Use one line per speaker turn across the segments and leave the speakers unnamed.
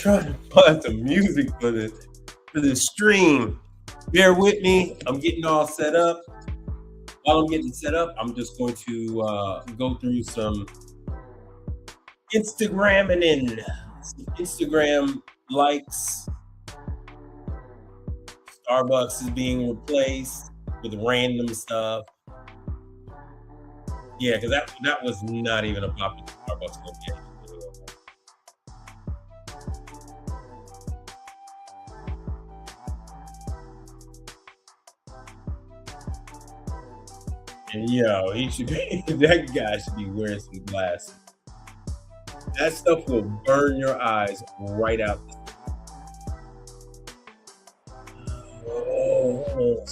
trying to find some music for this stream. Bear with me. I'm getting all set up. While I'm getting set up, I'm just going to go through some Instagram and some Instagram likes. Starbucks is being replaced with random stuff. Yeah, because that was not even a popular Starbucks location. And yo, he should be that guy should be wearing some glasses. That stuff will burn your eyes right out. Oh.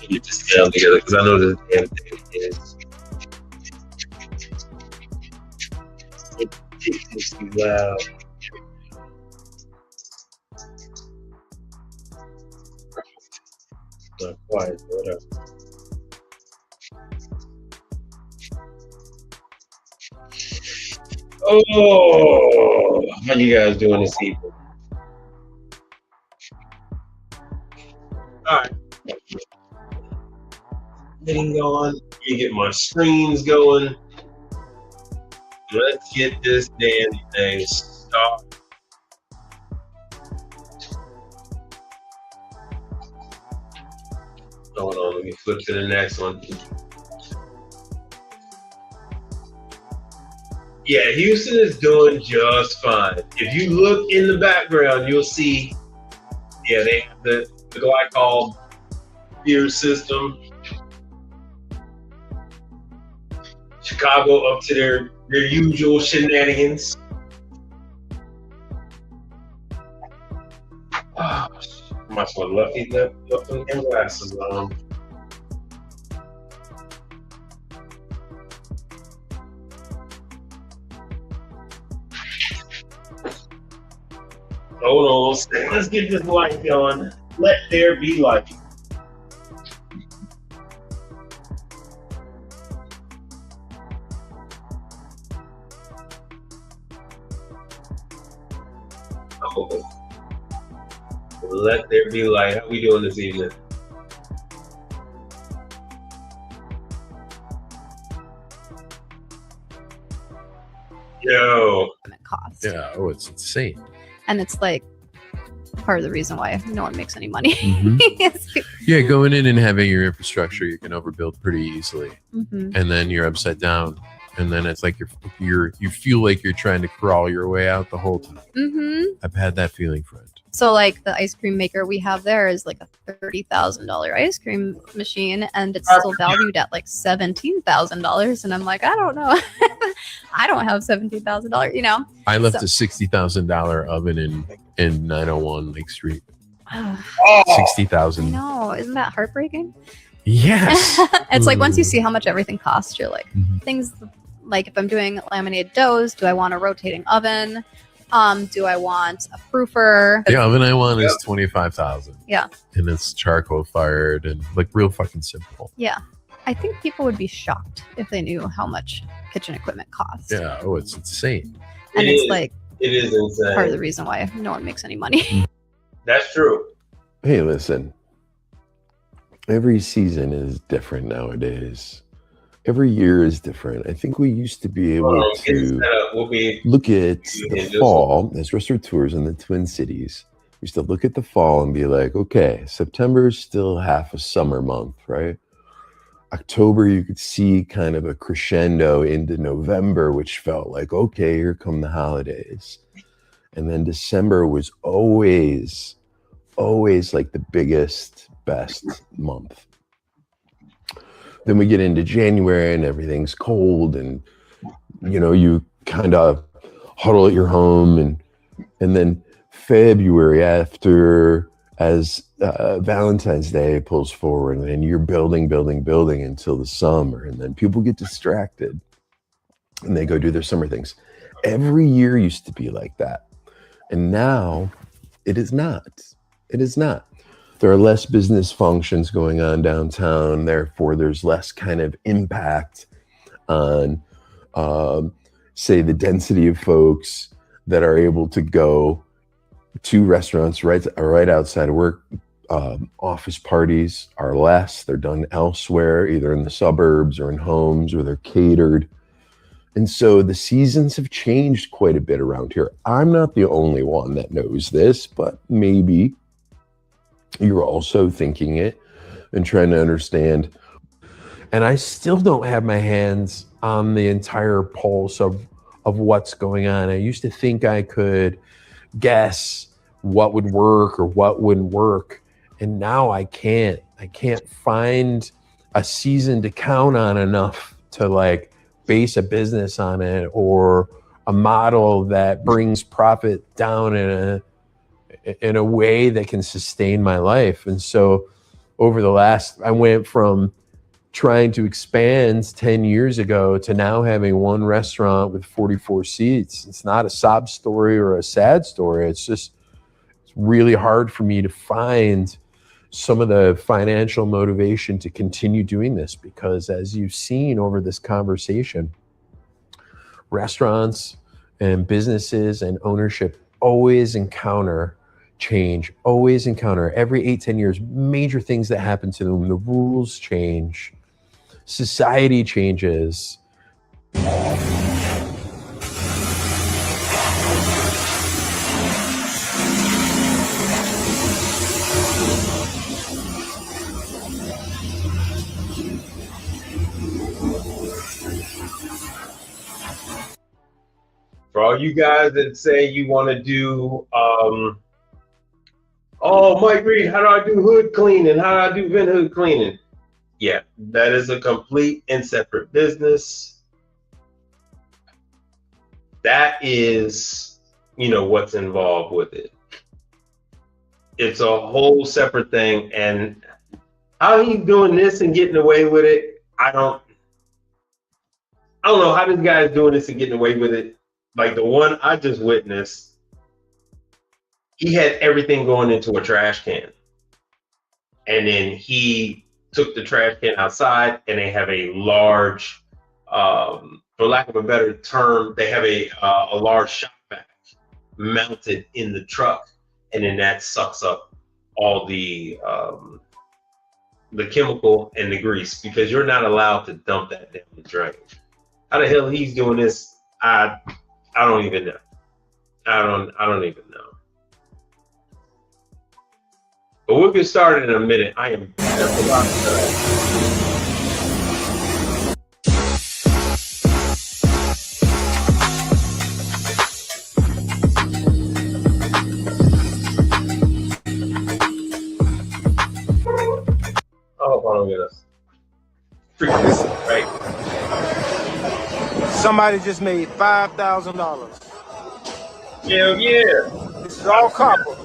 Get this down together because I know this damn thing is. It's loud. Not quiet, whatever. Oh, how you guys doing this evening? All right. Getting going. You get my screens going. Let's get this damn thing started. Hold on, let me flip to the next one. Yeah, Houston is doing just fine. If you look in the background, you'll see, yeah, they have the glycol beer system. Chicago up to their usual shenanigans. Oh, I must have lucky left them glasses on. Hold on, let's get this light going. Let there be light. Let there be light. How we doing this evening? Yo.
Cost.
Yeah, oh, it's insane.
And it's like part of the reason why no one makes any money.
Mm-hmm. Yeah, going in and having your infrastructure, you can overbuild pretty easily,
Mm-hmm.
and then you're upside down, and then it's like you feel like you're trying to crawl your way out the whole time.
Mm-hmm.
I've had that feeling, friend.
So like the ice cream maker we have there is like a $30,000 ice cream machine, and it's still valued at like $17,000. And I'm like, I don't know, I don't have $17,000. You know,
I left a $60,000 oven in 901 Lake Street.
Oh.
60,000.
No, isn't that heartbreaking?
Yes.
It's like once you see how much everything costs, you're like,
Mm-hmm.
things like if I'm doing laminated doughs, do I want a rotating oven? Do I want a proofer?
The oven I want is 25,000.
Yeah.
And it's charcoal fired and like real fucking simple.
Yeah. I think people would be shocked if they knew how much kitchen equipment costs.
Yeah. Oh, it's insane.
And it's like
it is insane.
part of the reason why no one makes any money.
That's true.
Hey, listen. Every season is different nowadays. Every year is different. I think we used to be able to look at the fall as restaurateurs in the Twin Cities. We used to look at the fall and be like, okay, September is still half a summer month, right? October, you could see kind of a crescendo into November, which felt like, okay, here come the holidays. And then December was always like the biggest, best month. Then we get into January and everything's cold and, you know, you kind of huddle at your home and then February after as Valentine's Day pulls forward and then you're building until the summer and then people get distracted and they go do their summer things. Every year used to be like that. And now it is not. It is not. There are less business functions going on downtown. Therefore, there's less kind of impact on, say, the density of folks that are able to go to restaurants right outside of work. Office parties are less. They're done elsewhere, either in the suburbs or in homes, or they're catered. And so the seasons have changed quite a bit around here. I'm not the only one that knows this, but maybe you're also thinking it and trying to understand. And I still don't have my hands on the entire pulse of what's going on. I used to think I could guess what would work or what wouldn't work. And now I can't find a season to count on enough to like base a business on it, or a model that brings profit down in a way that can sustain my life. And so I went from trying to expand 10 years ago to now having one restaurant with 44 seats. It's not a sob story or a sad story. It's really hard for me to find some of the financial motivation to continue doing this, because as you've seen over this conversation, restaurants and businesses and ownership always encounter change, always encounter every 8-10 years, major things that happen to them. The rules change, society changes.
For all you guys that say you want to do, oh, Mike Reed, how do I do hood cleaning? How do I do vent hood cleaning? Yeah, that is a complete and separate business. That is, what's involved with it. It's a whole separate thing. And how he's doing this and getting away with it, I don't know how this guy is doing this and getting away with it. Like the one I just witnessed, he had everything going into a trash can. And then he took the trash can outside, and they have a large, for lack of a better term, they have a large shop vac mounted in the truck. And then that sucks up all the chemical and the grease, because you're not allowed to dump that down the drain. How the hell he's doing this, I don't even know. I don't even know. But we'll get started in a minute. I am just about I hope I don't get us. Freaking right.
Somebody just made $5,000.
Hell yeah.
This is all copper.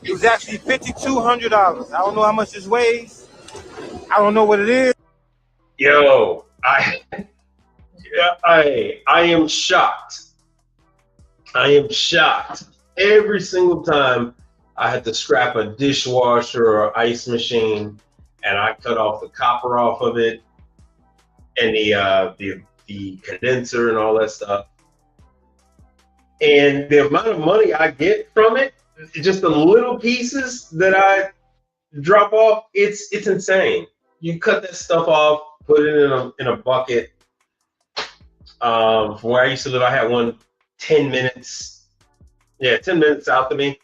It was actually $5,200. I don't know how much this weighs. I don't know what it is.
Yo, I am shocked. I am shocked. Every single time I had to scrap a dishwasher or ice machine, and I cut off the copper off of it, and the condenser and all that stuff. And the amount of money I get from it, just the little pieces that I drop off, it's insane. You cut that stuff off, put it in a bucket. From where I used to live, I had one 10 minutes. Yeah, 10 minutes out to me.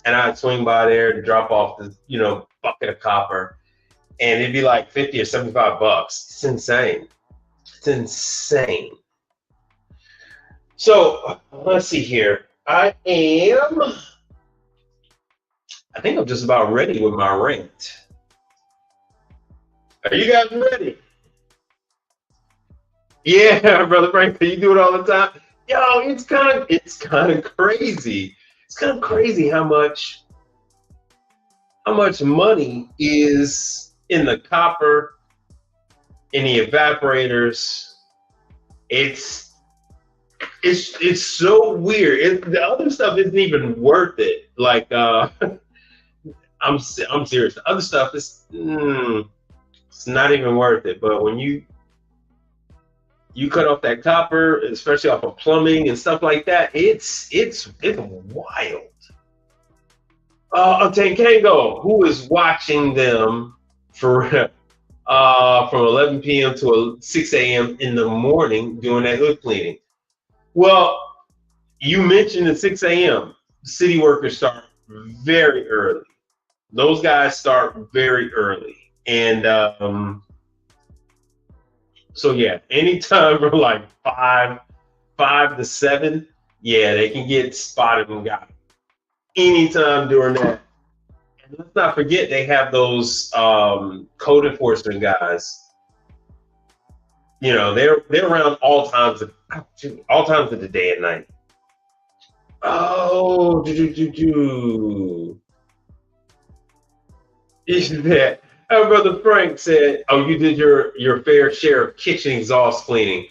And I'd swing by there to drop off this, bucket of copper. And it'd be like 50 or 75 bucks. It's insane. It's insane. So let's see here. I think I'm just about ready with my rant. Are you guys ready? Yeah, Brother Frank, you do it all the time. Yo, it's kind of crazy. It's kind of crazy how much money is in the copper, in the evaporators. It's It's so weird. The other stuff isn't even worth it. Like I'm serious. The other stuff is it's not even worth it. But when you cut off that copper, especially off of plumbing and stuff like that, it's wild. Tankango, who is watching them for from 11 p.m. to 6 a.m. in the morning doing that hood cleaning. Well, you mentioned at 6 a.m. City workers start very early. Those guys start very early. And so yeah, anytime from like 5 to 7, yeah, they can get spotted and got anytime during that. And let's not forget they have those code enforcement guys. You know, they're around all times of the day and night. Oh, that. Our brother Frank said, "Oh, you did your fair share of kitchen exhaust cleaning."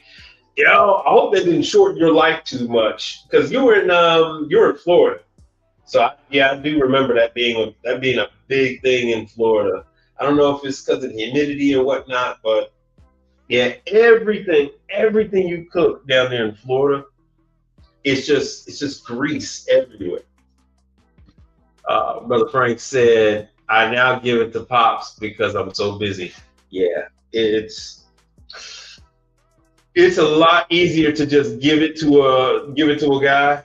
You know, I hope that didn't shorten your life too much because you were in Florida. So I do remember that being a big thing in Florida. I don't know if it's because of the humidity or whatnot, but yeah, everything you cook down there in Florida, it's just grease everywhere. Brother Frank said, "I now give it to Pops because I'm so busy." Yeah, it's a lot easier to just give it to a guy.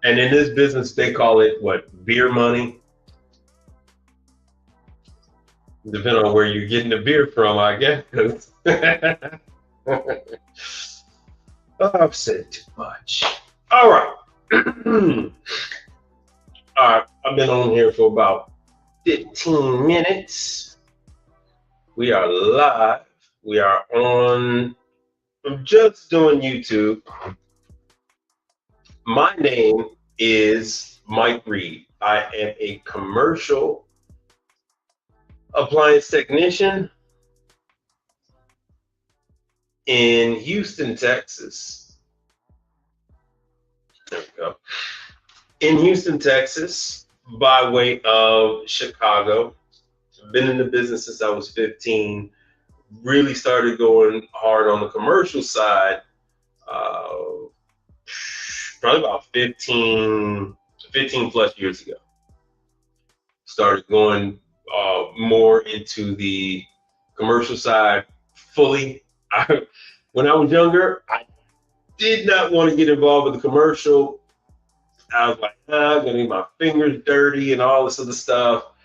And in this business, they call it what? Beer money. Depending on where you're getting the beer from, I guess. Oh, I've said too much. All right. All right. I've been on here for about 15 minutes. We are live. We are on. I'm just doing YouTube. My name is Mike Reed. I am a commercial appliance technician in Houston, Texas. There we go. In Houston, Texas, by way of Chicago. I've been in the business since I was 15. Really started going hard on the commercial side probably about 15 plus years ago. Started going more into the commercial side fully. When I was younger, I did not want to get involved with the commercial. I was like, I'm gonna get my fingers dirty and all this other stuff.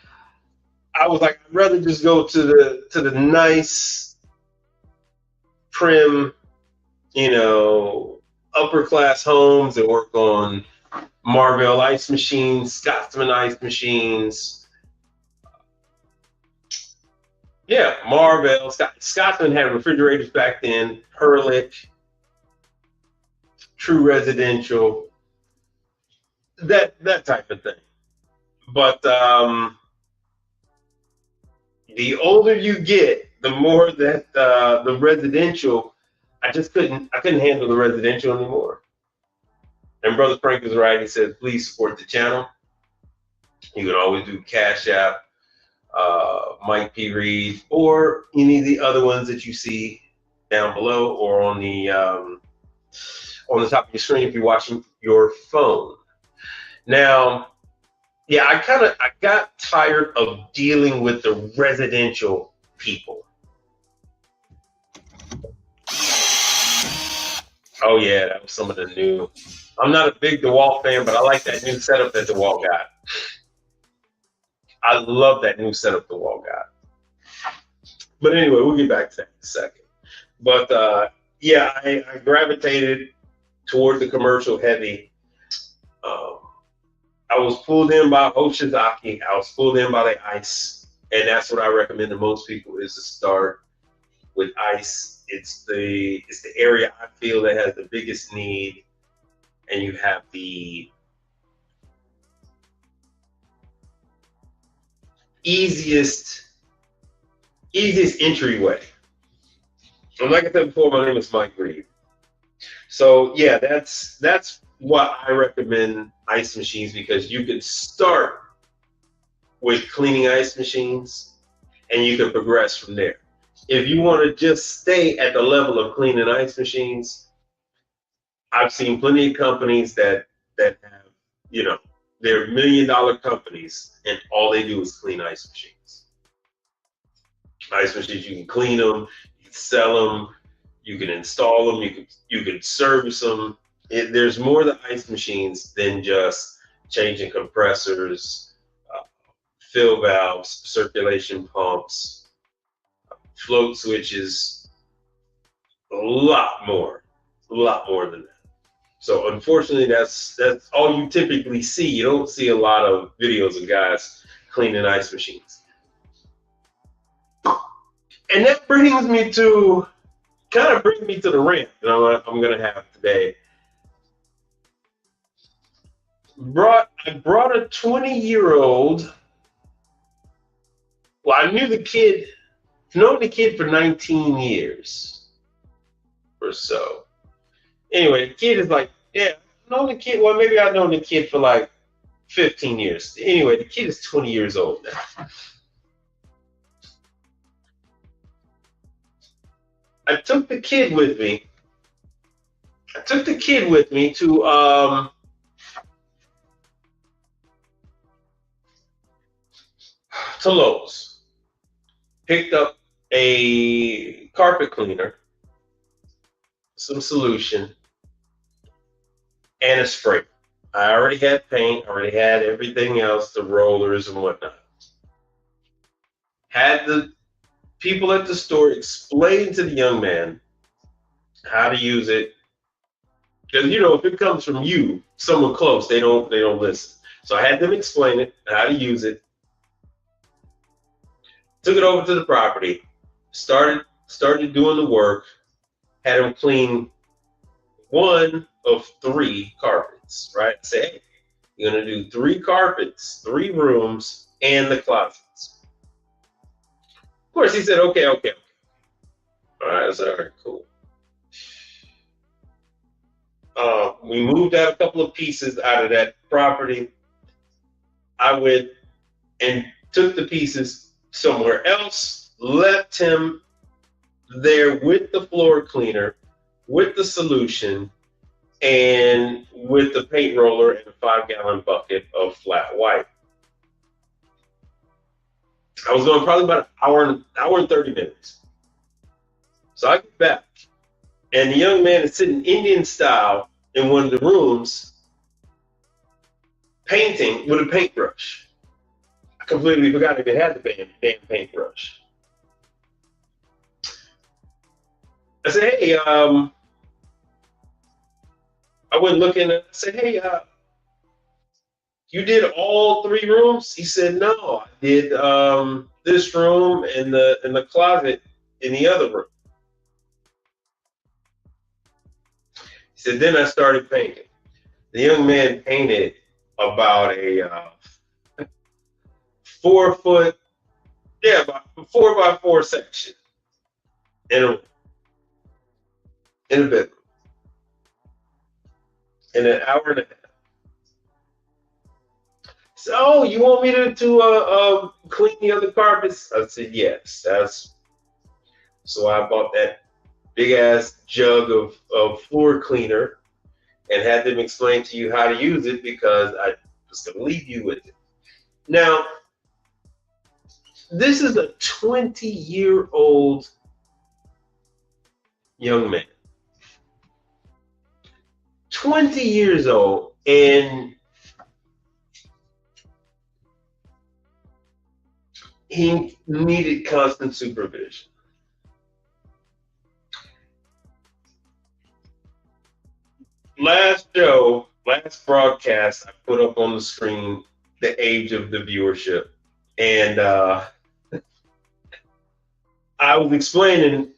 I was like, I'd rather just go to the nice, prim, upper class homes and work on Marvell ice machines, Scotsman ice machines. Yeah, Marvell. Scotsman had refrigerators back then, Hurlick, True Residential, that type of thing. But the older you get, the more that the residential, I couldn't handle the residential anymore. And Brother Frank is right. He said, please support the channel. You can always do Cash App, Mike P. Reed, or any of the other ones that you see down below or on the top of your screen if you're watching your phone. Now, yeah, I got tired of dealing with the residential people. Oh yeah, that was some of the new. I'm not a big DeWalt fan, but I like that new setup that DeWalt got. I love that new setup DeWalt got. But anyway, we'll get back to that in a second. But yeah, I gravitated toward the commercial heavy. I was pulled in by Hoshizaki. I was pulled in by the ice, and that's what I recommend to most people is to start with ice. It's the area I feel that has the biggest need, and you have the easiest entryway. And like I said before, my name is Mike Reed. So yeah, that's what I recommend ice machines, because you can start with cleaning ice machines and you can progress from there. If you want to just stay at the level of cleaning ice machines, I've seen plenty of companies that have, you know, they're $1 million companies and all they do is clean ice machines. Ice machines, you can clean them, you can sell them, you can install them, you can service them. There's more to ice machines than just changing compressors, fill valves, circulation pumps, float switches, a lot more than that. So unfortunately, that's all you typically see. You don't see a lot of videos of guys cleaning ice machines. And that brings me to the rant that I'm gonna have today. I brought a 20-year-old. Well, I knew the kid, known the kid for 19 years or so. Anyway, the kid is like, yeah, I've known the kid. Well, maybe I've known the kid for like 15 years. Anyway, the kid is 20 years old now. I took the kid with me. To Lowe's. Picked up a carpet cleaner, some solution, and a spray. I already had paint, already had everything else, the rollers and whatnot. Had the people at the store explain to the young man how to use it. Because, you know, if it comes from you, someone close, they don't listen. So I had them explain it, how to use it. Took it over to the property, started doing the work, had them clean 1 of 3 carpets, right? Say, hey, you're gonna do 3 carpets, 3 rooms, and the closets. Of course, he said, okay. All right, I said, all right, cool. We moved out a couple of pieces out of that property. I went and took the pieces somewhere else, left him there with the floor cleaner, with the solution, and with the paint roller and a 5-gallon bucket of flat white. I was going probably about an hour and 30 minutes. So I get back, and the young man is sitting Indian style in one of the rooms, painting with a paintbrush. I completely forgot if it had the damn paintbrush. I said, hey, I went looking and I said, hey, you did all 3 rooms? He said, no, I did this room and the closet in the other room. He said, then I started painting. The young man painted about a 4 about 4x4 section in a bedroom in an hour and a half. So, you want me to clean the other carpets? I said, yes. So I bought that big ass jug of floor cleaner and had them explain to you how to use it, because I was going to leave you with it. Now, this is a 20-year-old young man. 20 years old, and he needed constant supervision. Last broadcast, I put up on the screen the age of the viewership. And I was explaining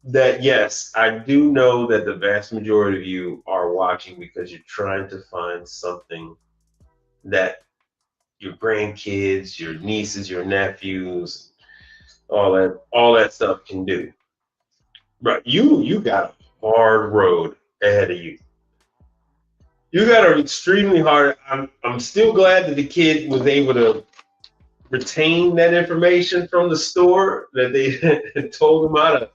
that, yes, I do know that the vast majority of you are watching because you're trying to find something that your grandkids, your nieces, your nephews, all that stuff can do. Right? You got hard road ahead of you. You got an extremely hard. I'm still glad that the kid was able to retain that information from the store, that they told him how to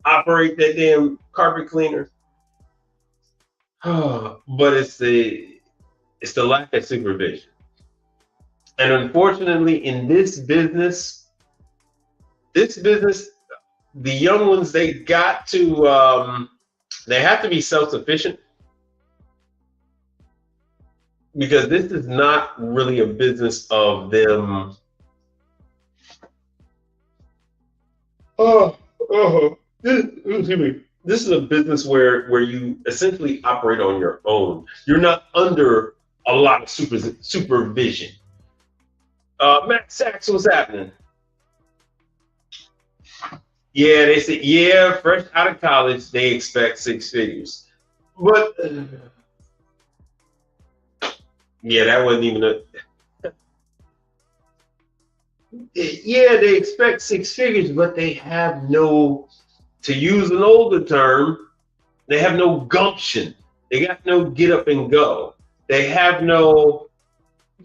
operate that damn carpet cleaner. But it's the lack of supervision. And unfortunately, in this business, the young ones, they have to be self-sufficient, because this is not really a business of them. Excuse me. This is a business where you essentially operate on your own. You're not under a lot of supervision. Matt Sachs, what's happening? Yeah, they said, yeah, fresh out of college, they expect six figures. But, yeah, that wasn't even yeah, they expect six figures, but they have no, to use an older term, they have no gumption. They got no get up and go. They have no,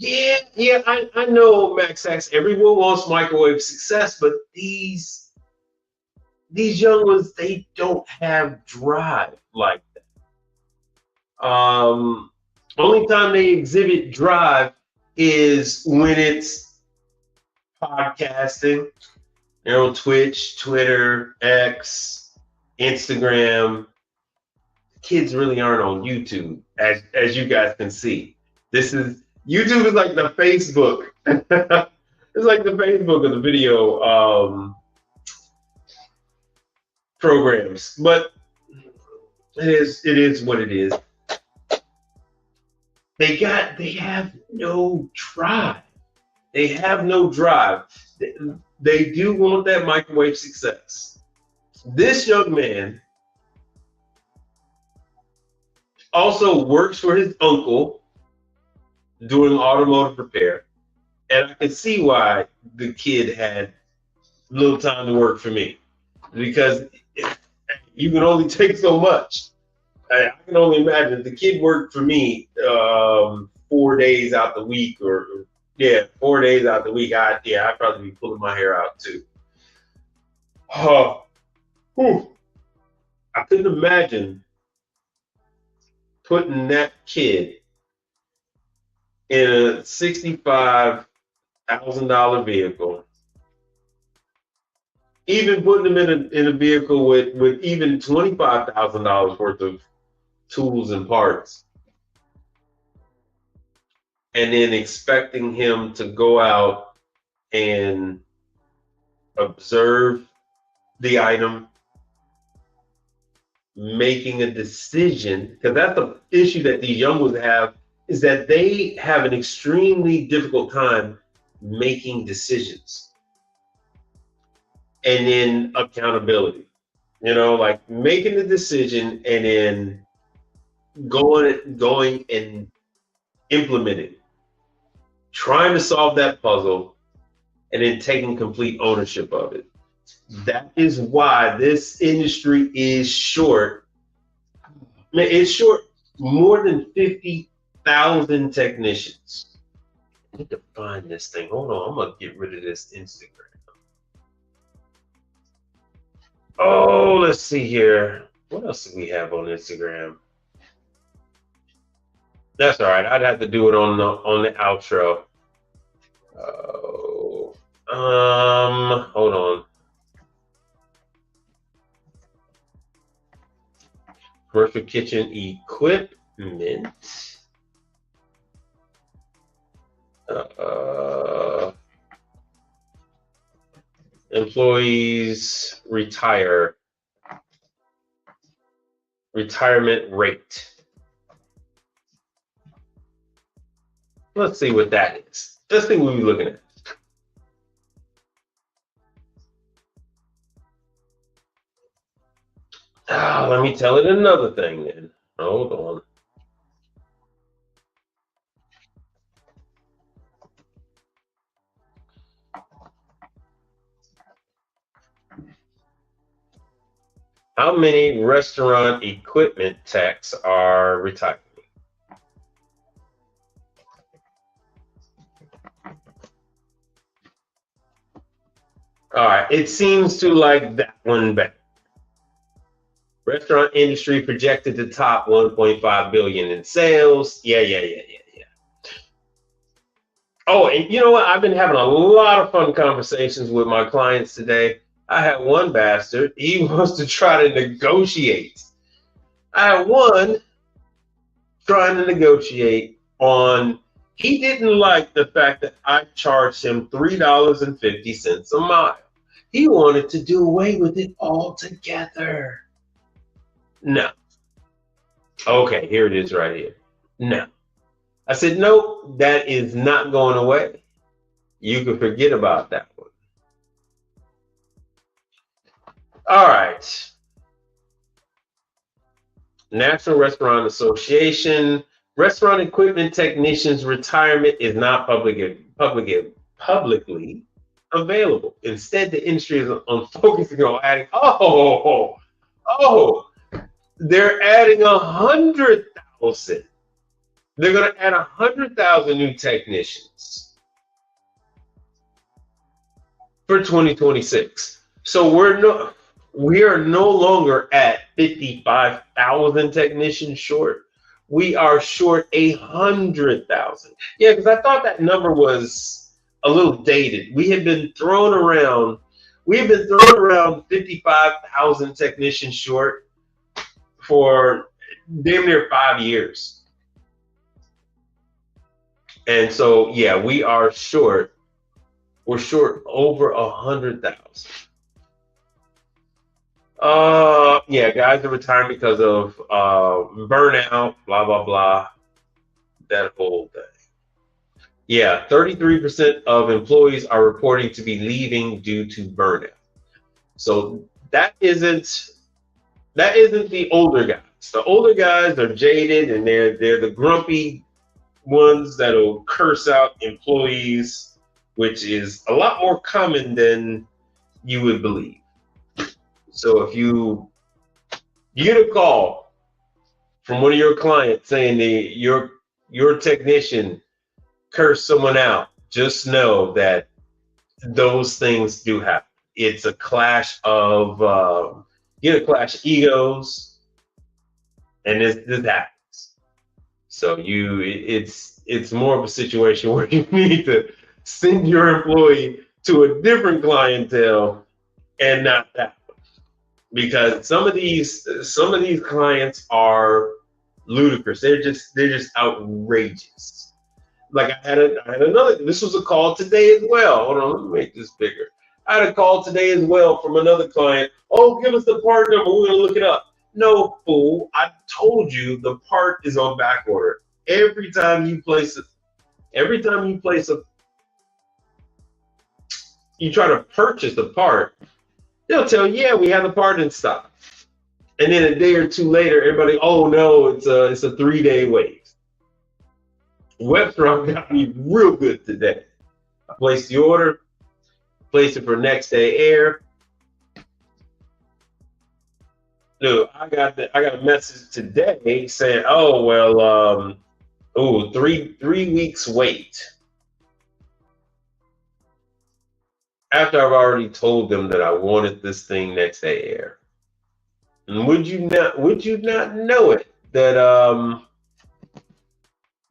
I know, Max Sachs, everyone wants microwave success, but these young ones, they don't have drive like that. Only time they exhibit drive is when it's podcasting. They're on Twitch, Twitter, X, Instagram. Kids really aren't on YouTube, as you guys can see. YouTube is like the Facebook. It's like the Facebook of the video programs, but it is what it is. They have no drive. They have no drive. They do want that microwave success. This young man also works for his uncle doing automotive repair, and I can see why the kid had little time to work for me, because you can only take so much. I can only imagine if the kid worked for me 4 days out the week, or 4 days out the week. I'd probably be pulling my hair out too. I couldn't imagine putting that kid in a $65,000 vehicle, even putting them in a vehicle with even $25,000 worth of tools and parts, and then expecting him to go out and observe the item, making a decision, because that's the issue that these young ones have, is that they have an extremely difficult time making decisions. And then accountability, like making the decision and then going and implementing, trying to solve that puzzle, and then taking complete ownership of it. That is why this industry is short. It's short more than 50,000 technicians. I need to find this thing. Hold on, I'm gonna get rid of this Instagram. Oh, let's see here. What else do we have on Instagram? That's all right. I'd have to do it on the outro. Hold on. Commercial kitchen equipment. Employees retirement rate. Let's see what that is. This thing we'll be looking at. Let me tell it another thing then. Hold on. How many restaurant equipment techs are retiring? All right, it seems to like that one better. Restaurant industry projected to top 1.5 billion in sales. Yeah. Oh, and you know what? I've been having a lot of fun conversations with my clients today. I had one bastard. He wants to try to negotiate. I had one trying to negotiate on. He didn't like the fact that I charged him $3.50 a mile. He wanted to do away with it altogether. No. Okay, here it is right here. No. I said, nope, that is not going away. You can forget about that one. All right. National Restaurant Association. Restaurant equipment technicians' retirement is not publicly available. Instead, the industry is on focusing on adding. They're adding 100,000. They're going to add 100,000 new technicians for 2026. So we are no longer at 55,000 technicians short. We are short 100,000. Yeah, because I thought that number was a little dated. We have been thrown around 55,000 technicians short for damn near 5 years. And so, yeah, we are short. We're short over 100,000. Yeah, guys are retiring because of burnout, blah, blah, blah. That whole thing. Yeah, 33% of employees are reporting to be leaving due to burnout. So that isn't the older guys. The older guys are jaded and they're the grumpy ones that'll curse out employees, which is a lot more common than you would believe. So if you get a call from one of your clients saying your technician cursed someone out, just know that those things do happen. It's a clash of egos, and this happens. So it's more of a situation where you need to send your employee to a different clientele and not that one. Because some of these clients are ludicrous. They're just outrageous. Like I had another. This was a call today as well. Hold on, let me make this bigger. I had a call today as well from another client. Oh, give us the part number. We're gonna look it up. No, fool. I told you the part is on back order. Every time you try to purchase a part, they'll tell you, yeah, we have the part in stock. And then a day or two later, everybody, oh no, it's a 3-day wait. Webstrom got me real good today. I placed the order, placed it for next day air. Dude, I got a message today saying, oh well, 3 weeks wait. After I've already told them that I wanted this thing next day air. And would you not know it that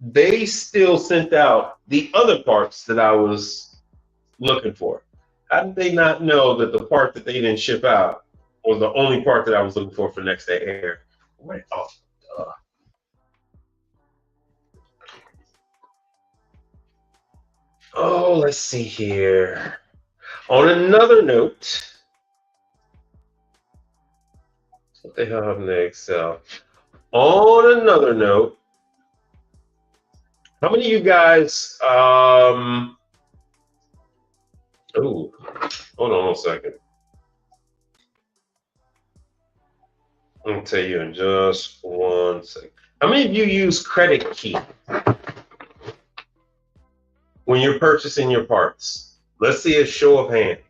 they still sent out the other parts that I was looking for? How did they not know that the part that they didn't ship out was the only part that I was looking for next day air? Wait, let's see here. On another note, what the hell happened to Excel? On another note, how many of you guys, hold on a second. I'll tell you in just 1 second. How many of you use Credit Key when you're purchasing your parts? Let's see a show of hands.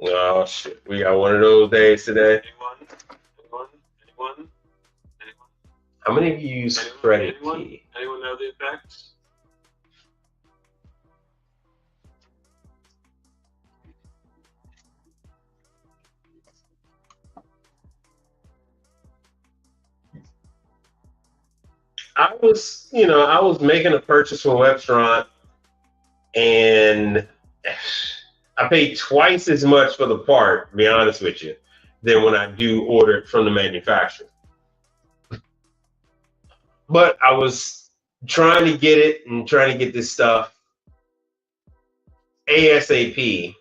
Oh shit, we got one of those days today.
Anyone?
How many of you use credit key?
Anyone know the effects?
I was making a purchase from Webstron, and I paid twice as much for the part, to be honest with you, than when I do order it from the manufacturer. But I was trying to get it and trying to get this stuff ASAP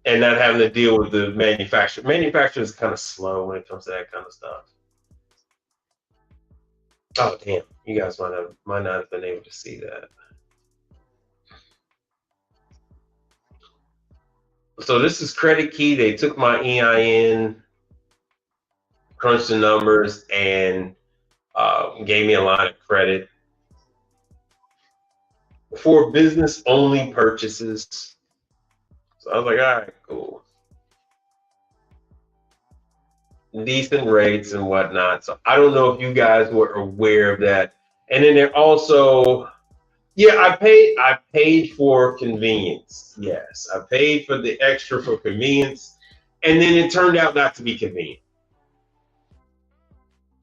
and not having to deal with the manufacturer. Manufacturer is kind of slow when it comes to that kind of stuff. Oh damn! You guys might not have been able to see that. So this is Credit Key. They took my EIN, crunched the numbers, and gave me a line of credit for business-only purchases. So I was like, all right, cool. Decent rates and whatnot. So I don't know if you guys were aware of that. And then they're also, yeah, I paid for convenience. Yes, I paid for the extra for convenience, and then it turned out not to be convenient.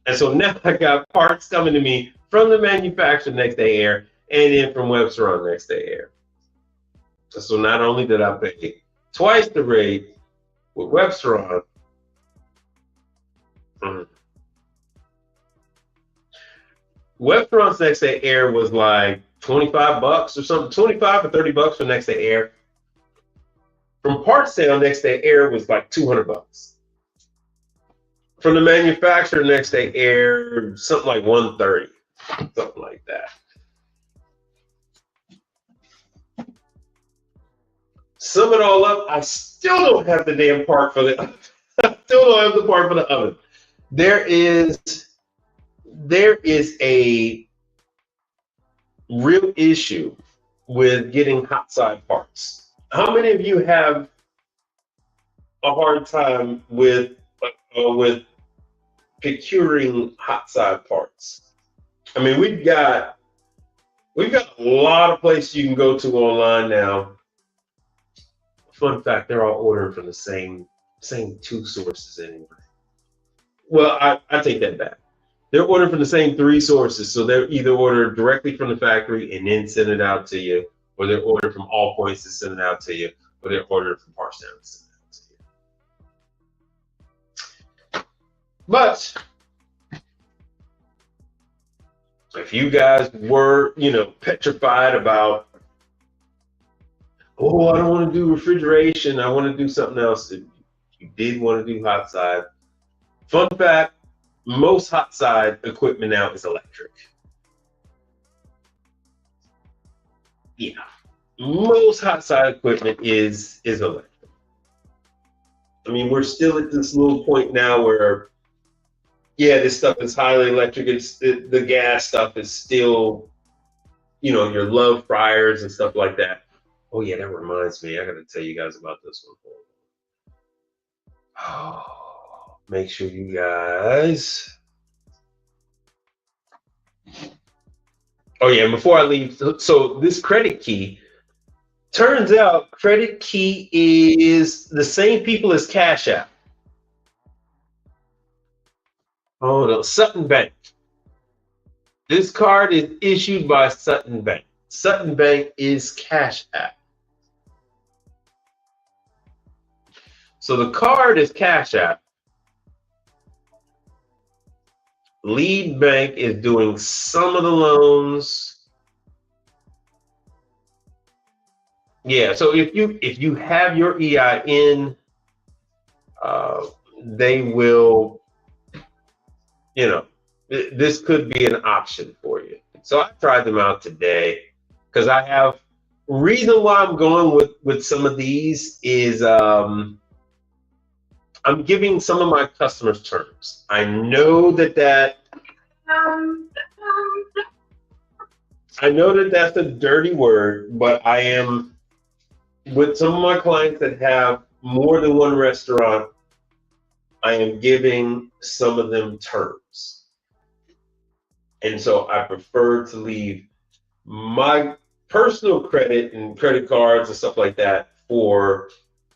And so now I got parts coming to me from the manufacturer next day air, and then from Webstron next day air. So not only did I pay twice the rate with Webstron, Webstron's next day air was like $25 or something, 25 or 30 bucks for next day air. From Parts Sale, next day air was like 200 bucks. From the manufacturer, next day air, something like 130, something like that. Sum it all up, I still don't have the damn part for the oven. I still don't have the part for the oven. There is a real issue with getting hot side parts. How many of you have a hard time with procuring hot side parts? I mean, we've got a lot of places you can go to online now. Fun fact, they're all ordering from the same two sources anyway. Well, I take that back. They're ordering from the same three sources, so they're either ordered directly from the factory and then send it out to you, or they're ordered from all points to send it out to you, or they're ordered from Parts Down to send it out to you. But if you guys were, petrified about, oh, I don't want to do refrigeration, I want to do something else, if you did want to do hot side, fun fact, most hot side equipment now is electric. Yeah, most hot side equipment is electric. I mean, we're still at this little point now where, yeah, this stuff is highly electric. It's the gas stuff is still, your love fryers and stuff like that. Oh yeah, that reminds me, I got to tell you guys about this one. Oh. Make sure you guys. Oh yeah, before I leave, so this Credit Key, turns out Credit Key is the same people as Cash App. Oh no, Sutton Bank. This card is issued by Sutton Bank. Sutton Bank is Cash App. So the card is Cash App. Lead Bank is doing some of the loans. Yeah, so if you have your EIN, they will, this could be an option for you. So I tried them out today because I have reason why I'm going with some of these is I'm giving some of my customers terms. I know that's a dirty word, but I am with some of my clients that have more than one restaurant, I am giving some of them terms. And so I prefer to leave my personal credit and credit cards and stuff like that for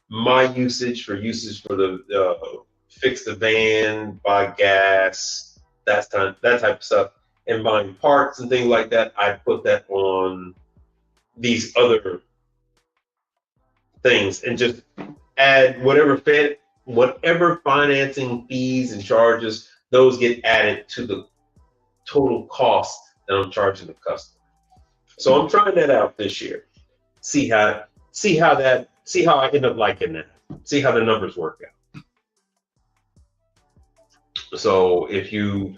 my usage, for the fix the van, buy gas, that type of stuff, and buying parts and things like that. I put that on these other things and just add whatever financing fees and charges, those get added to the total cost that I'm charging the customer. So I'm trying that out this year. See how I end up liking that. See how the numbers work out. So if you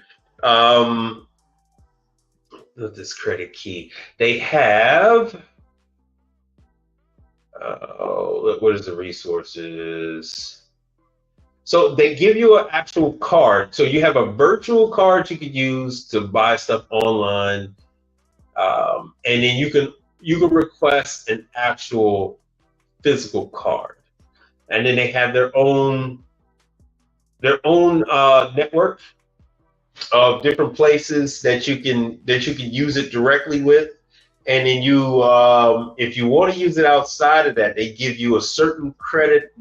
with this Credit Key, they have what is the resources? So they give you an actual card. So you have a virtual card you could use to buy stuff online, and then you can request an actual physical card, and then they have their own network of different places that you can use it directly with. And then you, if you want to use it outside of that, they give you a certain credit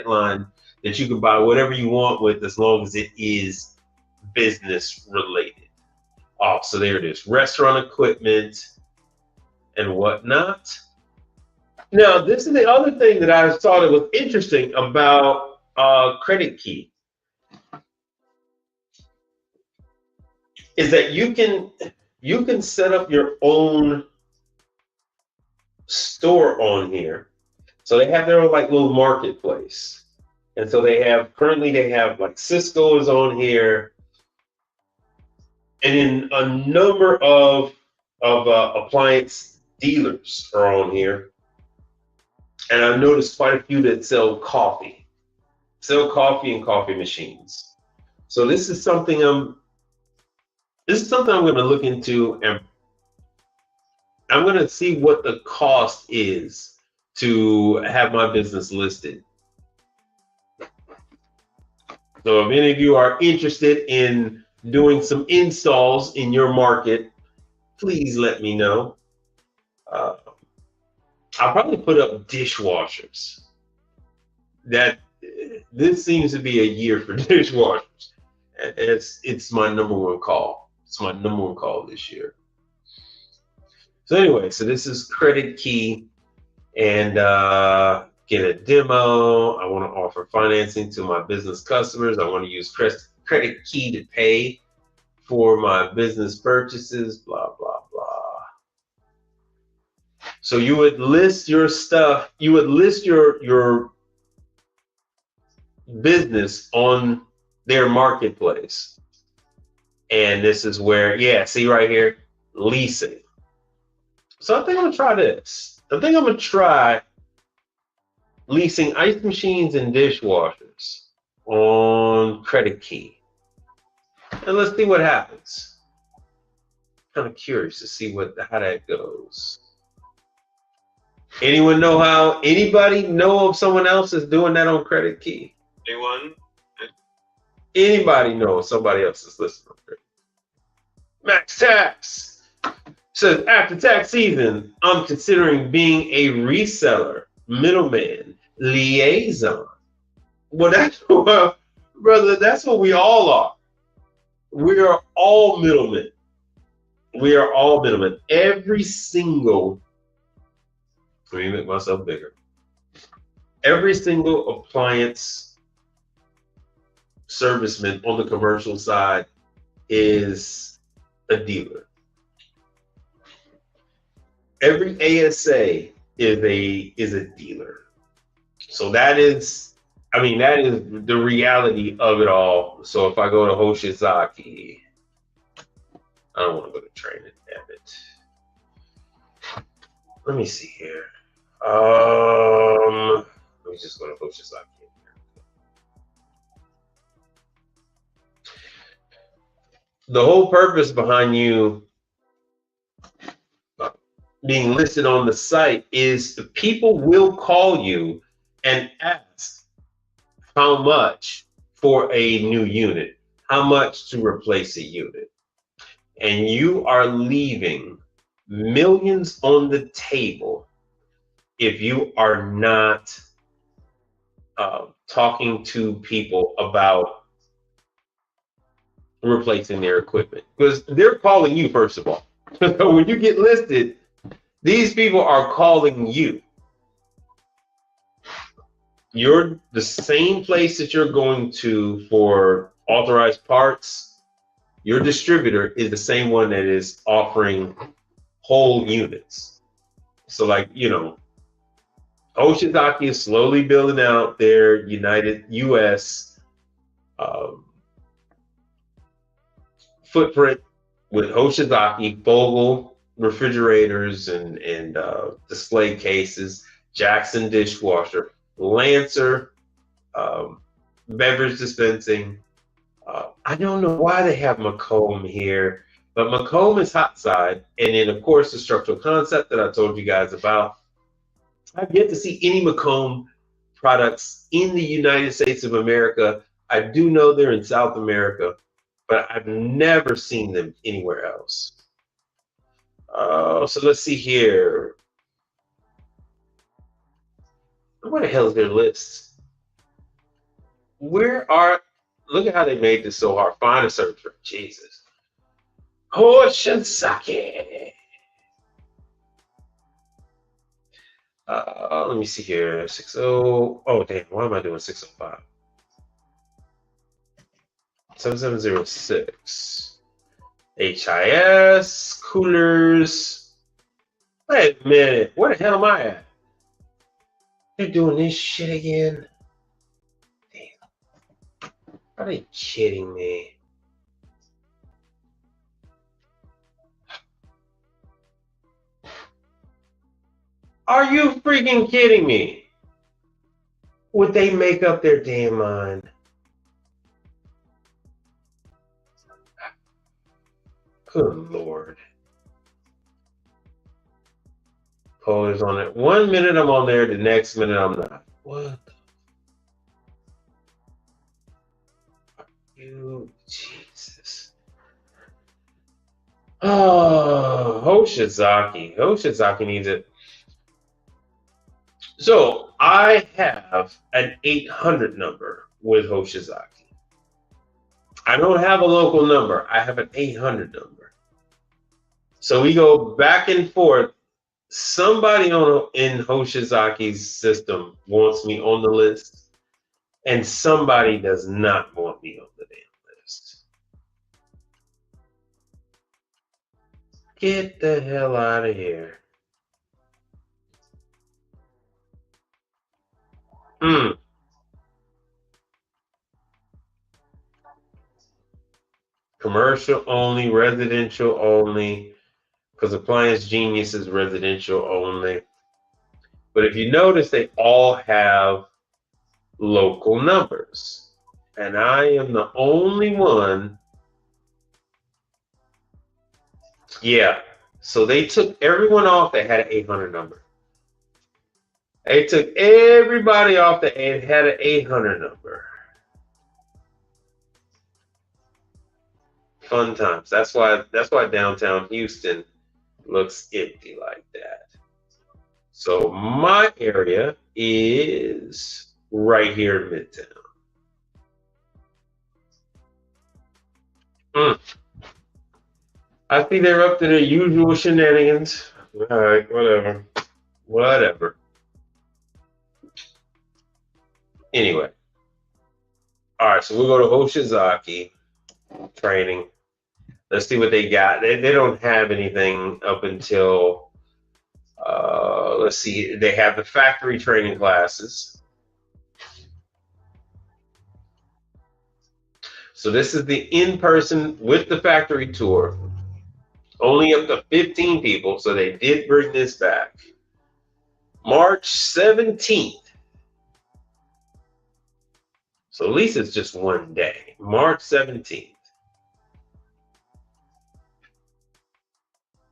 line that you can buy whatever you want with, as long as it is business related. Oh, so there it is, restaurant equipment and whatnot. Now, this is the other thing that I thought it was interesting about Credit Key, is that you can set up your own store on here. So they have their own like little marketplace. And so currently they have like Cisco is on here. And then a number of appliance dealers are on here. And I've noticed quite a few that sell coffee and coffee machines. So this is something I'm going to look into, and I'm going to see what the cost is to have my business listed. So if any of you are interested in doing some installs in your market, please let me know. I'll probably put up dishwashers. This seems to be a year for dishwashers. It's my number one call. It's my number one call this year. So anyway, so this is Credit Key, and get a demo. I want to offer financing to my business customers. I want to use Credit Key to pay for my business purchases, blah, blah, blah. So you would list your stuff, you would list your business on their marketplace. And this is where, yeah, see right here, leasing. So I think I'm gonna try this. I think I'm gonna try leasing ice machines and dishwashers on Credit Key. And let's see what happens. Kind of curious to see how that goes. Anybody know of someone else that's doing that on Credit Key?
Anyone?
Anybody know of somebody else that's listening on Credit Key? Max Tax says, after tax season, I'm considering being a reseller, middleman, liaison. Well, brother, that's what we all are. We are all middlemen. We are all middlemen. Every single, let me make myself bigger. Every single appliance serviceman on the commercial side is a dealer. Every ASA is a dealer. So that is the reality of it all. So if I go to Hoshizaki, I don't want to go to training, damn it. Let me see here. Let me just go to Hoshizaki. The whole purpose behind you being listed on the site is the people will call you and ask how much for a new unit, how much to replace a unit. And you are leaving millions on the table if you are not talking to people about replacing their equipment, because they're calling you first of all. So when you get listed, these people are calling you. You're the same place that you're going to for authorized parts. Your distributor is the same one that is offering whole units. So, like, you know, Oshizaki is slowly building out their US footprint with Oshizaki, Vogel refrigerators and display cases, Jackson dishwasher, Lancer beverage dispensing. I don't know why they have Macomb here, but Macomb is hot side. And then, of course, the structural concept that I told you guys about. I've yet to see any Macomb products in the United States of America. I do know they're in South America, but I've never seen them anywhere else. So let's see here. What the hell is their list? Look at how they made this so hard. Find a searcher. Jesus. Hoshizaki. Let me see here. 60. Oh, damn. Why am I doing 605? 7706. HIS. Coolers. Wait a minute. Where the hell am I at? They're doing this shit again. Damn. Are they kidding me? Are you freaking kidding me? Would they make up their damn mind? Good Lord. Polars on it. 1 minute I'm on there, the next minute I'm not. What the you Jesus. Oh, Hoshizaki. Hoshizaki needs it. So I have an 800 number with Hoshizaki. I don't have a local number. I have an 800 number. So we go back and forth. Somebody in Hoshizaki's system wants me on the list, and somebody does not want me on the damn list. Get the hell out of here. Commercial only, residential only, because Appliance Genius is residential only. But if you notice, they all have local numbers. And I am the only one. Yeah. So they took everyone off that had an 800 number. They took everybody off that had an 800 number. Fun times. That's why downtown Houston looks empty like that. So my area is right here in Midtown. I think they're up to their usual shenanigans. All right, whatever. Anyway. All right, so we'll go to Hoshizaki training. Let's see what they got. They don't have anything up until, let's see, they have the factory training classes. So this is the in-person with the factory tour. Only up to 15 people, so they did bring this back. March 17th. So at least it's just one day. March 17th.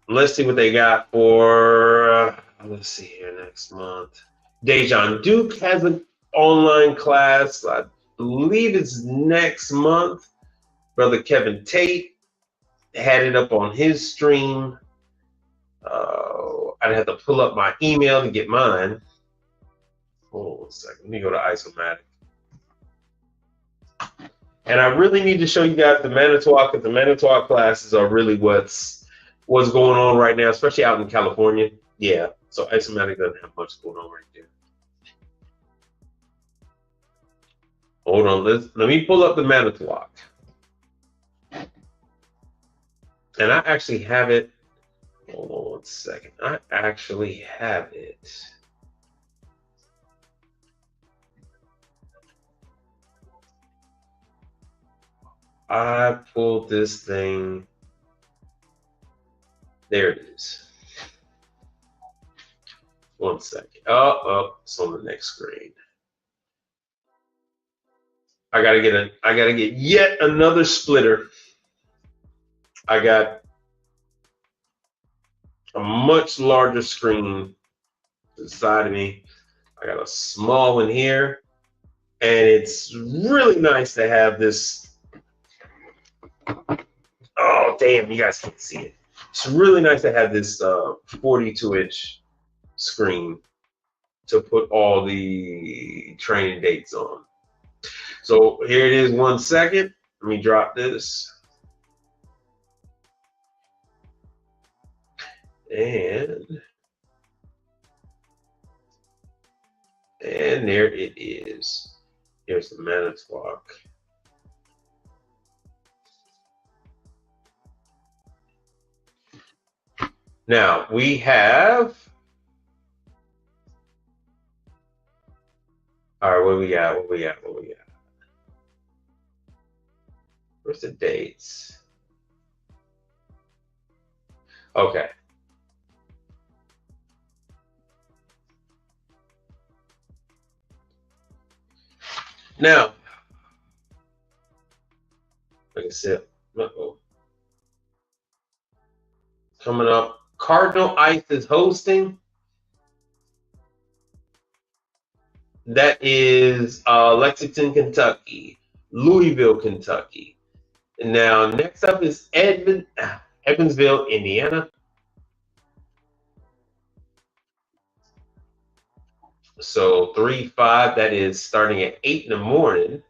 Let's see what they got for, let's see here, next month. Dejan Duke has an online class. I believe it's next month. Brother Kevin Tate had it up on his stream. I'd have to pull up my email to get mine. Hold on a second. Let me go to Isomatic. And I really need to show you guys the Manitowoc, because the Manitowoc classes are really what's going on right now, especially out in California. Yeah, so Isomatic doesn't have much going on right there. Hold on, let me pull up the Manitowoc. And I actually have it. Hold on 1 second. I actually have it. I pulled this thing. There it is. 1 second. Oh, it's on the next screen. I gotta get yet another splitter. I got a much larger screen to the side of me. I got a small one here, and it's really nice to have this. Oh, damn, you guys can't see it. It's really nice to have this 42-inch screen to put all the training dates on. So here it is. 1 second. Let me drop this. And there it is. Here's the Manitowoc. Now we have. All right, what we got? What we got? Where's the dates? Okay. Now, like I said, coming up, Cardinal Ice is hosting. That is Lexington, Kentucky, Louisville, Kentucky. Now, next up is Evansville, Indiana. So 3-5, that is starting at 8 in the morning.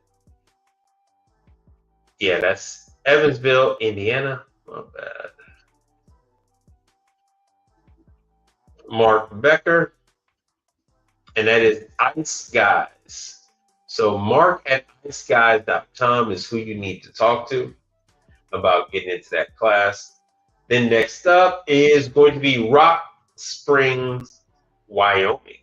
Yeah, that's Evansville, Indiana. My bad. Mark Becker. And that is Ice Guys. So Mark at iceguys.com is who you need to talk to about getting into that class. Then next up is going to be Rock Springs, Wyoming.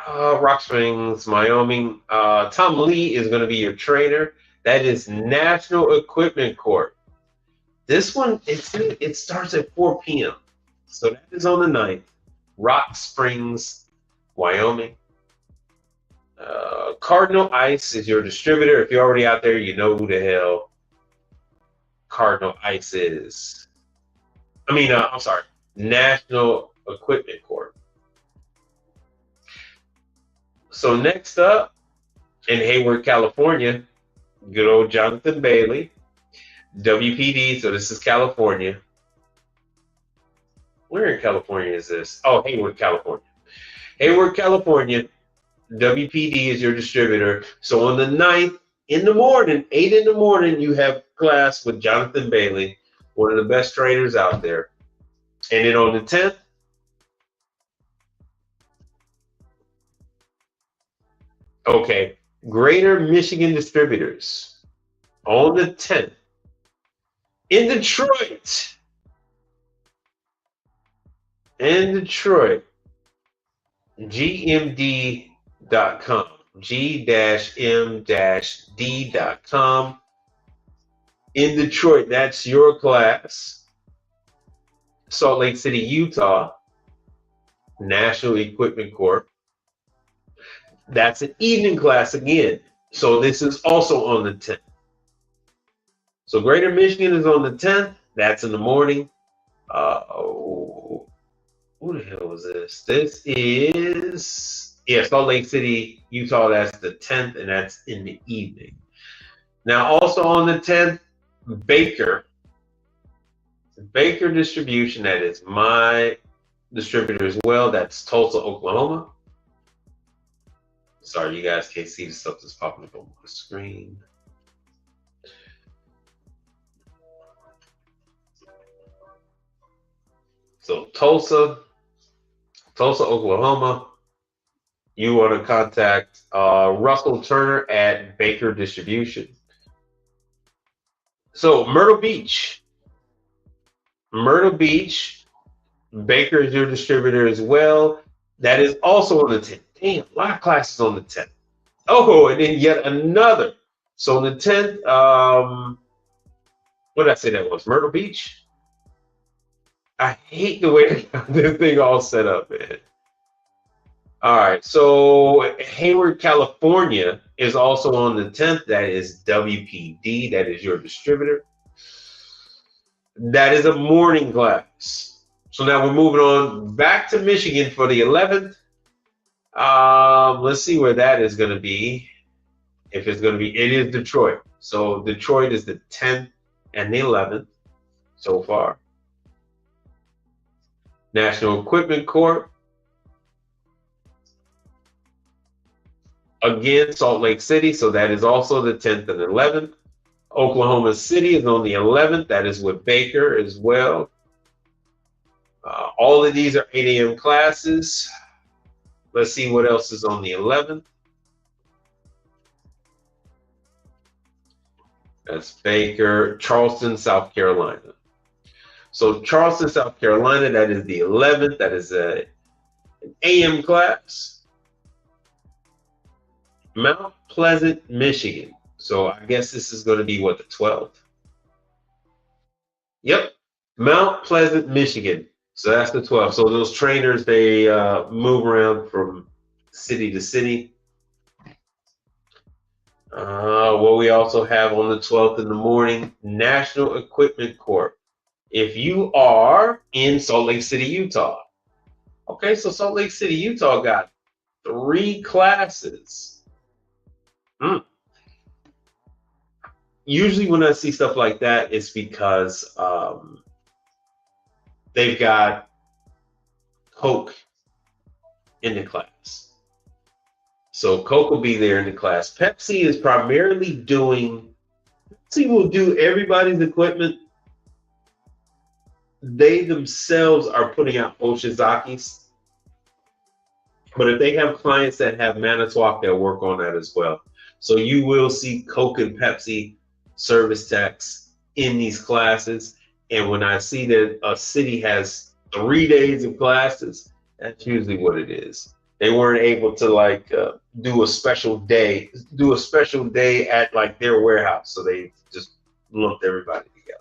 Rock Springs, Wyoming. Tom Lee is going to be your trainer. That is National Equipment Corp. This one, it starts at 4 p.m. So that is on the 9th. Rock Springs, Wyoming. Cardinal Ice is your distributor. If you're already out there, you know who the hell Cardinal Ice is. I'm sorry, National Equipment Corp. So next up, in Hayward, California, good old Jonathan Bailey, WPD. So this is California. Where in California is this? Oh, Hayward, California. Hayward, California. WPD is your distributor. So on the 9th in the morning, 8 in the morning, you have class with Jonathan Bailey, one of the best trainers out there. And then on the 10th, okay, Greater Michigan Distributors on the 10th in Detroit. GMD.com, G-M-D.com. In Detroit, that's your class. Salt Lake City, Utah, National Equipment Corp. That's an evening class again. So this is also on the 10th. So Greater Michigan is on the 10th. That's in the morning. Who the hell was this? This is Salt Lake City, Utah. That's the 10th, and that's in the evening. Now, also on the 10th, Baker Distribution. That is my distributor as well. That's Tulsa, Oklahoma. Sorry, you guys can't see the stuff that's popping up on my screen. So Tulsa, Oklahoma. You want to contact Russell Turner at Baker Distribution. So Myrtle Beach, Baker is your distributor as well. That is also on the 10th. Damn, a lot of classes on the 10th. Oh, and then yet another. So on the 10th, what did I say that was? Myrtle Beach? I hate the way they got this thing all set up, man. All right, so Hayward, California is also on the 10th. That is WPD. That is your distributor. That is a morning class. So now we're moving on back to Michigan for the 11th. Let's see where that is going to be. If it's going to be, it is Detroit. So Detroit is the 10th and the 11th so far. National Equipment Corp. Again, Salt Lake City, so that is also the 10th and 11th. Oklahoma City is on the 11th. That is with Baker as well. All of these are 8 a.m. classes. Let's see what else is on the 11th. That's Baker, Charleston, South Carolina. So Charleston, South Carolina, that is the 11th. That is an AM class. Mount Pleasant, Michigan. So I guess this is going to be what, the 12th? Yep, Mount Pleasant, Michigan. So that's the 12th. So those trainers, they move around from city to city. What we also have on the 12th in the morning, National Equipment Corp. If you are in Salt Lake City, Utah. Okay, so Salt Lake City, Utah got 3 classes. Usually when I see stuff like that, it's because they've got Coke in the class. So Coke will be there in the class. Pepsi is primarily doing, Pepsi will do everybody's equipment. They themselves are putting out Oshizakis. But if they have clients that have Manitowoc, they'll work on that as well. So you will see Coke and Pepsi service techs in these classes. And when I see that a city has 3 days of classes, that's usually what it is. They weren't able to do a special day at like their warehouse. So they just lumped everybody together.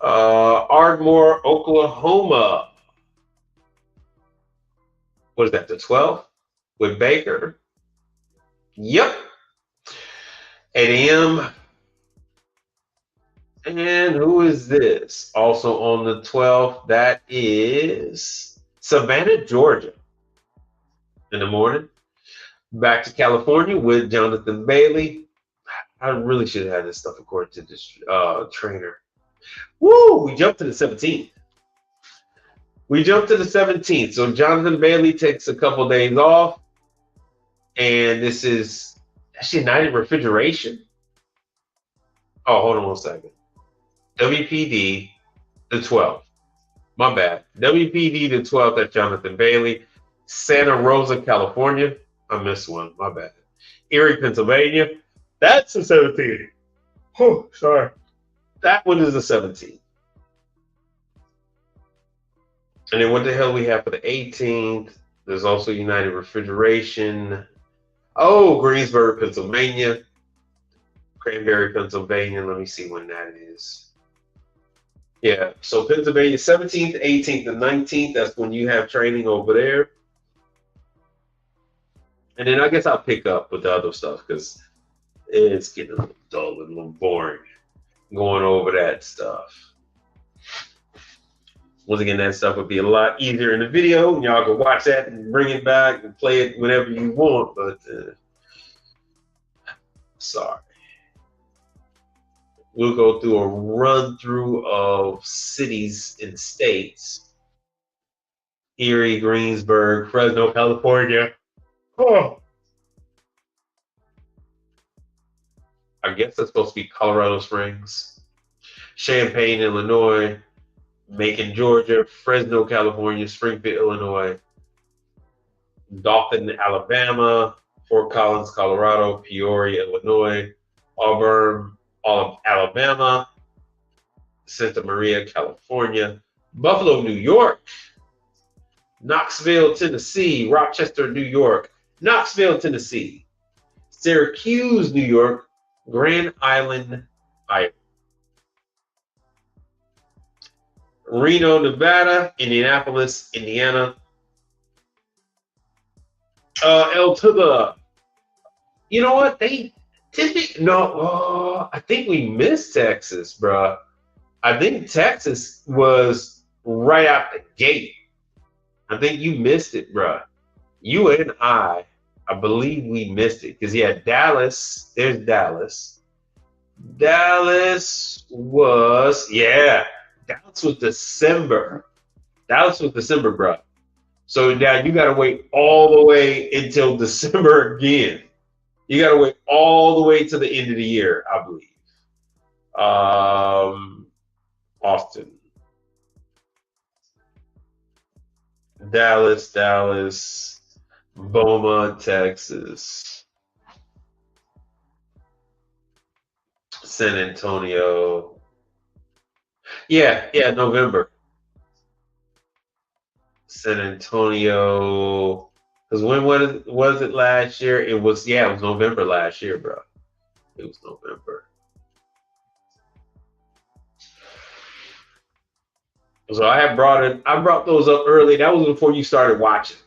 Ardmore, Oklahoma. What is that, the 12th? With Baker? Yep. 8 a.m. And who is this? Also on the 12th, that is Savannah, Georgia. In the morning. Back to California with Jonathan Bailey. I really should have had this stuff according to this trainer. Woo! We jumped to the 17th. So Jonathan Bailey takes a couple days off. And this is actually United Refrigeration. Oh, hold on one second. WPD, the 12th. My bad. WPD, the 12th, that's Jonathan Bailey. Santa Rosa, California. I missed one. My bad. Erie, Pennsylvania. That's the 17th. Oh, sorry. That one is the 17th. And then what the hell we have for the 18th? There's also United Refrigeration. Oh, Greensburg, Pennsylvania. Cranberry, Pennsylvania. Let me see when that is. Yeah, so Pennsylvania, 17th, 18th, and 19th. That's when you have training over there. And then I guess I'll pick up with the other stuff because it's getting a little dull and a little boring going over that stuff. Once again, that stuff would be a lot easier in the video, and y'all can watch that and bring it back and play it whenever you want. But sorry. We'll go through a run through of cities and states. Erie, Greensburg, Fresno, California. Oh. I guess that's supposed to be Colorado Springs. Champaign, Illinois. Macon, Georgia. Fresno, California. Springfield, Illinois. Dothan, Alabama. Fort Collins, Colorado. Peoria, Illinois. Auburn, Alabama. Santa Maria, California. Buffalo, New York. Knoxville, Tennessee. Rochester, New York. Knoxville, Tennessee. Syracuse, New York. Grand Island, Iowa. Reno, Nevada. Indianapolis, Indiana. You know what? I think we missed Texas, bro. I think Texas was right out the gate. I think you missed it, bro. You and I believe we missed it because Dallas. There's Dallas. Dallas was December. Dallas was December, bro. So now you got to wait all the way until December again. You got to wait all the way to the end of the year, I believe. Austin. Dallas, Beaumont, Texas, San Antonio. Yeah, November. San Antonio. Because when was it last year? It was November last year, bro. It was November. So I brought those up early. That was before you started watching.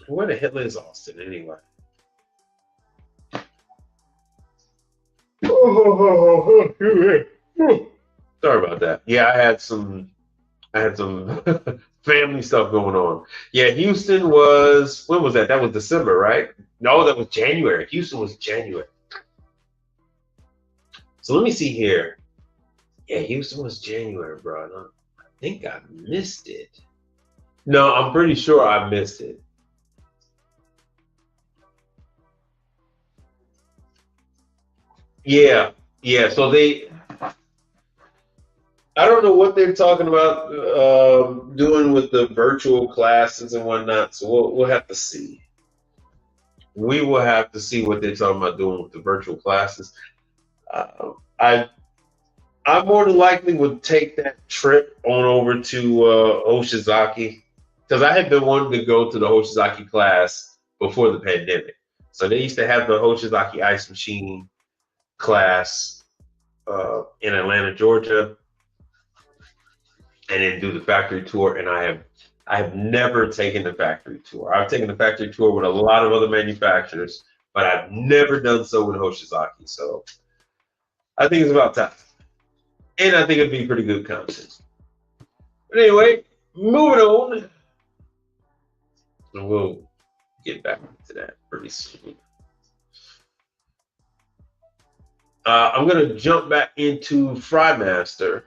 Where the hell is Austin anyway? Sorry about that. Yeah, I had some family stuff going on. Yeah, Houston was, when was that? That was December, right? No, that was January. Houston was January. So let me see here. Yeah, Houston was January, bro. I think I missed it. No, I'm pretty sure I missed it. Yeah. So I don't know what they're talking about doing with the virtual classes and whatnot. So we'll have to see. We will have to see what they're talking about doing with the virtual classes. I more than likely would take that trip on over to Oshizaki because I had been wanting to go to the Oshizaki class before the pandemic. So they used to have the Oshizaki ice machine class in Atlanta, Georgia, and then do the factory tour. And I have never taken the factory tour. I've taken the factory tour with a lot of other manufacturers, but I've never done so with Hoshizaki. So I think it's about time. And I think it'd be pretty good content. But anyway, moving on. And we'll get back to that pretty soon. I'm going to jump back into FryMaster.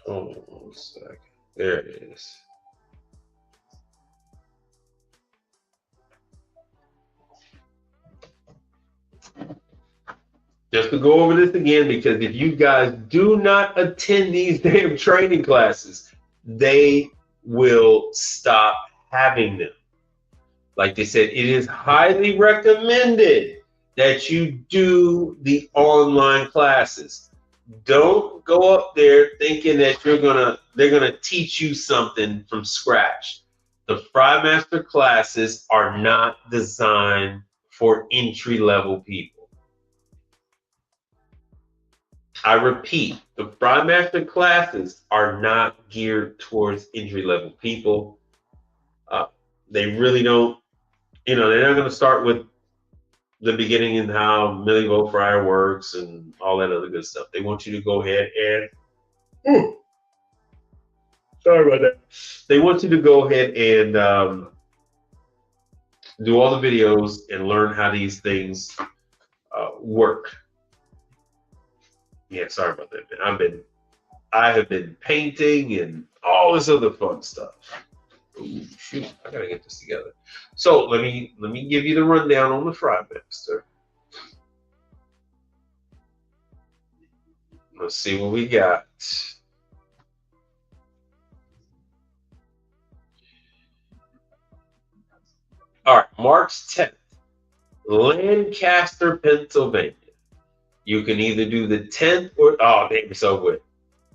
Hold on 1 second. There it is. Just to go over this again, because if you guys do not attend these damn training classes, they will stop having them. Like they said, it is highly recommended that you do the online classes. Don't go up there thinking that they're gonna teach you something from scratch. The FryMaster classes are not designed for entry-level people. I repeat, the FryMaster classes are not geared towards entry-level people. They really don't. You know, they're not going to start with the beginning and how millivolt fryer works and all that other good stuff. They want you to go ahead and sorry about that. They want you to go ahead and do all the videos and learn how these things work. Yeah, sorry about that, man. I have been painting and all this other fun stuff. Ooh, shoot, I gotta get this together. So let me give you the rundown on the FryMaster. Let's see what we got. All right, March 10th, Lancaster, Pennsylvania. You can either do the 10th or, oh, damn, you're so good.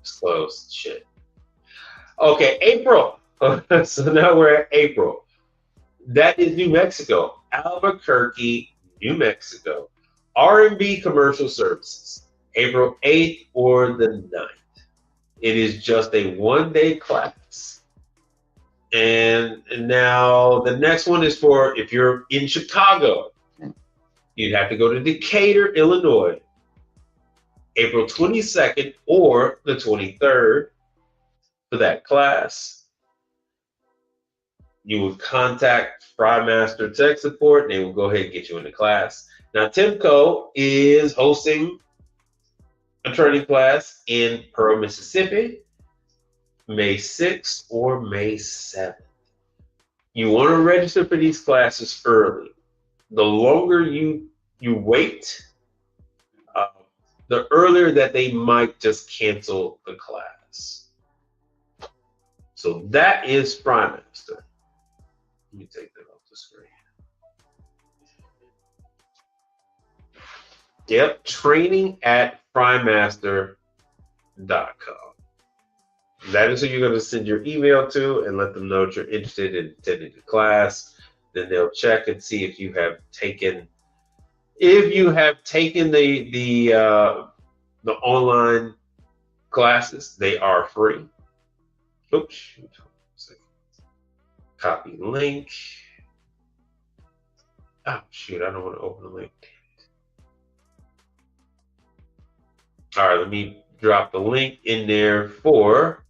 It's close. Shit. Okay, April. So now we're at April. That is New Mexico. Albuquerque, New Mexico. R&B Commercial Services. April 8th or the 9th. It is just a one-day class. And now the next one is for if you're in Chicago, you'd have to go to Decatur, Illinois, April 22nd or the 23rd for that class. You would contact FryMaster Tech Support and they will go ahead and get you in the class. Now, Timco is hosting a training class in Pearl, Mississippi, May 6th or May 7th. You want to register for these classes early. The longer you wait, the earlier that they might just cancel the class. So that is FryMaster. Let me take that off the screen. Yep, training at FryMaster.com. That is who you're going to send your email to and let them know that you're interested in attending the class. Then they'll check and see if you have taken the online classes. They are free. Oops. Copy link. Oh shoot! I don't want to open the link. All right, let me drop the link in there for.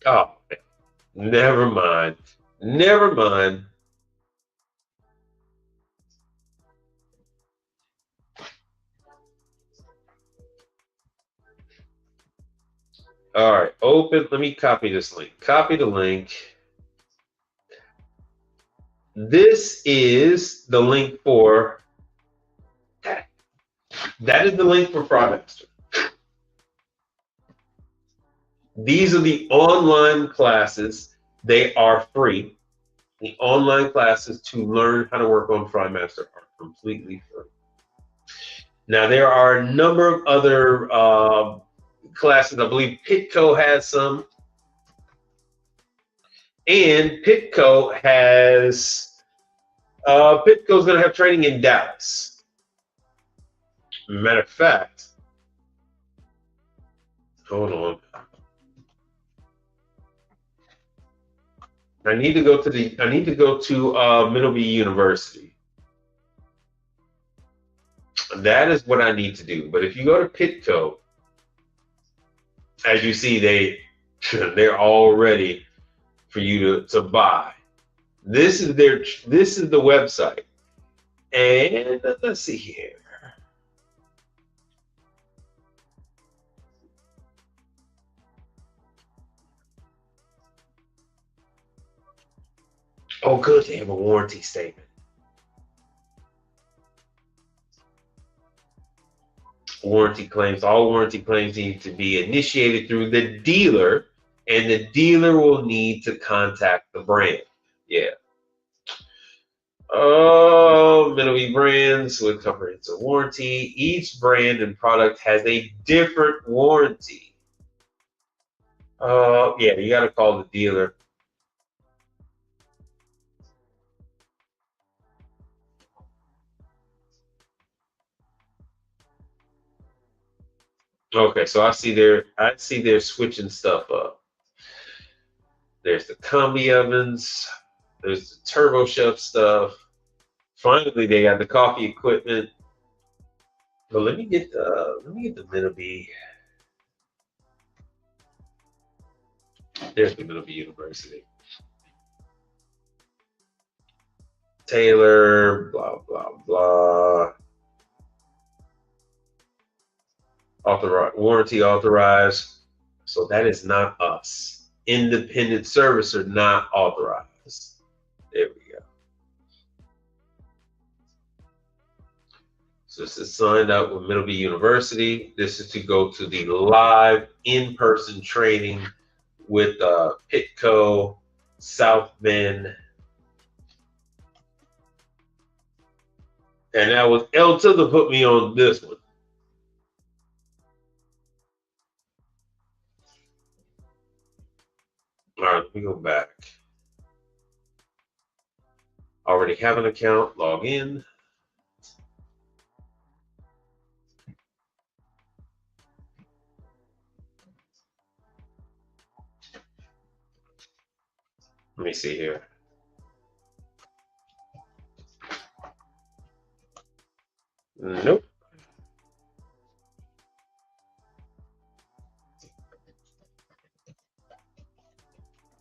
Oh, never mind. Never mind. All right, open. Let me copy this link. Copy the link. This is the link for. That is the link for FryMaster. These are the online classes. They are free. The online classes to learn how to work on FryMaster are completely free. Now, there are a number of other classes. I believe Pitco has some. And Pitco has, Pitco's going to have training in Dallas. Matter of fact, hold on. I need to go to Middleby University. That is what I need to do. But if you go to Pitco, as you see, they're all ready for you to buy. This is the website. And let's see here. Oh, good. They have a warranty statement. Warranty claims. All warranty claims need to be initiated through the dealer, and the dealer will need to contact the brand. Yeah. Oh, Middleby brands with comprehensive warranty. Each brand and product has a different warranty. Yeah, you got to call the dealer. Okay, so I see they're switching stuff up. There's the combi ovens. There's the Turbo Chef stuff. Finally, they got the coffee equipment. But let me get the Middleby. There's the Middleby University. Taylor, blah blah blah. Authorized, warranty authorized. So that is not us. Independent servicer not authorized. There we go. So this is signed up with Middleby University. This is to go to the live in-person training with Pitco, South Bend. And that was El Tilda put me on this one. All right, let me go back. Already have an account, log in. Let me see here. Nope.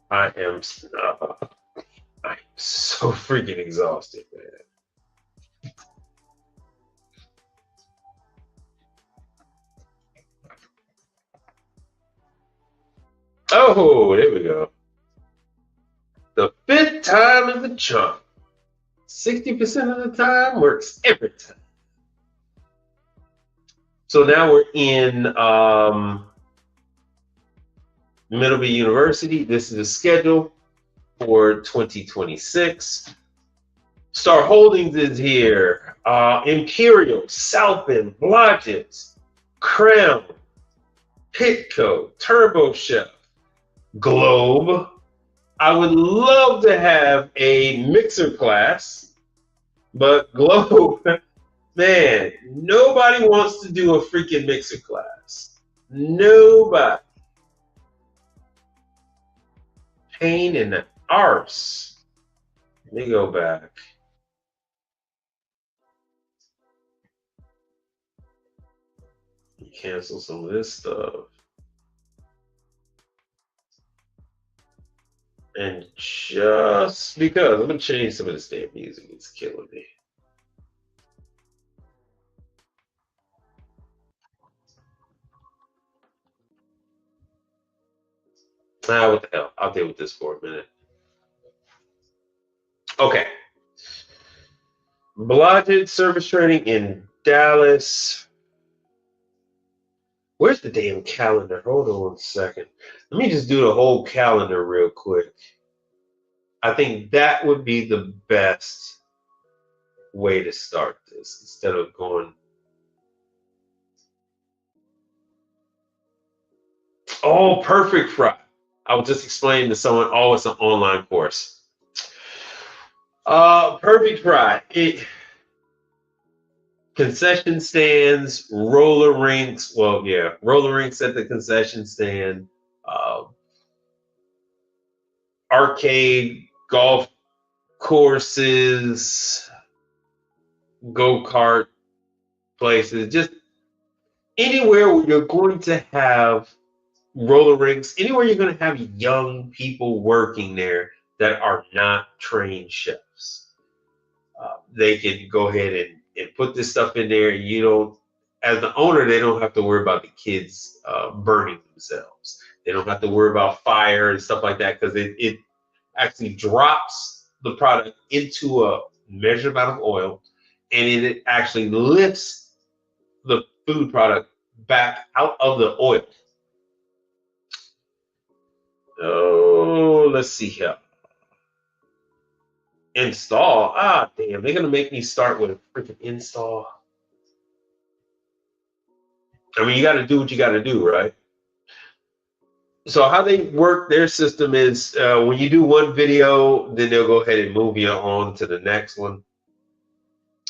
I am so freaking exhausted, man. Oh, there we go. The 5th time is the charm. 60% of the time works every time. So now we're in Middleby University. This is the schedule for 2026. Star Holdings is here. Imperial, South Bend, Blodgett's, Crown, Pitco, Turbo Chef, Globe. I would love to have a mixer class, but Globe, man, nobody wants to do a freaking mixer class. Nobody. Pain in the arse. Let me go back. Cancel some of this stuff. And just because I'm gonna change some of this damn music, it's killing me. Ah, what the hell? I'll deal with this for a minute. Okay. Blodgett service training in Dallas. Where's the damn calendar? Hold on 1 second. Let me just do the whole calendar real quick. I think that would be the best way to start this instead of going. Oh, Perfect Fry. I was just explaining to someone, oh, it's an online course. Perfect Fry. Concession stands, roller rinks. Well, yeah, roller rinks at the concession stand. Arcade, golf courses, go-kart places. Just anywhere where you're going to have roller rinks, anywhere you're going to have young people working there that are not trained chefs. They can go ahead and put this stuff in there. You don't, as the owner, they don't have to worry about the kids burning themselves. They don't have to worry about fire and stuff like that because it actually drops the product into a measured amount of oil, and it actually lifts the food product back out of the oil. Oh, let's see here. Install. Ah, damn. They're going to make me start with a freaking install. I mean, you got to do what you got to do, right? So how they work their system is when you do one video, then they'll go ahead and move you on to the next one.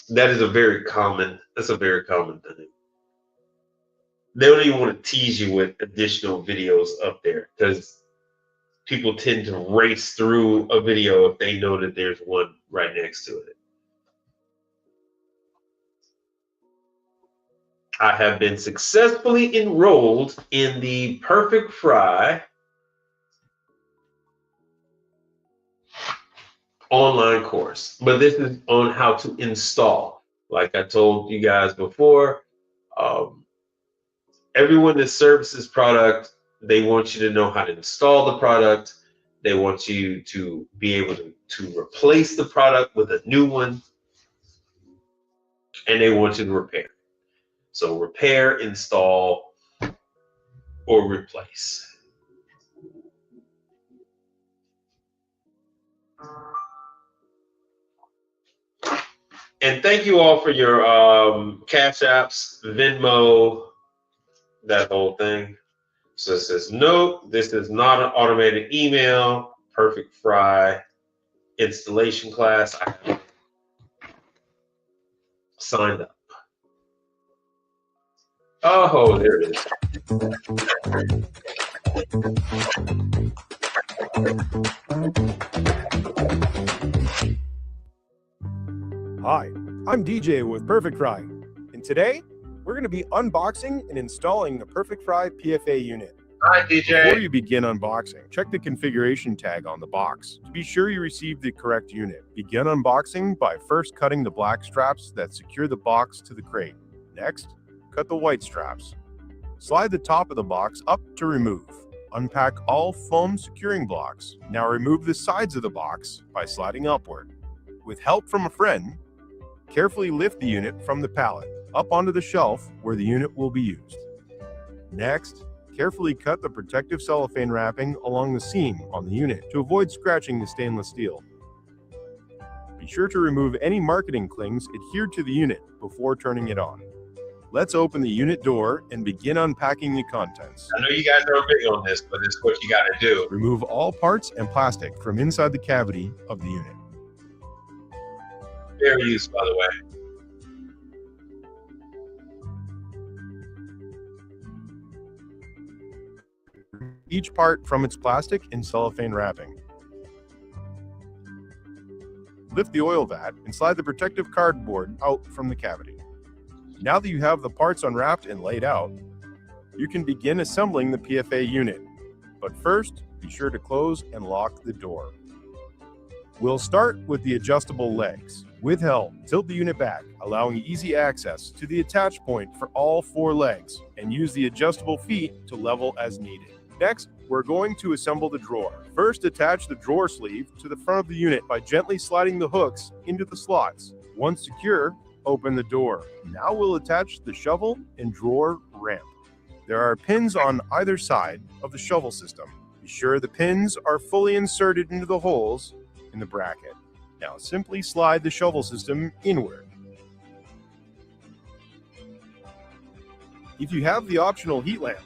That's a very common thing. They don't even want to tease you with additional videos up there because people tend to race through a video if they know that there's one right next to it. I have been successfully enrolled in the Perfect Fry online course, but this is on how to install. Like I told you guys before, everyone that services product, they want you to know how to install the product. They want you to be able to replace the product with a new one, and they want you to repair. So repair, install, or replace. And thank you all for your Cash Apps, Venmo, that whole thing. So it says, nope, this is not an automated email. Perfect Fry installation class. I have signed up. Oh, there it is.
Hi, I'm DJ with Perfect Fry, and today we're going to be unboxing and installing the Perfect Fry PFA unit.
Hi, DJ.
Before you begin unboxing, check the configuration tag on the box to be sure you receive the correct unit. Begin unboxing by first cutting the black straps that secure the box to the crate. Next, cut the white straps. Slide the top of the box up to remove. Unpack all foam securing blocks. Now remove the sides of the box by sliding upward. With help from a friend, carefully lift the unit from the pallet up onto the shelf where the unit will be used. Next, carefully cut the protective cellophane wrapping along the seam on the unit to avoid scratching the stainless steel. Be sure to remove any marketing clings adhered to the unit before turning it on. Let's open the unit door and begin unpacking the contents.
I know you guys are big on this, but it's what you got to do.
Remove all parts and plastic from inside the cavity of the unit.
Fair use, by the way.
Each part from its plastic and cellophane wrapping. Lift the oil vat and slide the protective cardboard out from the cavity. Now that you have the parts unwrapped and laid out, you can begin assembling the PFA unit. But first, be sure to close and lock the door. We'll start with the adjustable legs. With help, tilt the unit back, allowing easy access to the attach point for all 4 legs, and use the adjustable feet to level as needed. Next, we're going to assemble the drawer. First, attach the drawer sleeve to the front of the unit by gently sliding the hooks into the slots. Once secure, open the door. Now we'll attach the shovel and drawer ramp. There are pins on either side of the shovel system. Be sure the pins are fully inserted into the holes in the bracket. Now simply slide the shovel system inward. If you have the optional heat lamp,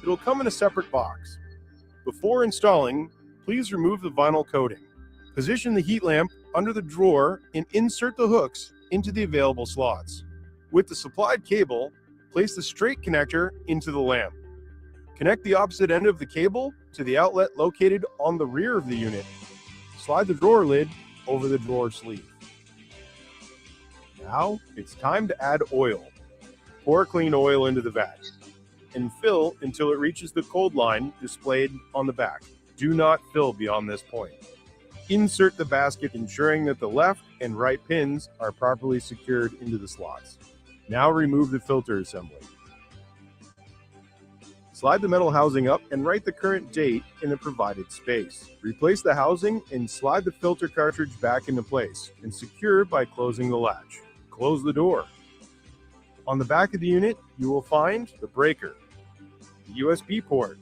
it'll come in a separate box. Before installing, please remove the vinyl coating. Position the heat lamp under the drawer and insert the hooks into the available slots. With the supplied cable, place the straight connector into the lamp. Connect the opposite end of the cable to the outlet located on the rear of the unit. Slide the drawer lid over the drawer sleeve. Now it's time to add oil. Pour clean oil into the vat and fill until it reaches the cold line displayed on the back. Do not fill beyond this point. Insert the basket, ensuring that the left and right pins are properly secured into the slots. Now remove the filter assembly. Slide the metal housing up and write the current date in the provided space. Replace the housing and slide the filter cartridge back into place and secure by closing the latch. Close the door. On the back of the unit, you will find the breaker, the USB port,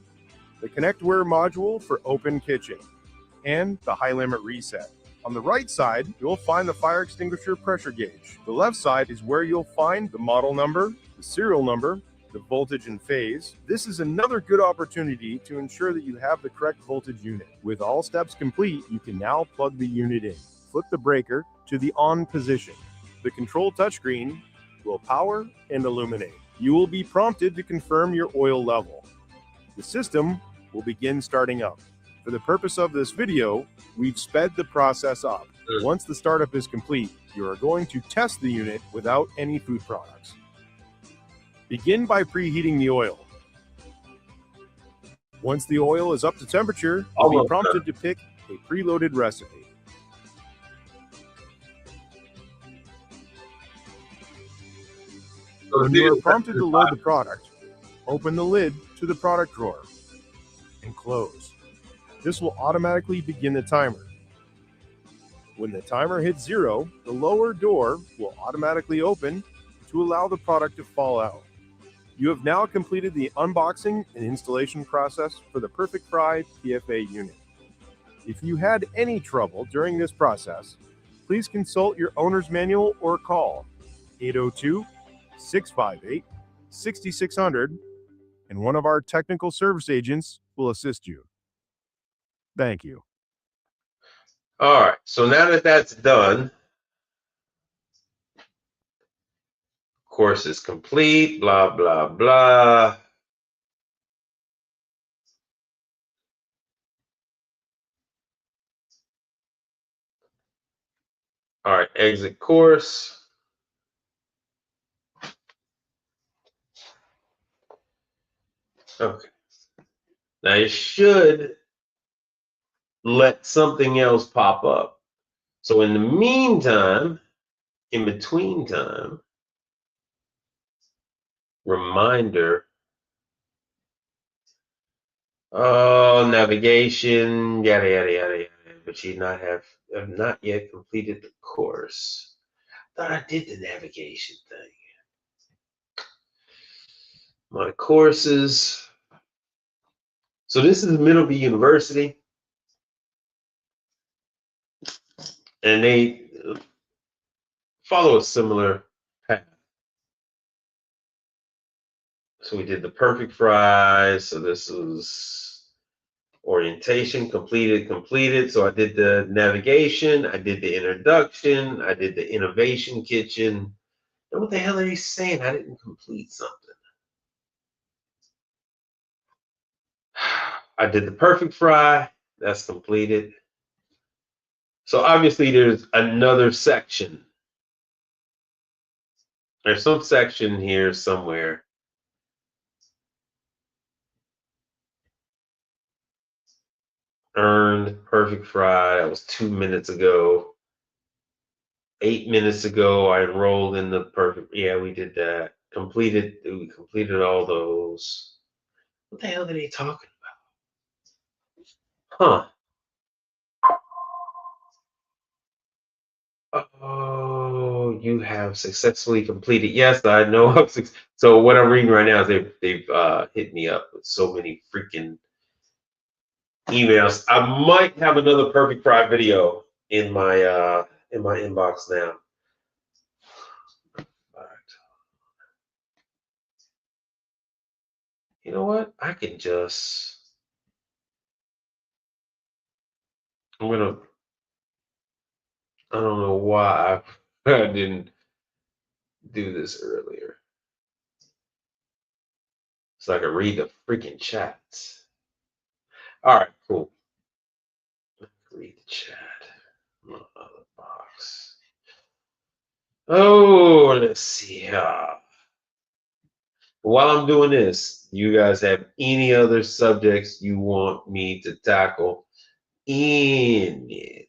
the ConnectWare module for open kitchen, and the high limit reset. On the right side, you'll find the fire extinguisher pressure gauge. The left side is where you'll find the model number, the serial number, the voltage and phase. This is another good opportunity to ensure that you have the correct voltage unit. With all steps complete, you can now plug the unit in. Flip the breaker to the on position. The control touchscreen will power and illuminate. You will be prompted to confirm your oil level. The system will begin starting up. For the purpose of this video, we've sped the process up. Once the startup is complete, you are going to test the unit without any food products. Begin by preheating the oil. Once the oil is up to temperature, you'll be prompted to pick a preloaded recipe. When you are prompted to load the product, open the lid to the product drawer and close. This will automatically begin the timer. When the timer hits 0, the lower door will automatically open to allow the product to fall out. You have now completed the unboxing and installation process for the Perfect Fry PFA unit. If you had any trouble during this process, please consult your owner's manual or call 802-658-6600, and one of our technical service agents will assist you. Thank you.
All right, so now that that's done, course is complete, blah, blah, blah. All right, exit course. Okay. Now you should let something else pop up. So in the meantime, in between time, reminder, oh, navigation, yada, yada, yada, yada. But you have not yet completed the course. I thought I did the navigation thing. My courses. So this is Middleby University. And they follow a similar path. So we did the Perfect Fries. So this was orientation, completed. So I did the navigation, I did the introduction, I did the innovation kitchen. And what the hell are they saying? I didn't complete something. I did the Perfect Fry, that's completed. So obviously there's another section. There's some section here somewhere. Earned Perfect Fry, that was 2 minutes ago. 8 minutes ago, I enrolled in the Perfect, yeah, we did that. We completed all those. What the hell are they talking about? Huh. Oh, you have successfully completed. Yes, I know. So what I'm reading right now is they've hit me up with so many freaking emails. I might have another Perfect Fry video in my inbox now. All right. You know what? I can just. I don't know why I didn't do this earlier. So I can read the freaking chats. All right, cool. Read the chat. Other box. Oh, let's see here. While I'm doing this, you guys have any other subjects you want me to tackle? Anything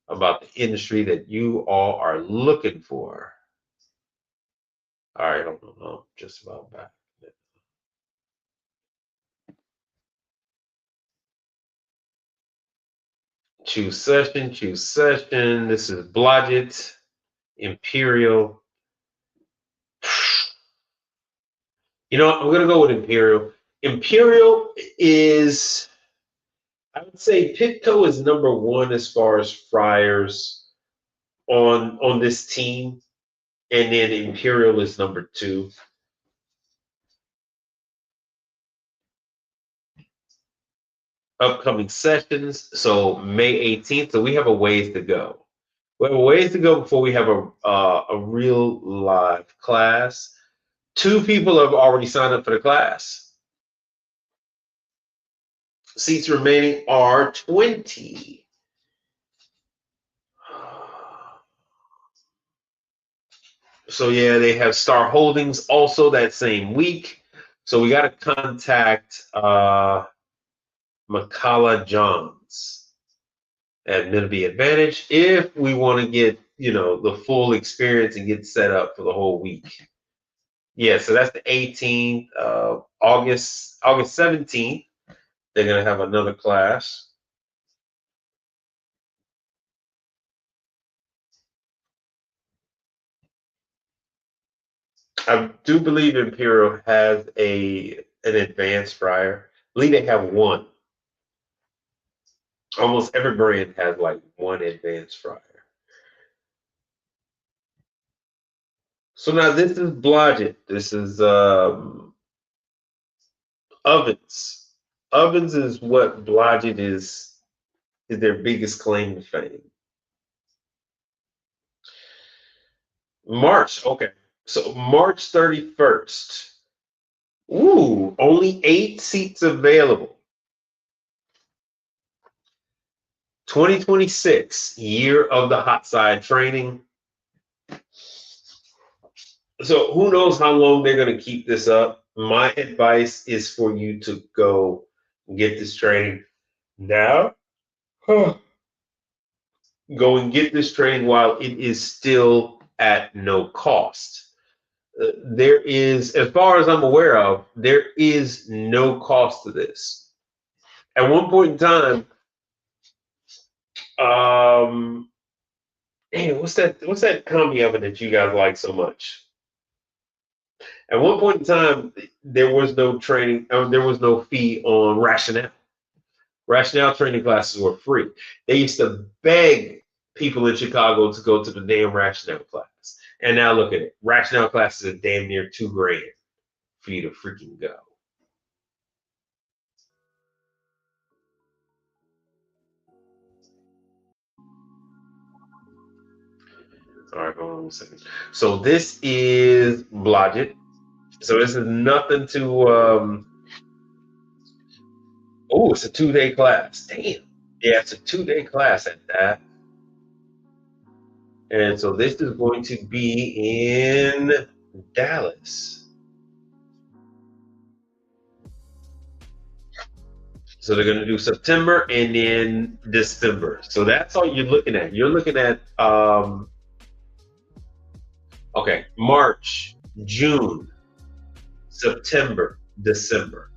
about the industry that you all are looking for? All right, I don't know. Just about back. Choose session. This is Blodgett, Imperial. You know what? I'm going to go with Imperial. Imperial is, I would say Pitco is number 1 as far as fryers on this team. And then Imperial is number 2. Upcoming sessions, so May 18th. So we have a ways to go. We have a ways to go before we have a real live class. 2 people have already signed up for the class. Seats remaining are 20. So yeah, they have Star Holdings also that same week. So we got to contact Makala Johns at Minibee Advantage if we want to get, the full experience and get set up for the whole week. Yeah, so that's the 18th of August 17th. They're going to have another class. I do believe Imperial has an advanced fryer. I believe they have one. Almost every brand has like one advanced fryer. So now this is Blodgett. This is ovens. Ovens is what Blodgett is their biggest claim to fame. March, okay. So March 31st. Ooh, only 8 seats available. 2026, year of the hot side training. So who knows how long they're going to keep this up. My advice is for you to go get this training now. Go and get this training while it is still at no cost. There is, as far as I'm aware of, there is no cost to this. At one point in time, what's that combi oven that you guys like so much? At one point in time, there was no training, there was no fee on Rationale. Rationale training classes were free. They used to beg people in Chicago to go to the damn Rationale class. And now look at it. Rationale classes are damn near $2,000 for you to freaking go. All right, hold on a second. So this is Blodgett. So this is nothing to it's a 2-day class. Damn. Yeah, it's a 2-day class at that. And so this is going to be in Dallas. So they're going to do September and then December. So that's all you're looking at. You're looking at March, June, September, December.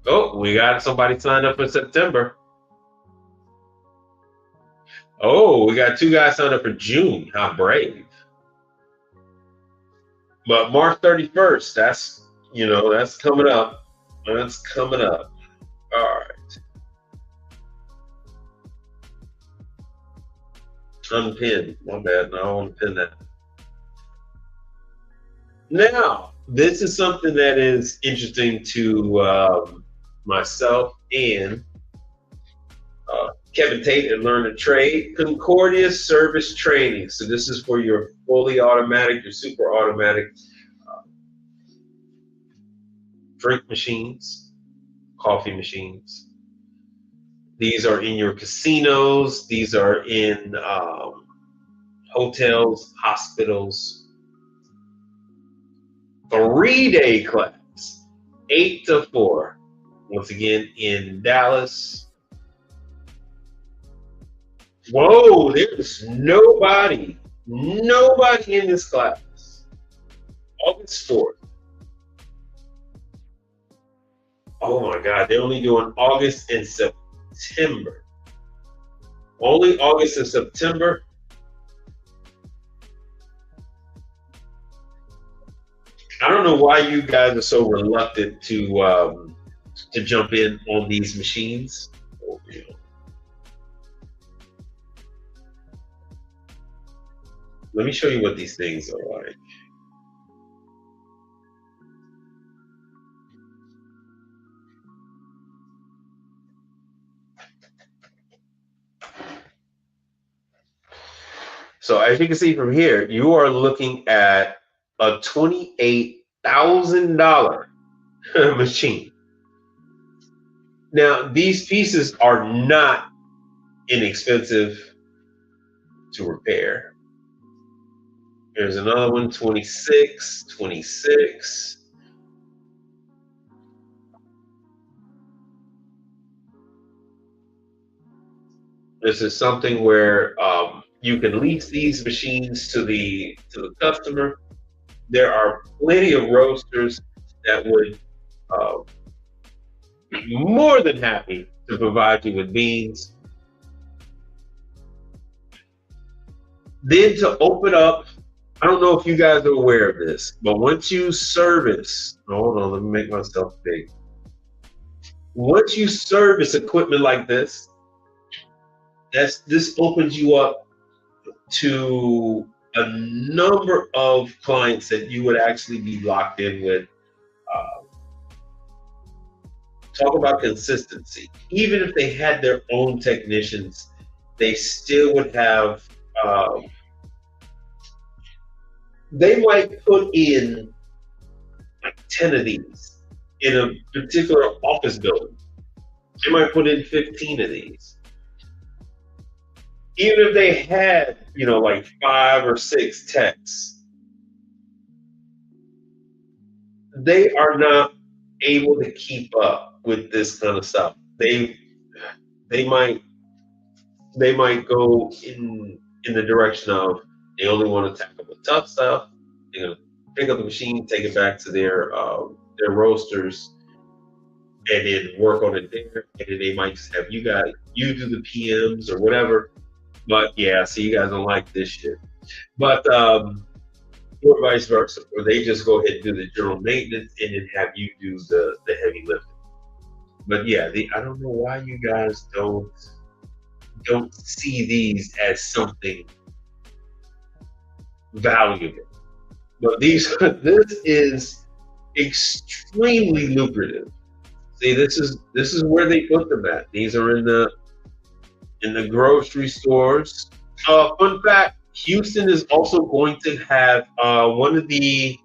Oh, we got somebody signed up for September. Oh, we got 2 guys signed up for June. How brave. But March 31st, that's coming up. That's coming up. All right. Unpin. My bad. No, I don't want to pin that. Now, this is something that is interesting to myself and Kevin Tate at Learn to Trade. Concordia Service Training. So this is for your fully automatic, your super automatic drink machines, coffee machines. These are in your casinos. These are in hotels, hospitals. 3-day class, 8 to 4. Once again, in Dallas. Whoa, there's nobody in this class. August 4th. Oh my God, they're only doing August and September. Only August and September. I don't know why you guys are so reluctant to jump in on these machines. Let me show you what these things are like. So as you can see from here, you are looking at a $28,000 machine. Now, these pieces are not inexpensive to repair. Here's another one, 26. This is something where you can lease these machines to the customer. There are plenty of roasters that would be more than happy to provide you with beans. Then to open up, I don't know if you guys are aware of this, but once you service, hold on, let me make myself big. Once you service equipment like this, this opens you up to a number of clients that you would actually be locked in with. Talk about consistency. Even if they had their own technicians, they still would have, they might put in like 10 of these in a particular office building. They might put in 15 of these. Even if they had, like 5 or 6 techs, they are not able to keep up with this kind of stuff. They might go in the direction of they only want to tackle the tough stuff. They're gonna pick up the machine, take it back to their roasters, and then work on it there. And then they might just have you do the PMs or whatever. But yeah, so you guys don't like this shit. But or vice versa, or they just go ahead and do the general maintenance and then have you do the heavy lifting. But yeah, I don't know why you guys don't see these as something valuable. But this is extremely lucrative. See, this is where they put them at. These are in the grocery stores. Fun fact, Houston is also going to have one of the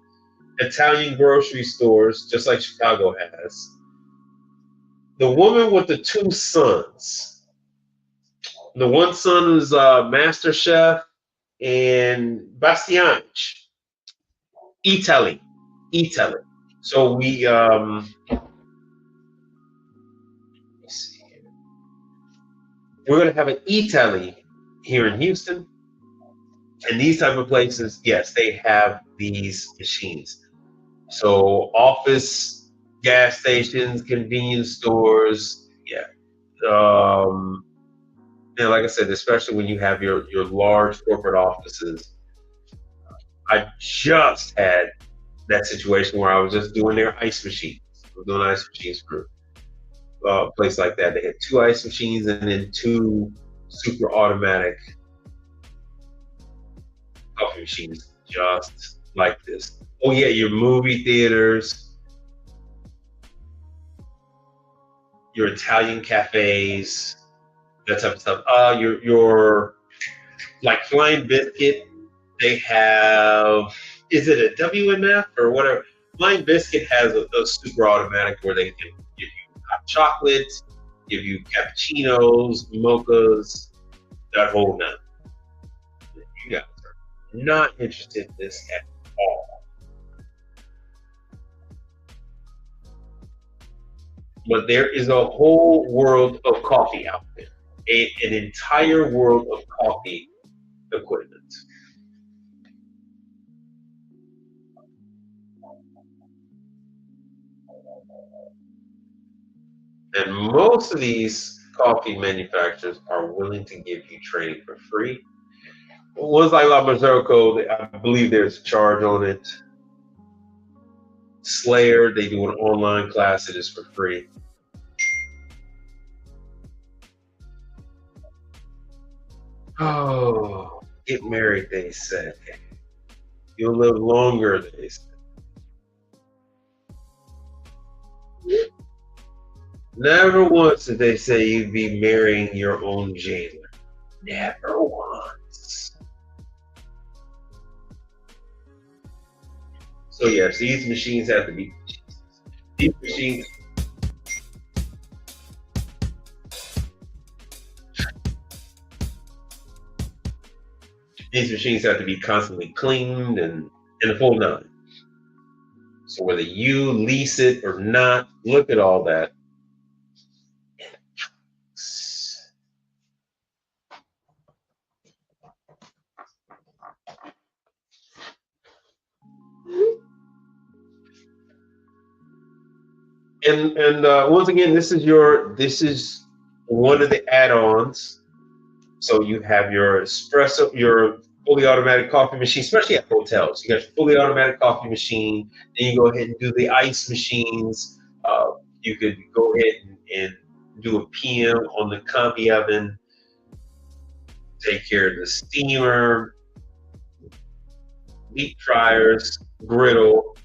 Italian grocery stores, just like Chicago has. The woman with the 2 sons. The one son is Master Chef and Bastianich. Italy. So we let's see here. We're gonna have an Italy here in Houston. And these type of places, yes, they have these machines. So office, gas stations, convenience stores, yeah. And like I said, especially when you have your large corporate offices. I just had that situation where I was just doing their ice machines. I was doing ice machines for a place like that. They had 2 ice machines and then 2 super automatic coffee machines just like this. Oh yeah, your movie theaters, your Italian cafes, that type of stuff. Your like Flying Biscuit, they have, is it a WMF or whatever? Flying Biscuit has a super automatic where they can give you hot chocolate, give you cappuccinos, mochas, that whole nine. You guys are not interested in this at all. But there is a whole world of coffee out there, an entire world of coffee equipment. And most of these coffee manufacturers are willing to give you training for free. Ones like La Marzocco, I believe there's a charge on it. Slayer, they do an online class that is for free. Oh, get married, they say. You'll live longer, they say. Never once did they say you'd be marrying your own jailer. Never once. So yes, these machines have to be. These machines. These machines have to be constantly cleaned and the full nine. So whether you lease it or not, look at all that. And once again, this is one of the add-ons. So you have your espresso, your fully automatic coffee machine, especially at hotels. You got your fully automatic coffee machine. Then you go ahead and do the ice machines. You could go ahead and do a PM on the combi oven. Take care of the steamer, meat dryers, griddle.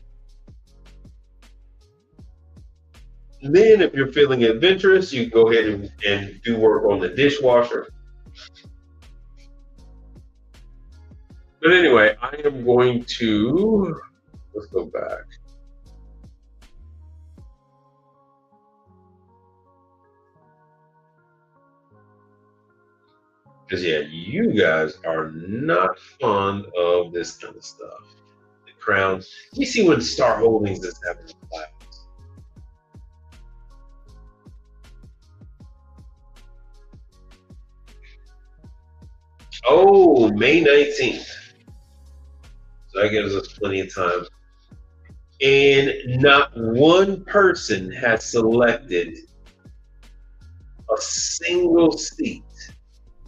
Then, if you're feeling adventurous, you go ahead and do work on the dishwasher. But anyway, I am going to, let's go back. Because yeah, you guys are not fond of this kind of stuff. The crowns. You see when Star Holdings is having a class. Oh, May 19th. So that gives us plenty of time. And not one person has selected a single seat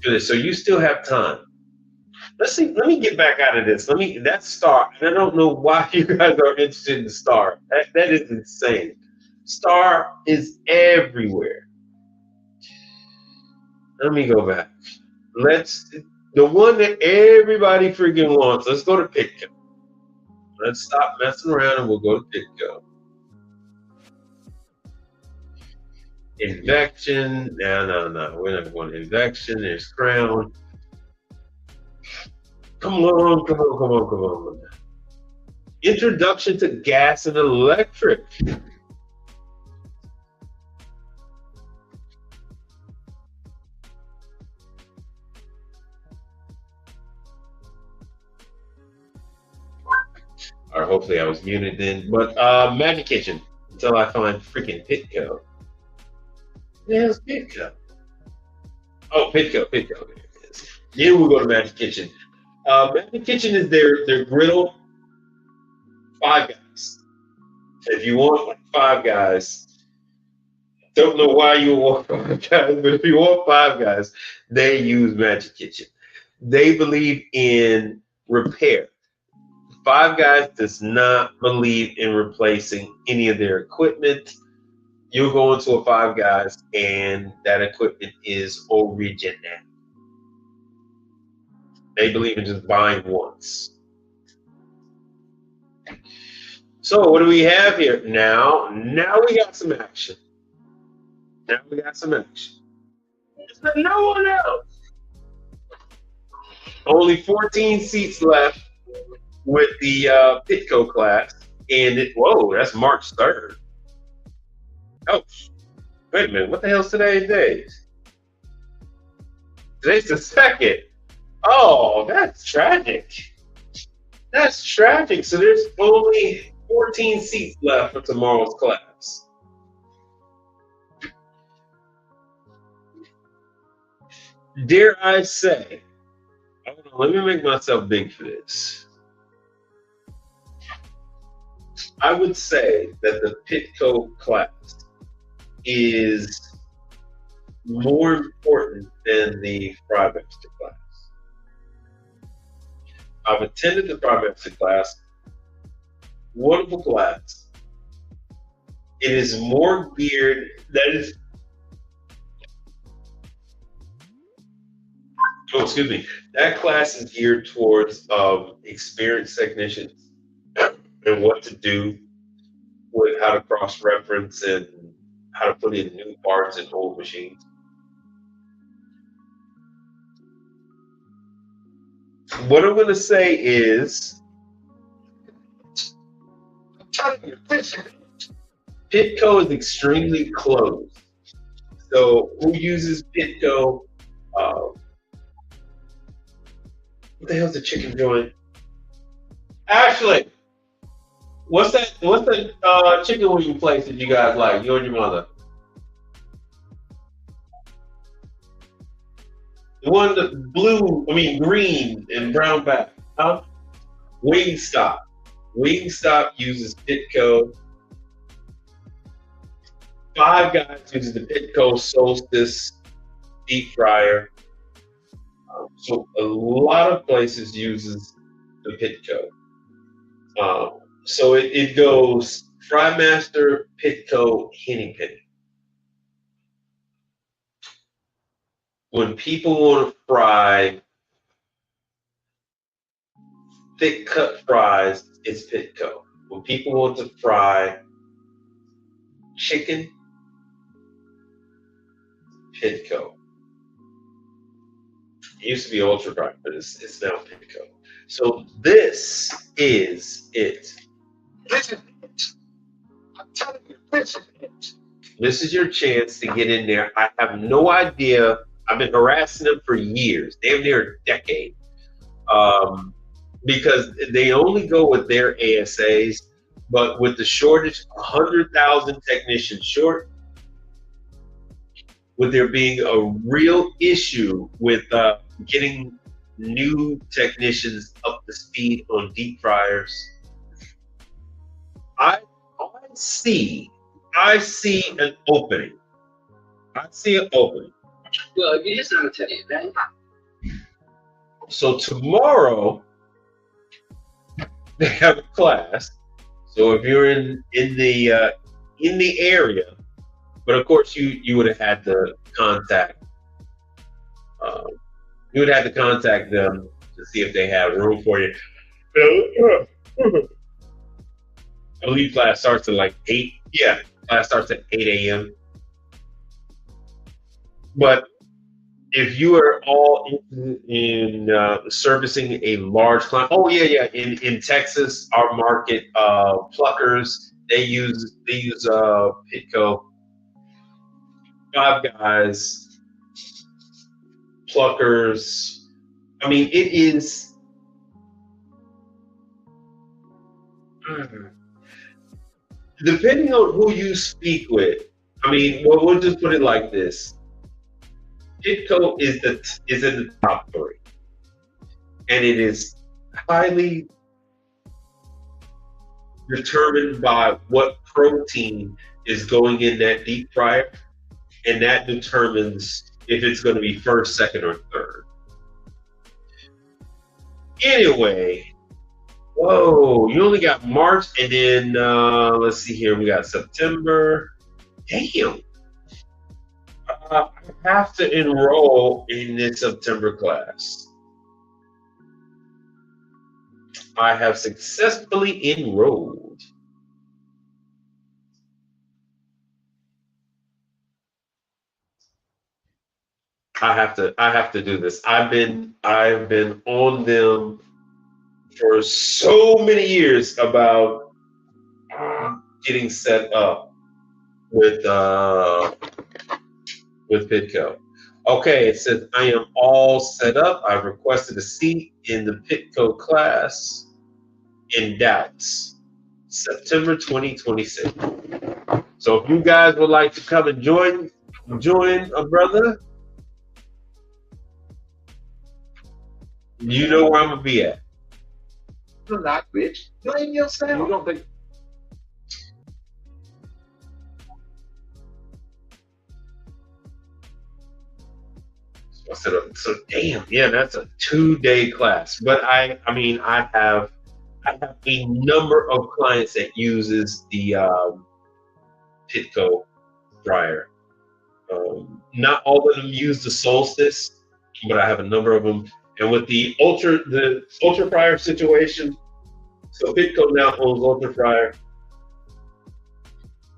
for this. So you still have time. Let's see. Let me get back out of this. That's Star. And I don't know why you guys are interested in Star. That is insane. Star is everywhere. Let me go back. The one that everybody freaking wants. Let's go to Pitco. Let's stop messing around and we'll go to Pitco. Invection. No. We're not going to Invection. There's Crown. Come on. Introduction to gas and electric. Or hopefully I was muted then. But Magic Kitchen until I find freaking Pitco. There's Pitco. Oh, Pitco. There it is. Then we'll go to Magic Kitchen. Magic Kitchen is their griddle. Five Guys. If you want like Five Guys, don't know why you want Five Guys, but if you want Five Guys, they use Magic Kitchen. They believe in repair. Five Guys does not believe in replacing any of their equipment. You'll go into a Five Guys and that equipment is original. They believe in just buying once. So what do we have here? Now we got some action. But no one else. Only 14 seats left with the Pitco class. And whoa, that's March 3rd. Oh, wait a minute. What the hell's today's date? Today's the 2nd. Oh, that's tragic. So there's only 14 seats left for tomorrow's class. Dare I say, let me make myself big for this. I would say that the Pitco class is more important than the Frybexter class. I've attended the Frybexter class. Wonderful class. It is more geared. That class is geared towards experienced technicians and what to do with how to cross-reference and how to put in new parts in old machines. What I'm going to say is Pitco is extremely closed. So who uses Pitco? What the hell's the chicken joint? Ashley, what's that chicken wing place that you guys like? You and your mother. The one that green and brown back. Huh? Wingstop. Wingstop uses Pitco. Five Guys uses the Pitco Solstice deep fryer. So a lot of places uses the Pitco. So it goes Frymaster, Pitco, Henny Penny. When people want to fry thick cut fries, it's Pitco. When people want to fry chicken, Pitco. It used to be Ultra Fry, but it's now Pitco. So this is it. This is it. I'm telling you, this is it. This is your chance to get in there. I have no idea. I've been harassing them for years, damn near a decade, because they only go with their ASAs. But with the shortage, 100,000 technicians short, with there being a real issue with getting new technicians up to speed on deep fryers, I see an opening. I see an opening.
Well, it is not tell you, man.
So tomorrow they have a class. So if you're in the area, but of course you would have had to contact them to see if they have room for you. I believe class starts at like 8. Yeah, class starts at 8 a.m. But if you are all in servicing a large client, in Texas, our market, Pluckers, they use Pitco. Five Guys, Pluckers. I mean, it is. Depending on who you speak with, I mean, we'll just put it like this. Pitco is in the top 3, and it is highly determined by what protein is going in that deep fryer, and that determines if it's going to be first, second, or third. Anyway, whoa, you only got March, and then let's see here, we got September. Damn. I have to enroll in this September class. I have successfully enrolled. I have to do this. I've been on them for so many years about getting set up with Pitco. Okay, it says I am all set up. I've requested a seat in the Pitco class. In Dallas, September 2026. So if you guys would like to come and join a brother, you know where I'm gonna be at.
You're not rich. Blame yourself. You don't think.
So damn, yeah, that's a 2-day class. But I have a number of clients that uses the Pitco fryer. Not all of them use the Solstice, but I have a number of them. And with the Ultra Fryer situation, so Pitco now owns Ultra Fryer,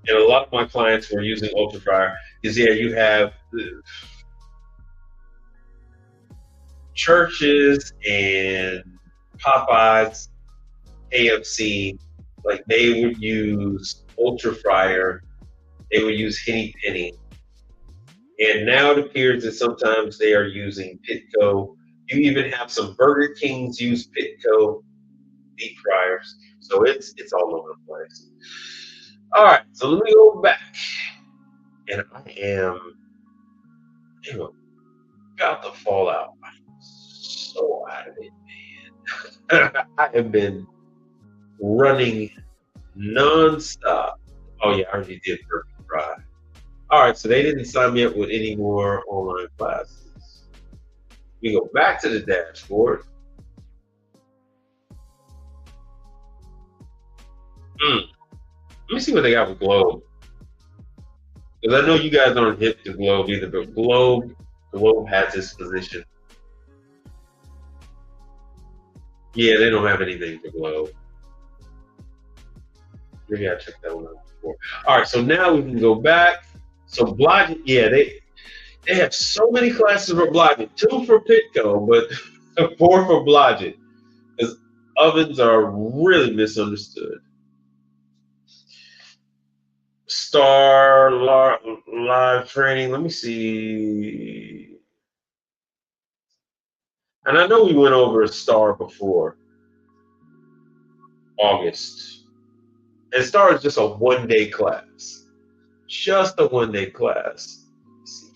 and a lot of my clients were using Ultra Fryer. You have the churches and Popeyes, AFC, Like they would use Ultra Fryer, they would use Henny Penny, and now it appears that sometimes they are using Pitco. You even have some Burger Kings use Pitco deep fryers, so it's all over the place. All right, so let me go back, and I am about to fall out. I'm so out of it, man. I have been running nonstop. Oh yeah, I already did Perfect Fry. All right, so they didn't sign me up with any more online classes. We go back to the dashboard. Let me see what they got with Globe. Because I know you guys aren't hip to Globe either, but Globe has this position. Yeah, they don't have anything for Globe. Maybe I checked that one out before. All right, so now we can go back. So Blodgett, yeah, they have so many classes for Blodgett. 2 for Pitco, but 4 for Blodgett. Because ovens are really misunderstood. Star live training. Let me see. And I know we went over a Star before. August. And Star is just a one-day class. Just a one-day class. Let's see.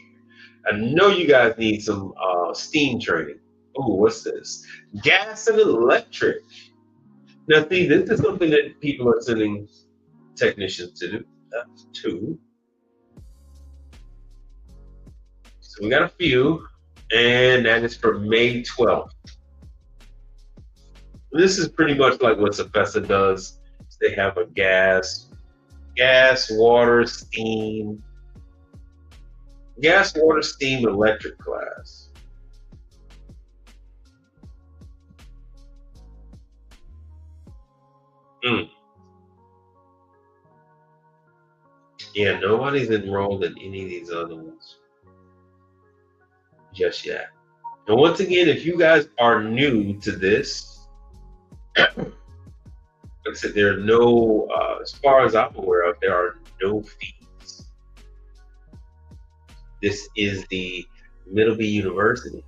I know you guys need some steam training. Ooh, what's this? Gas and electric. Now, see, this is something that people are sending technicians to do. That's 2. So we got a few, and that is for May 12th. This is pretty much like what Cepesa does. They have a gas, water, steam, electric class. Yeah, nobody's enrolled in any of these other ones just yet. And once again, if you guys are new to this, like I said, there are no, as far as I'm aware of, there are no fees. This is the Middleby University.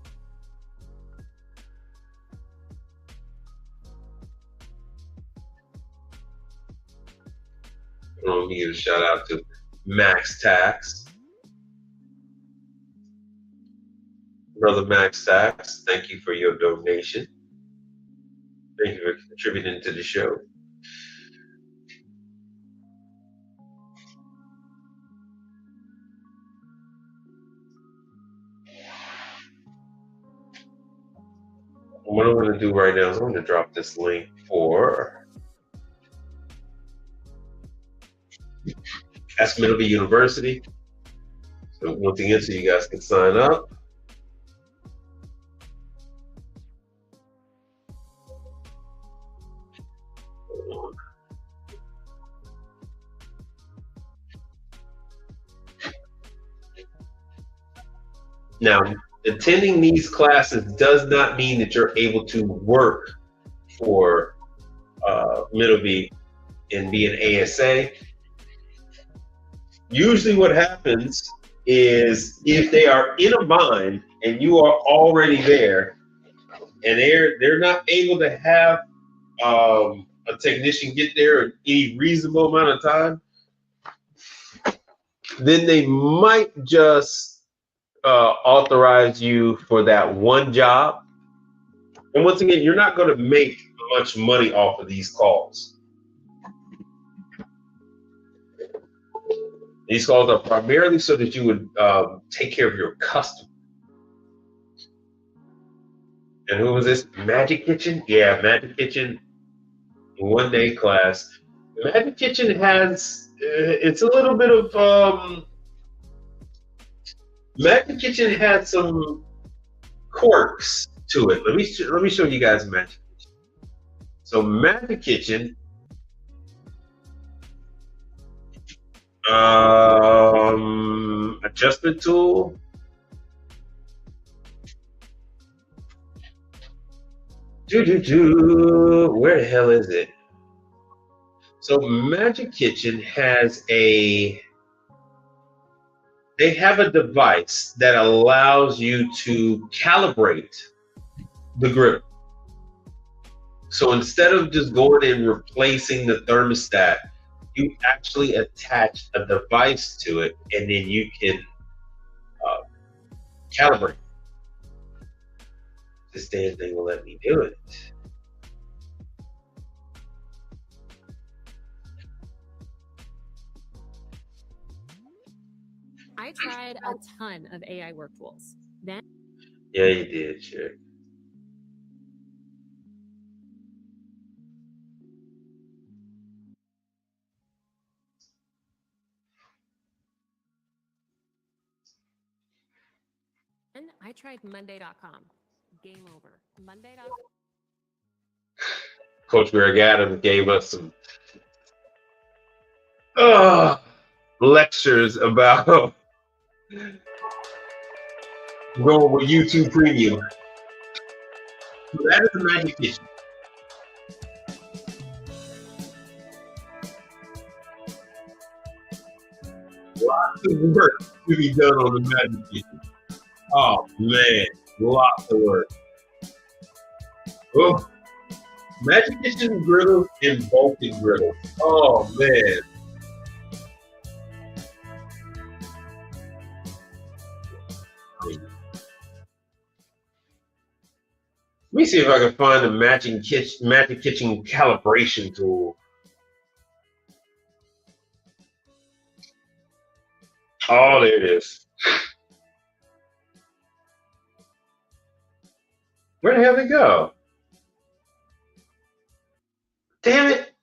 I want to give a shout out to Max Tax. Brother Max Tax, thank you for your donation. Thank you for contributing to the show. What I'm going to do right now is I'm going to drop this link for Ask Middleby University. So once again, so you guys can sign up. Now, attending these classes does not mean that you're able to work for Middleby and be an ASA. Usually what happens is if they are in a bind and you are already there and they're not able to have a technician get there in any reasonable amount of time, then they might just authorize you for that one job. And once again, you're not going to make much money off of these calls. These calls are primarily so that you would take care of your customer. And who was this? Magic Kitchen? Yeah, Magic Kitchen, one-day class. Magic Kitchen has, it's a little bit of, Magic Kitchen had some quirks to it. Let me show you guys Magic Kitchen. So Magic Kitchen, adjustment tool. Where the hell is it? So Magic Kitchen has they have a device that allows you to calibrate the griddle. So instead of just going and replacing the thermostat, you actually attach a device to it, and then you can calibrate. This damn thing will let me do it.
I tried a ton of AI work tools. Then
Yeah, you did, chick.
I tried Monday.com. Game over. Monday.com.
Coach Greg Adams gave us some lectures about going with YouTube Premium. So that is the Magic Kitchen. Lots of work to be done on the Magic Kitchen. Oh man, lots of work. Oh, Magic Kitchen griddles and Vulcan griddles. Oh man. Let me see if I can find the Magic Kitchen calibration tool. Oh, there it is. Where the hell did it go? Damn it.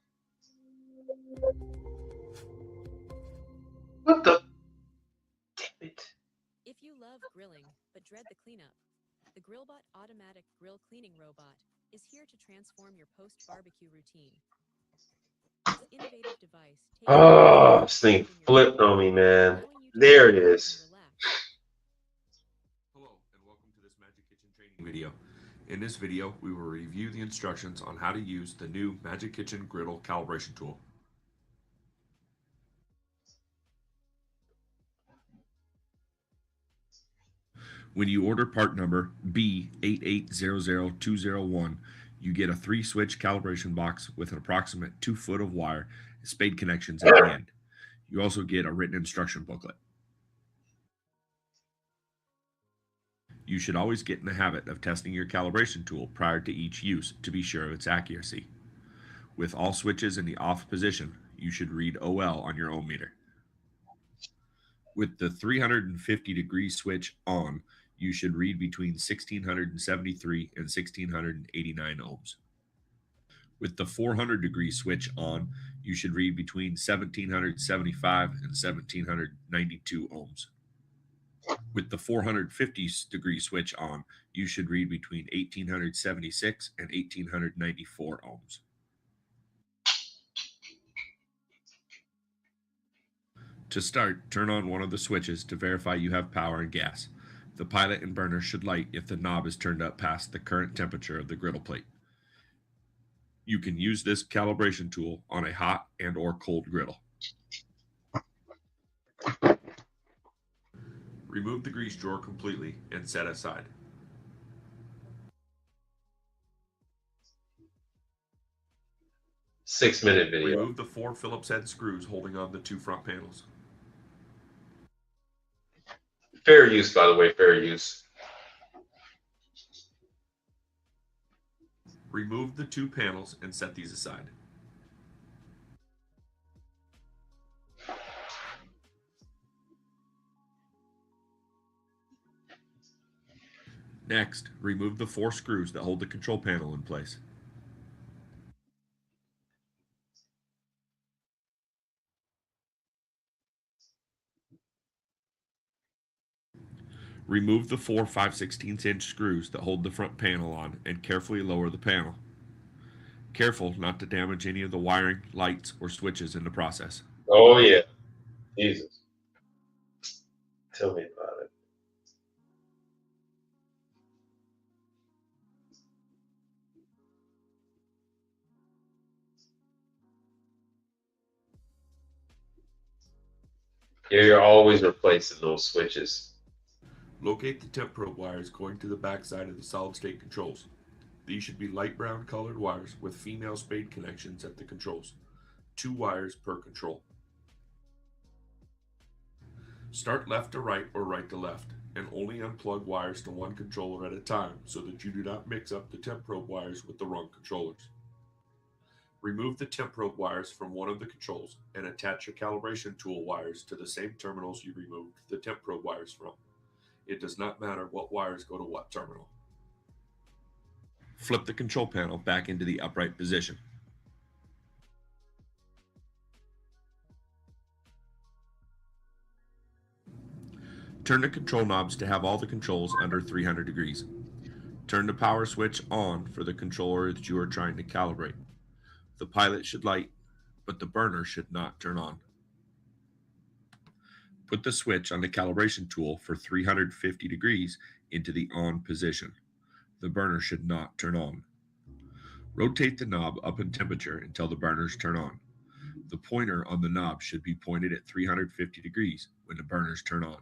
What the? Damn it.
If you love grilling but dread the cleanup, the GrillBot automatic grill cleaning robot is here to transform your post-barbecue routine. This innovative device
Oh, this thing flipped on me, man. There it is.
Hello, and welcome to this Magic Kitchen training video. In this video, we will review the instructions on how to use the new Magic Kitchen griddle calibration tool. When you order part number B8800201, you get a 3-switch calibration box with an approximate 2 foot of wire, spade connections at the end. You also get a written instruction booklet. You should always get in the habit of testing your calibration tool prior to each use to be sure of its accuracy. With all switches in the off position, you should read OL on your ohm meter. With the 350-degree switch on, you should read between 1673 and 1689 ohms. With the 400-degree switch on, you should read between 1775 and 1792 ohms. With the 450-degree switch on, you should read between 1876 and 1894 ohms. To start, turn on one of the switches to verify you have power and gas. The pilot and burner should light if the knob is turned up past the current temperature of the griddle plate. You can use this calibration tool on a hot and or cold griddle. Remove the grease drawer completely and set aside.
Six-minute video.
Remove the 4 Phillips head screws holding on the 2 front panels.
Fair use, by the way, fair use.
Remove the 2 panels and set these aside. Next, remove the 4 screws that hold the control panel in place. Remove the 4 5/16" screws that hold the front panel on and carefully lower the panel. Careful not to damage any of the wiring, lights, or switches in the process.
Oh, yeah. Jesus. Tell me about it. Yeah, you're always replacing those switches.
Locate the temp probe wires going to the back side of the solid state controls. These should be light brown colored wires with female spade connections at the controls. 2 wires per control. Start left to right or right to left, and only unplug wires to one controller at a time so that you do not mix up the temp probe wires with the wrong controllers. Remove the temp probe wires from one of the controls and attach your calibration tool wires to the same terminals you removed the temp probe wires from. It does not matter what wires go to what terminal. Flip the control panel back into the upright position. Turn the control knobs to have all the controls under 300 degrees. Turn the power switch on for the controller that you are trying to calibrate. The pilot should light, but the burner should not turn on. Put the switch on the calibration tool for 350 degrees into the on position. The burner should not turn on. Rotate the knob up in temperature until the burners turn on. The pointer on the knob should be pointed at 350 degrees when the burners turn on.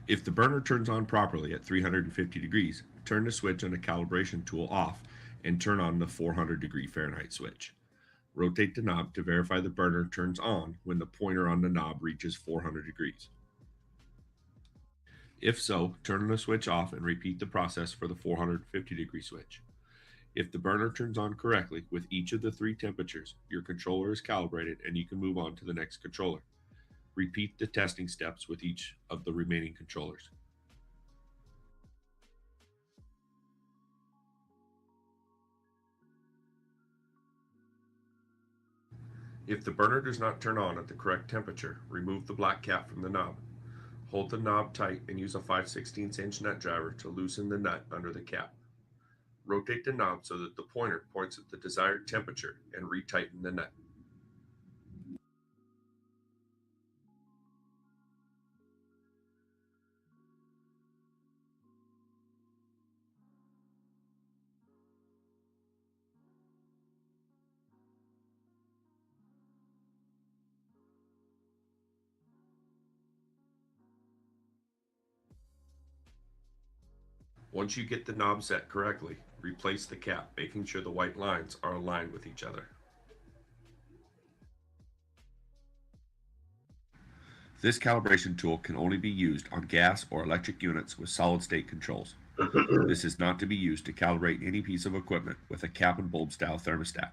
If the burner turns on properly at 350 degrees, turn the switch on the calibration tool off and turn on the 400 degree Fahrenheit switch. Rotate the knob to verify the burner turns on when the pointer on the knob reaches 400 degrees. If so, turn the switch off and repeat the process for the 450 degree switch. If the burner turns on correctly with each of the 3 temperatures, your controller is calibrated and you can move on to the next controller. Repeat the testing steps with each of the remaining controllers. If the burner does not turn on at the correct temperature, remove the black cap from the knob. Hold the knob tight and use a 5/16 inch nut driver to loosen the nut under the cap. Rotate the knob so that the pointer points at the desired temperature and retighten the nut. Once you get the knob set correctly, replace the cap, making sure the white lines are aligned with each other. This calibration tool can only be used on gas or electric units with solid state controls. This is not to be used to calibrate any piece of equipment with a cap and bulb style thermostat.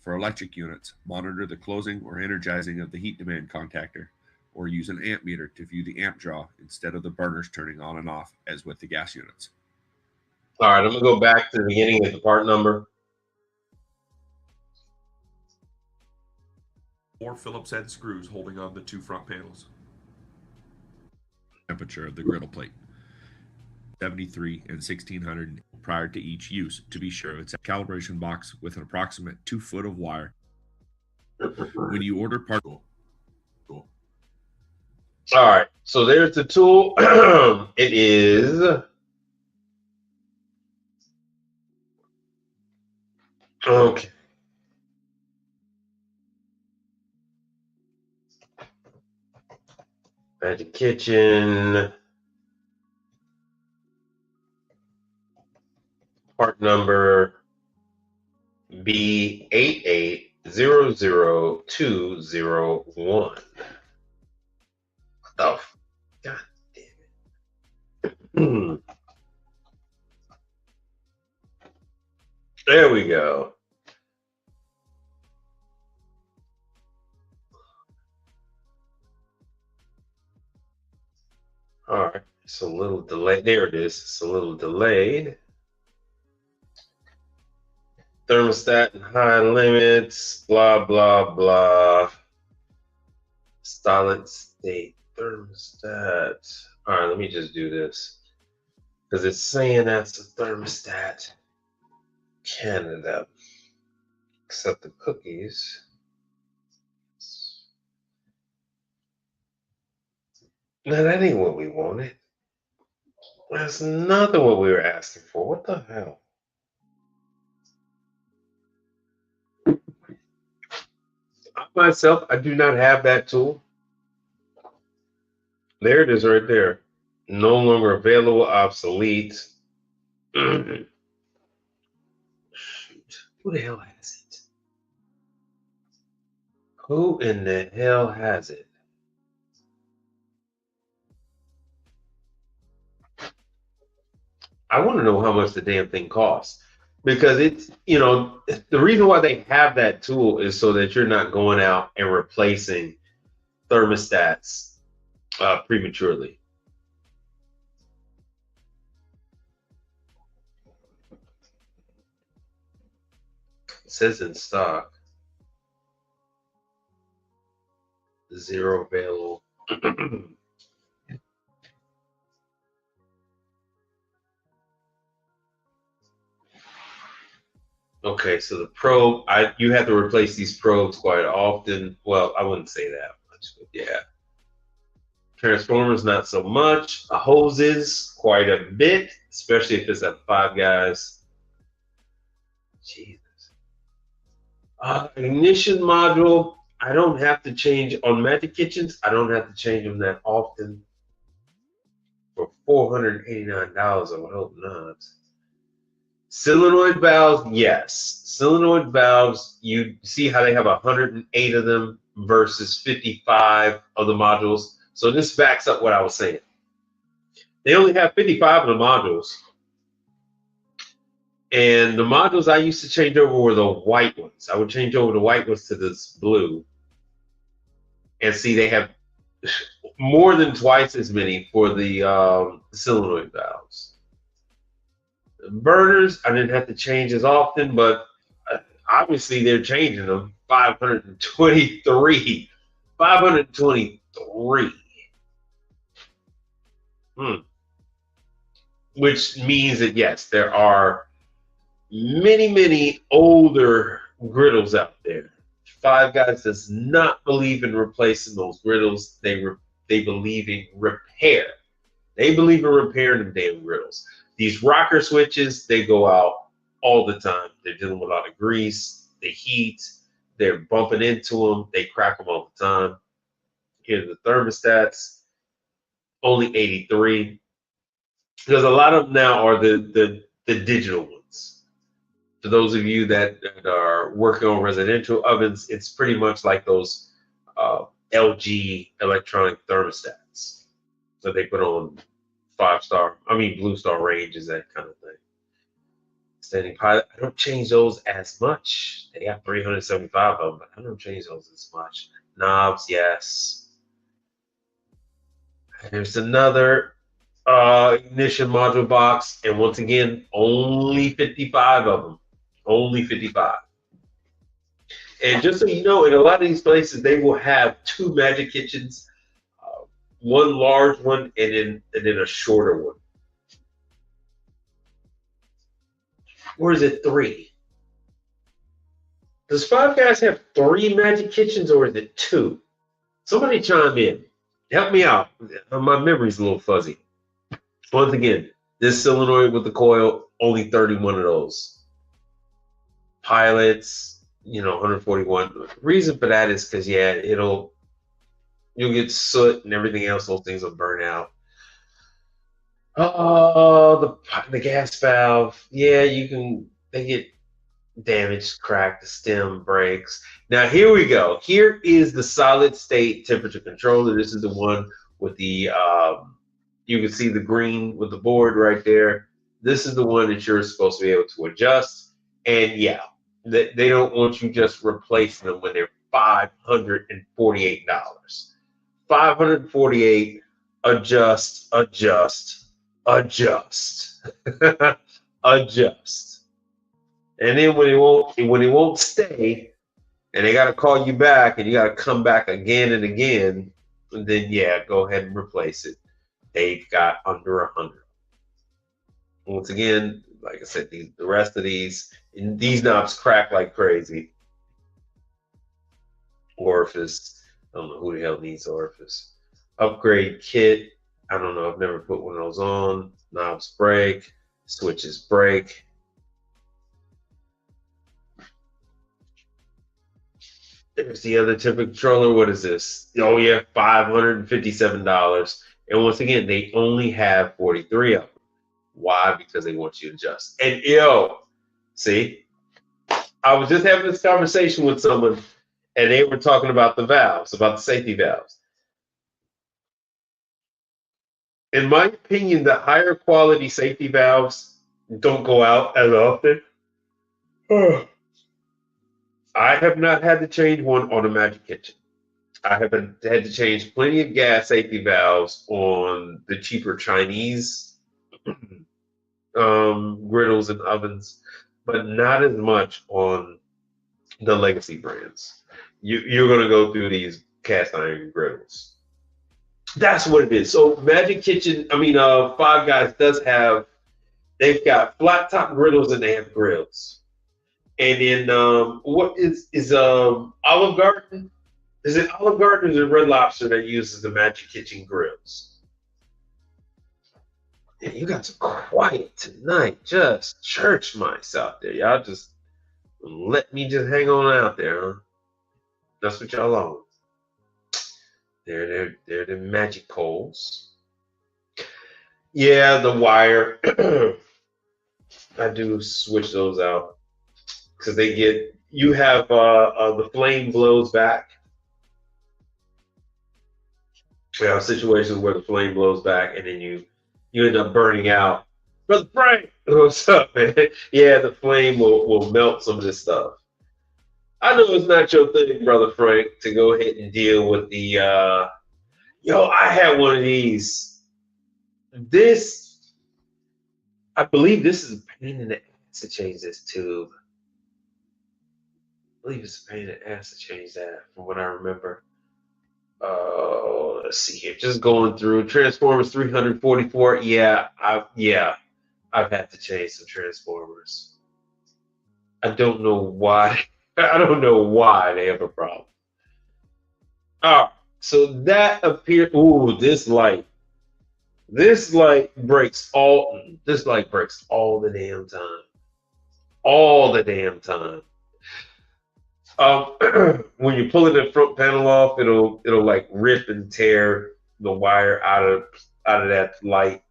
For electric units, monitor the closing or energizing of the heat demand contactor, or use an amp meter to view the amp draw instead of the burners turning on and off as with the gas units.
All right, I'm going to go back to the beginning of the part number.
4 Phillips head screws holding on the 2 front panels. Temperature of the griddle plate. 73 and 1600 prior to each use to be sure it's a calibration box with an approximate 2 foot of wire. When you order part. Cool.
All right, so there's the tool. It is okay. Magic Kitchen. Part number B8800201. Oh, God damn it. There we go. All right, it's a little delayed. There it is. It's a little delayed. Thermostat and high limits, blah, blah, blah. Solid state thermostat. All right, let me just do this because it's saying that's a thermostat. Canada. Accept the cookies. No, that ain't what we wanted. That's nothing what we were asking for. What the hell? I myself, I do not have that tool. There it is right there. No longer available, obsolete. Shoot. Who the hell has it? Who in the hell has it? I want to know how much the damn thing costs. Because it's, you know, the reason why they have that tool is so that you're not going out and replacing thermostats prematurely. It says in stock, 0 available. Okay, so the probe, you have to replace these probes quite often. Well, I wouldn't say that much, but yeah. Transformers, not so much. Hoses, quite a bit, especially if it's at Five Guys. Jesus. Ignition module, I don't have to change on Magic Kitchens. I don't have to change them that often. For $489, I would hope not. Solenoid valves, yes. Solenoid valves, you see how they have 108 of them versus 55 of the modules. So this backs up what I was saying. They only have 55 of the modules. And the modules I used to change over were the white ones. I would change over the white ones to this blue. And see, they have more than twice as many for the solenoid valves. Burners, I didn't have to change as often, but obviously they're changing them. 523. 523. Which means that, yes, there are many, many older griddles out there. Five Guys does not believe in replacing those griddles. They believe in repair. They believe in repairing them damn griddles. These rocker switches, they go out all the time. They're dealing with a lot of grease, the heat, they're bumping into them, they crack them all the time. Here's the thermostats, only 83. Because a lot of them now are the digital ones. For those of you that are working on residential ovens, it's pretty much like those LG electronic thermostats that they put on Blue Star ranges, that kind of thing. Standing pilot, I don't change those as much. They have 375 of them, but I don't change those as much. Knobs, yes. There's another ignition module box, and once again, only 55 of them. Only 55. And just so you know, in a lot of these places, they will have 2 Magic Kitchens, one large one, and then a shorter one. Or is it 3? Does Five Guys have 3 Magic Kitchens, or is it 2? Somebody chime in. Help me out. My memory's a little fuzzy. Once again, this solenoid with the coil, only 31 of those. Pilots, 141. Reason for that is because, yeah, you'll get soot and everything else. Those things will burn out. Oh, the gas valve. Yeah, they get damaged, cracked, the stem breaks. Now, here we go. Here is the solid state temperature controller. This is the one with the, you can see the green with the board right there. This is the one that you're supposed to be able to adjust. And yeah, they don't want you just replacing them when they're $548. $548, adjust, adjust. And then when it won't stay, and they got to call you back, and you got to come back again and again, and then yeah, go ahead and replace it. They've got under 100. Once again, like I said, the rest of these knobs crack like crazy. Orifice. I don't know who the hell needs orifice. Upgrade kit. I don't know. I've never put one of those on. Knobs break, switches break. There's the other typical controller. What is this? Oh yeah, $557. And once again, they only have 43 of them. Why? Because they want you to adjust. And see, I was just having this conversation with someone, and they were talking about the valves, about the safety valves. In my opinion, the higher quality safety valves don't go out as often. I have not had to change one on a Magic Kitchen. I have had to change plenty of gas safety valves on the cheaper Chinese griddles and ovens, but not as much on the legacy brands. You're going to go through these cast iron griddles. That's what it is. So Magic Kitchen, Five Guys they've got flat top griddles and they have grills. And then what is Olive Garden? Is it Olive Garden or is it Red Lobster that uses the Magic Kitchen grills? Yeah, you got some quiet tonight. Just church mice out there. Y'all just let me just hang on out there, huh? That's what y'all on. They're the magic poles. Yeah, the wire. I do switch those out because you have the flame blows back. We have situations where the flame blows back and then you end up burning out. Brother Frank, what's up, man? Yeah, the flame will melt some of this stuff. I know it's not your thing, Brother Frank, to go ahead and deal with the I had one of these. I believe this is a pain in the ass to change this tube. I believe it's a pain in the ass to change that from what I remember. Let's see here. Just going through Transformers 344. Yeah, I've had to change some Transformers. I don't know why. I don't know why they have a problem. So that appears. Ooh, this light breaks all. This light breaks all the damn time. All the damn time. When you're pulling the front panel off, it'll like rip and tear the wire out of that light.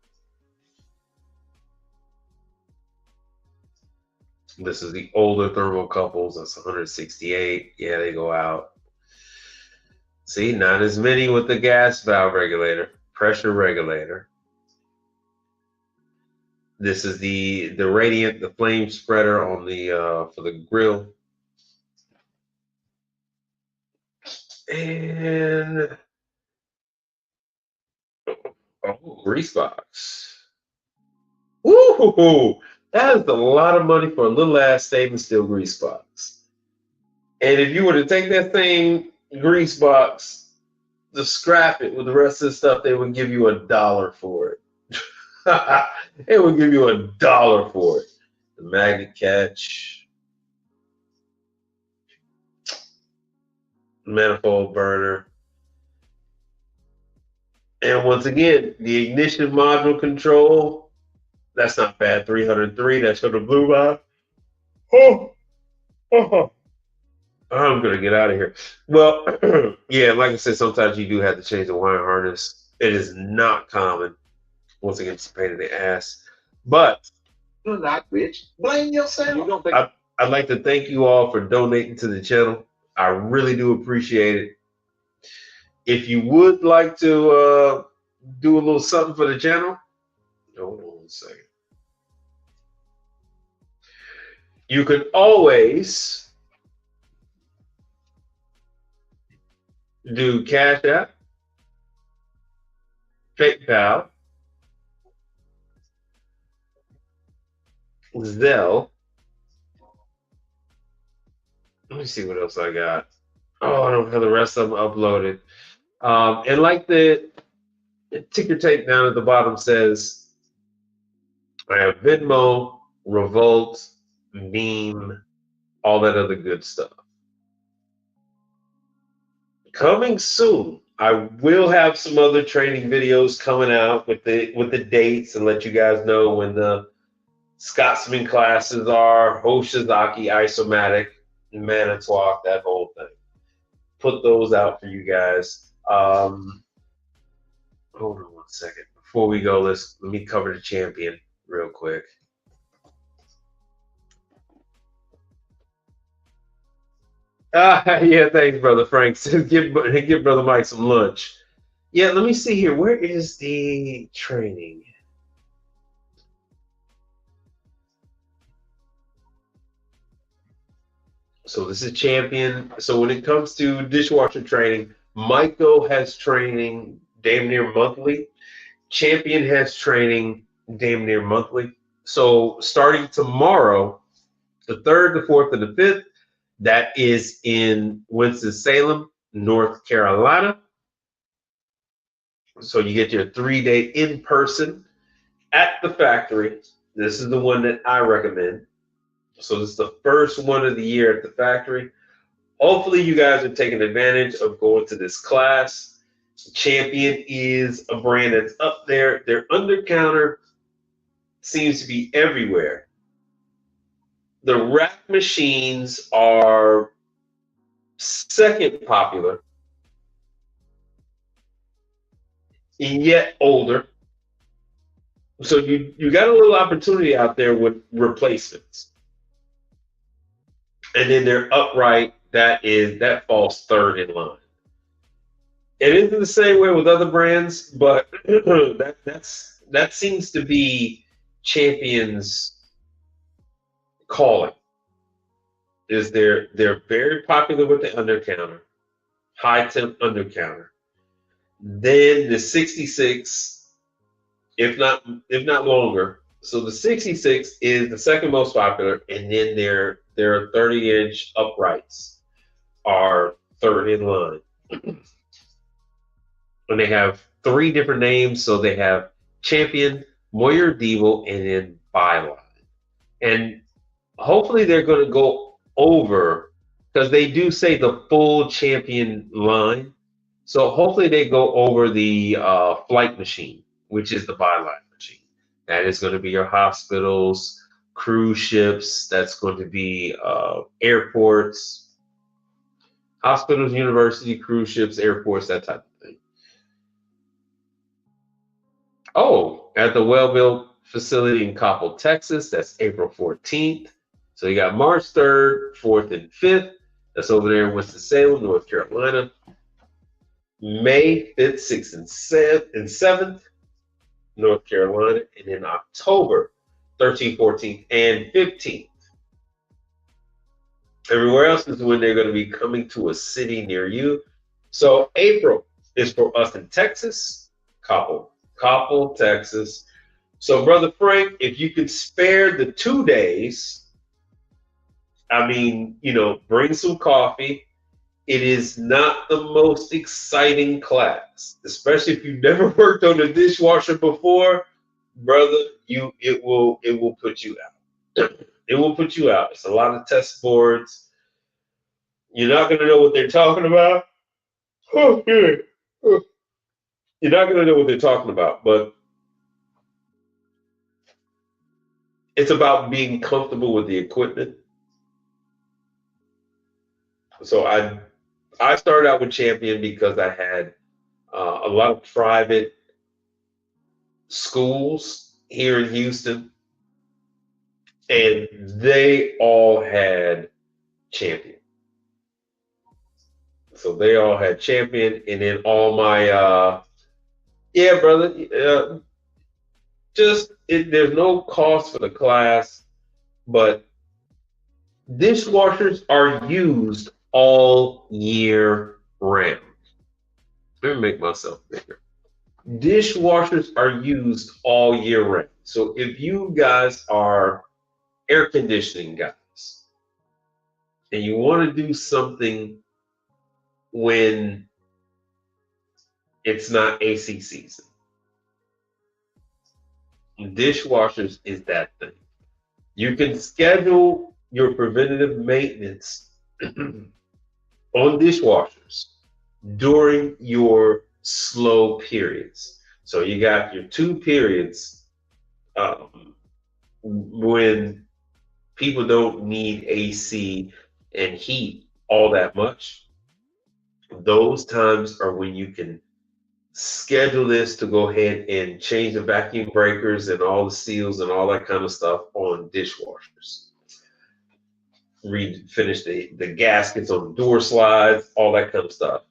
This is the older thermocouples. That's 168. Yeah, they go out. See, not as many with the gas valve regulator, pressure regulator. This is the radiant, the flame spreader on the for the grill. And grease box. Woo! That is a lot of money for a little ass stainless steel grease box. And if you were to take that same grease box, to scrap it with the rest of the stuff, they would give you $1 for it. They would give you $1 for it. The magnet catch, manifold burner. And once again, the ignition module control, that's not bad. 303, that's for the blue box. I'm going to get out of here. Well, yeah, like I said, sometimes you do have to change the wire harness. It is not common. Once again, it's a pain in the ass. But
you're not rich. Blame yourself.
I'd like to thank you all for donating to the channel. I really do appreciate it. If you would like to do a little something for the channel, hold on one second. You can always do Cash App, PayPal, Zelle. Let me see what else I got. Oh, I don't have the rest of them uploaded. And like the ticker tape down at the bottom says, I have Venmo, Revolt, Beam, all that other good stuff. Coming soon, I will have some other training videos coming out with the dates and let you guys know when the Scotsman classes are, Hoshizaki, Isomatic, Manitowoc, that whole thing. Put those out for you guys. Hold on one second. Before we go, let me cover the champion real quick. Yeah, thanks, Brother Frank. give Brother Mike some lunch. Yeah, let me see here. Where is the training? So this is champion. So when it comes to dishwasher training, Michael has training damn near monthly. Champion has training damn near monthly. So starting tomorrow, the 3rd, the 4th, and the 5th, that is in Winston-Salem, North Carolina. So you get your 3-day in-person at the factory. This is the one that I recommend. So this is the first one of the year at the factory. Hopefully you guys are taking advantage of going to this class. Champion is a brand that's up there. Their under-counter seems to be everywhere. The rack machines are second popular, and yet older. So you got a little opportunity out there with replacements. And then their upright, that falls 3rd in line. It isn't the same way with other brands, but that seems to be Champion's calling. Is they're very popular with the undercounter, high temp undercounter. Then the 66, if not longer. So the 66 is the second most popular, and then their 30-inch uprights are 3rd in line. And they have 3 different names. So they have Champion, Moyer Devil, and then Byline. And hopefully they're going to go over, because they do say the full Champion line. So hopefully they go over the flight machine, which is the Byline machine. That is going to be your hospitals, cruise ships. That's going to be airports, hospitals, university, cruise ships, airports, that type of thing. Oh, at the Wellville facility in Coppell, Texas. That's April 14th. So you got March 3rd, 4th, and 5th. That's over there in Winston-Salem, North Carolina. May 5th, 6th, and 7th, North Carolina. And then October 13th, 14th, and 15th. Everywhere else is when they're going to be coming to a city near you. So April is for us in Texas, Coppell, Texas. So Brother Frank, if you could spare the 2 days, I mean, bring some coffee. It is not the most exciting class, especially if you've never worked on a dishwasher before, brother. It will put you out. It will put you out. It's a lot of test boards. You're not going to know what they're talking about. Oh, yeah. You're not going to know what they're talking about, but it's about being comfortable with the equipment. So I started out with Champion because I had a lot of private schools here in Houston, and they all had Champion. So they all had Champion, and then all my yeah, brother. There's no cost for the class, but dishwashers are used all year round. Let me make myself bigger. Dishwashers are used all year round. So if you guys are air conditioning guys and you want to do something when it's not AC season, dishwashers is that thing. You can schedule your preventative maintenance on dishwashers during your slow periods. So you got your 2 periods when people don't need AC and heat all that much. Those times are when you can schedule this to go ahead and change the vacuum breakers and all the seals and all that kind of stuff on dishwashers. Finish the gaskets on the door slides, all that kind of stuff.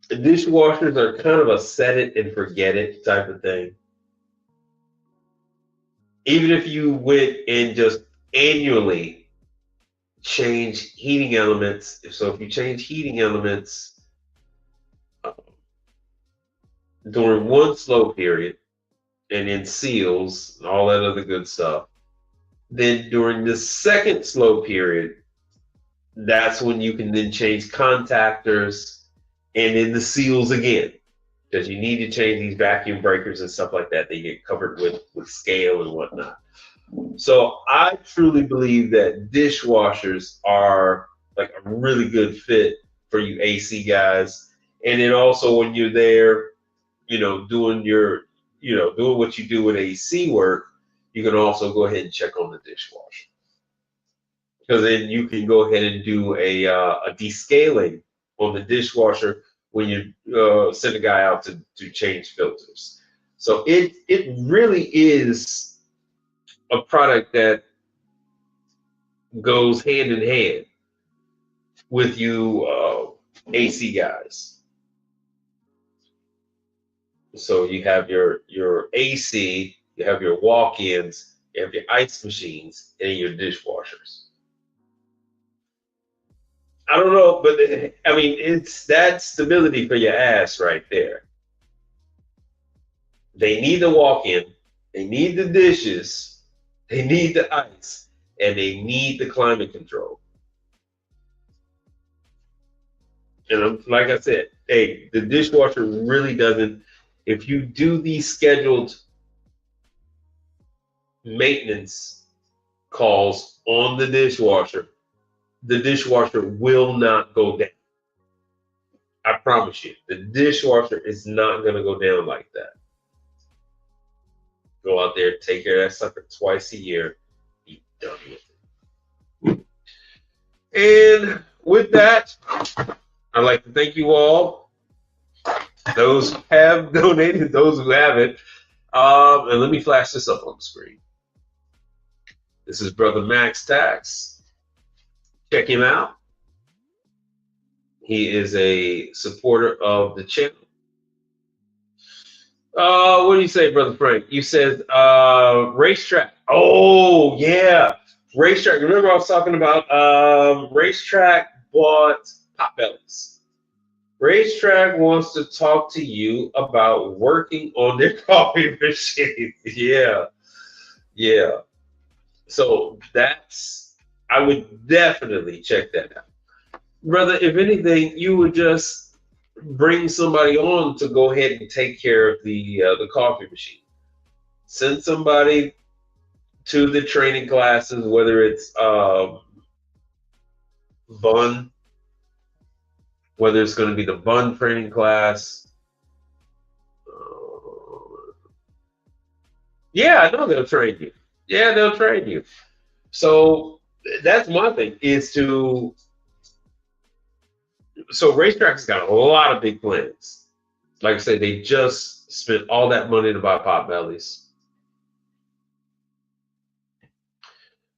The dishwashers are kind of a set it and forget it type of thing. Even if you went and just annually change heating elements, so if you change heating elements during one slow period and then seals and all that other good stuff, then during the second slow period, that's when you can then change contactors and then the seals again, because you need to change these vacuum breakers and stuff like that. They get covered with scale and whatnot. So I truly believe that dishwashers are like a really good fit for you AC guys. And then also when you're there, doing doing what you do with AC work, you can also go ahead and check on the dishwasher, because then you can go ahead and do a descaling on the dishwasher when you send a guy out to change filters. So it really is a product that goes hand in hand with you AC guys. So you have your AC, you have your walk-ins, you have your ice machines, and your dishwashers. I don't know, but I mean, it's that stability for your ass right there. They need the walk-in, they need the dishes, they need the ice, and they need the climate control. And like I said, hey, the dishwasher really doesn't. If you do these scheduled maintenance calls on the dishwasher will not go down. I promise you, the dishwasher is not going to go down like that. Go out there, take care of that sucker twice a year, be done with it. And with that, I'd like to thank you all. Those who have donated, those who haven't. And let me flash this up on the screen. This is Brother Max Tax. Check him out. He is a supporter of the channel. What do you say, Brother Frank? You said Racetrack. Oh, yeah. Racetrack. Remember I was talking about Racetrack bought Potbellies. Racetrack wants to talk to you about working on their coffee machine. Yeah. So I would definitely check that out. Brother, if anything, you would just bring somebody on to go ahead and take care of the coffee machine. Send somebody to the training classes, whether it's Bun, whether it's going to be the Bun training class. Yeah, I know they'll train you. Yeah, they'll train you. So that's my thing, is to. So Racetrack's got a lot of big plans. Like I said, they just spent all that money to buy Potbellies.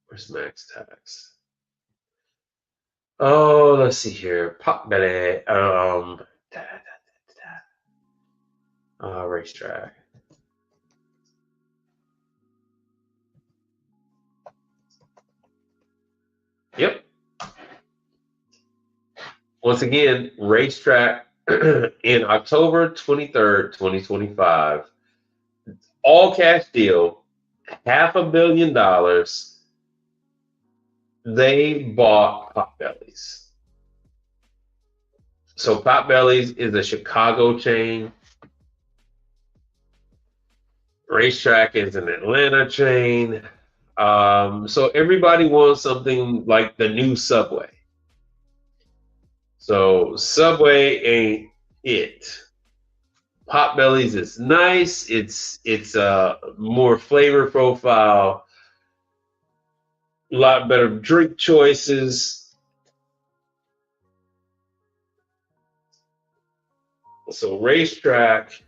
Where's Max Tax? Oh, let's see here. Potbelly. Racetrack. Yep. Once again, Racetrack in October 23rd, 2025. All cash deal, $500 million. They bought Potbellies. So Potbellies is a Chicago chain. Racetrack is an Atlanta chain. So everybody wants something like the new Subway. So Subway ain't it. Potbellies is nice. It's a more flavor profile, a lot better drink choices. So Racetrack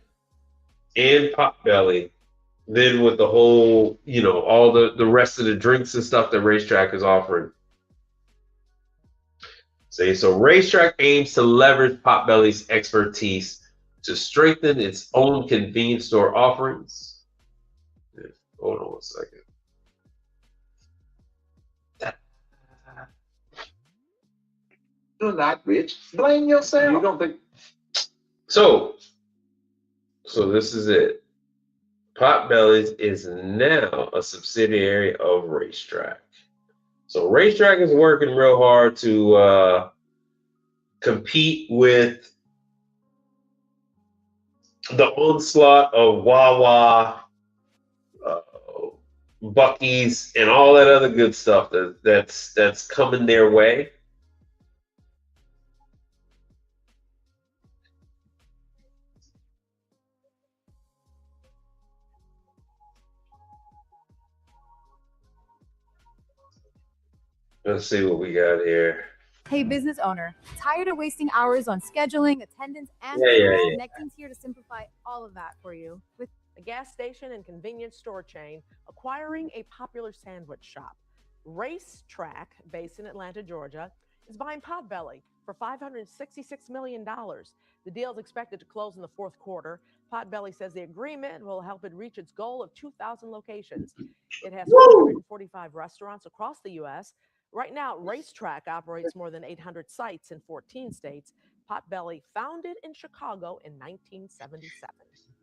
and Potbelly, then with the whole, all the rest of the drinks and stuff that Racetrack is offering. So Racetrack aims to leverage Potbelly's expertise to strengthen its own convenience store offerings. Hold on 1 second.
You're not rich. Blame yourself. You don't think?
So this is it. Potbellies is now a subsidiary of Racetrack. So Racetrack is working real hard to compete with the onslaught of Wawa, Buc-ee's, and all that other good stuff that's coming their way. Let's see what we got here.
Hey, business owner, tired of wasting hours on scheduling, attendance, and
Yeah.
Nectin's here to simplify all of that for you. With
a gas station and convenience store chain acquiring a popular sandwich shop. Racetrack, based in Atlanta, Georgia, is buying Potbelly for $566 million. The deal is expected to close in the fourth quarter. Potbelly says the agreement will help it reach its goal of 2,000 locations. It has 445 restaurants across the U.S. Right now, Racetrack operates more than 800 sites in 14 states. Potbelly founded in Chicago in 1977.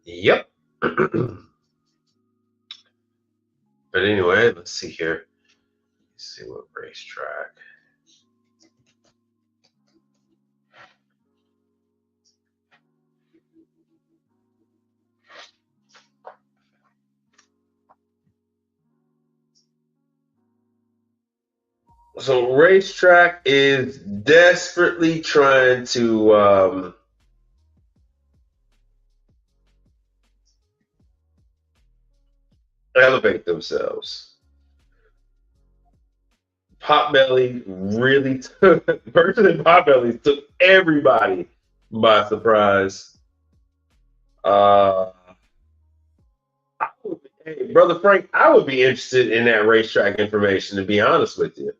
Yep. But anyway, let's see here. Let's see what Racetrack. So Racetrack is desperately trying to elevate themselves. Potbelly really took Potbelly took everybody by surprise. Hey, Brother Frank, I would be interested in that Racetrack information, to be honest with you.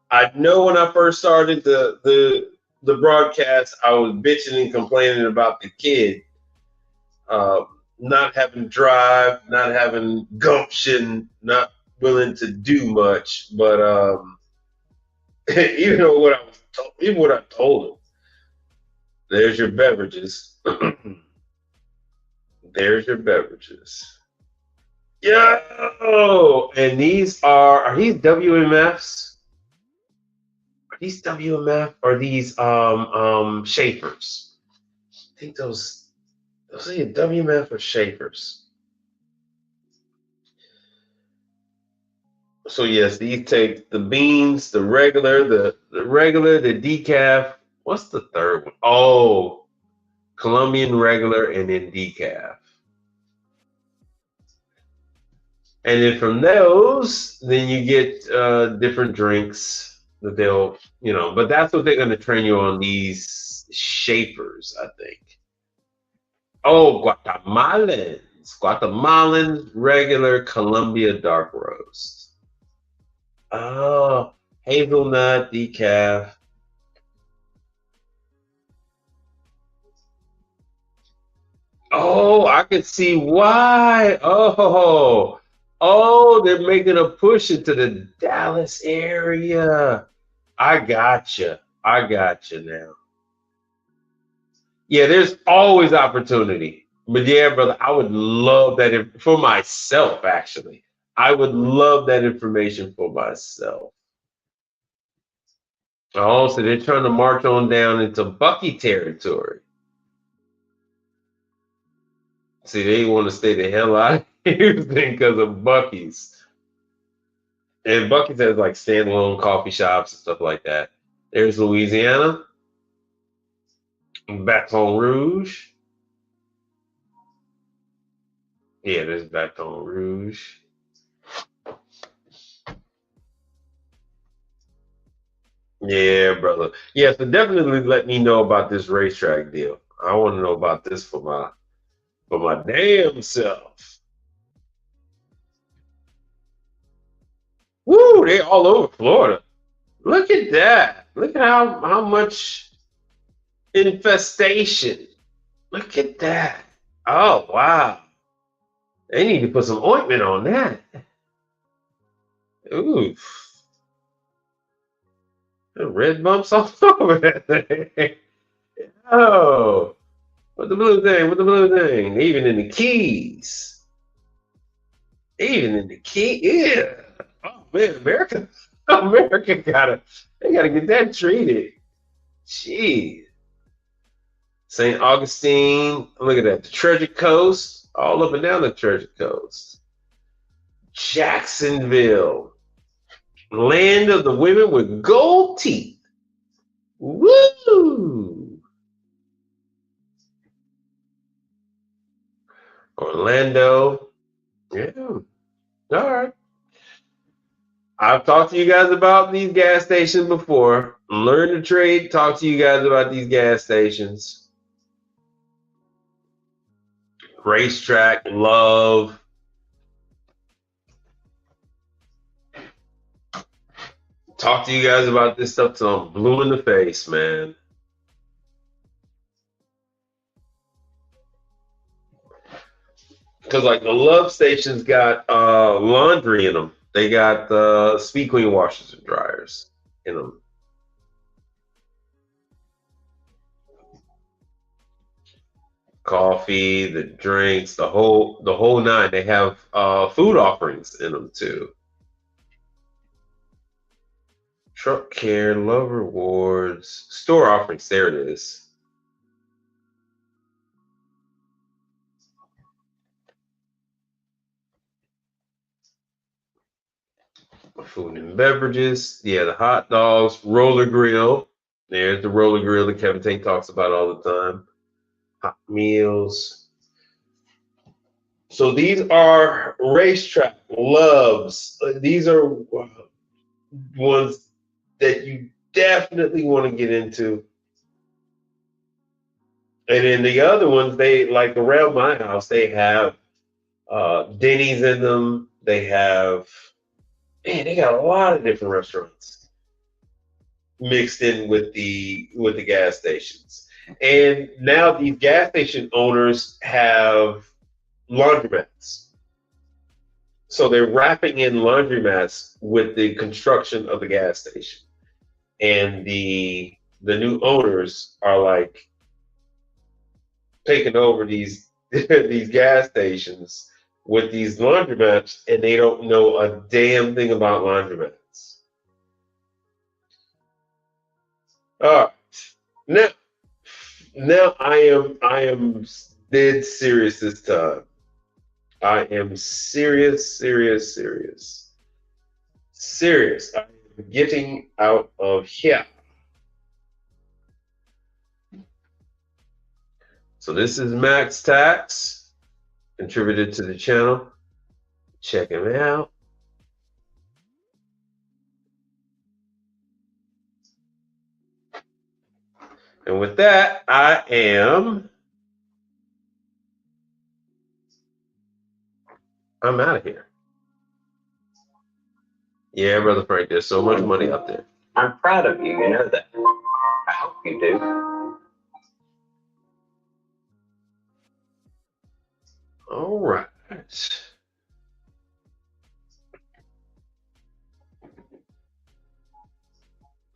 I know when I first started the broadcast, I was bitching and complaining about the kid not having drive, not having gumption, not willing to do much. But even what I told him, there's your beverages. There's your beverages. Yo, and these are these WMFs? Are these WMF or these Schaefer's? I think those are WMF or Schaefer's. So yes, these take the beans, the regular, the decaf. What's the third one? Oh, Colombian regular and then decaf. And then from those, then you get different drinks that they'll, but that's what they're going to train you on, these Schaefer's, I think. Oh, Guatemalan regular Colombia dark roast. Oh, hazelnut decaf. Oh, I can see why. Oh, they're making a push into the Dallas area. I gotcha now. Yeah, there's always opportunity. But yeah, brother, I would love that for myself, actually. I would love that information for myself. Oh, so they're trying to march on down into Buc-ee territory. See, they want to stay the hell out of Houston because of Buc-ee's. And Buc-ee's has like standalone coffee shops and stuff like that. There's Louisiana. Baton Rouge. Yeah, there's Baton Rouge. Yeah, brother. Yeah, so definitely let me know about this racetrack deal. I want to know about this for my damn self. Woo, they all over Florida. Look at that. Look at how much infestation. Look at that. Oh wow. They need to put some ointment on that. Oof. The red bumps all over that thing. Oh. With the blue thing, with the blue thing. Even in the Keys. Even in the Keys. Yeah. Oh man, America they gotta get that treated. Jeez. St. Augustine. Look at that. The Treasure Coast. All up and down the Treasure Coast. Jacksonville. Land of the women with gold teeth. Woo! Orlando. Yeah. All right. I've talked to you guys about these gas stations before. Learn to trade. Talk to you guys about these gas stations. Racetrack, love. Talk to you guys about this stuff till I'm blue in the face, man. Because like the love stations got laundry in them. They got Speed Queen washers and dryers in them. Coffee, the drinks, the whole nine. They have food offerings in them too. Truck care, love rewards, store offerings. There it is. Food and beverages. Yeah, the hot dogs, roller grill. There's the roller grill that Kevin Tate talks about all the time. Hot meals. So these are racetrack loves. These are ones that you definitely want to get into. And then the other ones, they like around my house, they have Denny's in them. They have, man, they got a lot of different restaurants mixed in with the gas stations. And now these gas station owners have laundromats. So they're wrapping in laundromats with the construction of the gas station. And the new owners are like taking over these these gas stations with these laundromats, and they don't know a damn thing about laundromats. All right. Now I am dead serious this time. I am serious. I am getting out of here. So this is Max Tax, contributed to the channel. Check him out. And with that, I'm out of here. Yeah, Brother Frank, there's so much money out there.
I'm proud of you, you know that. I hope you do.
All right.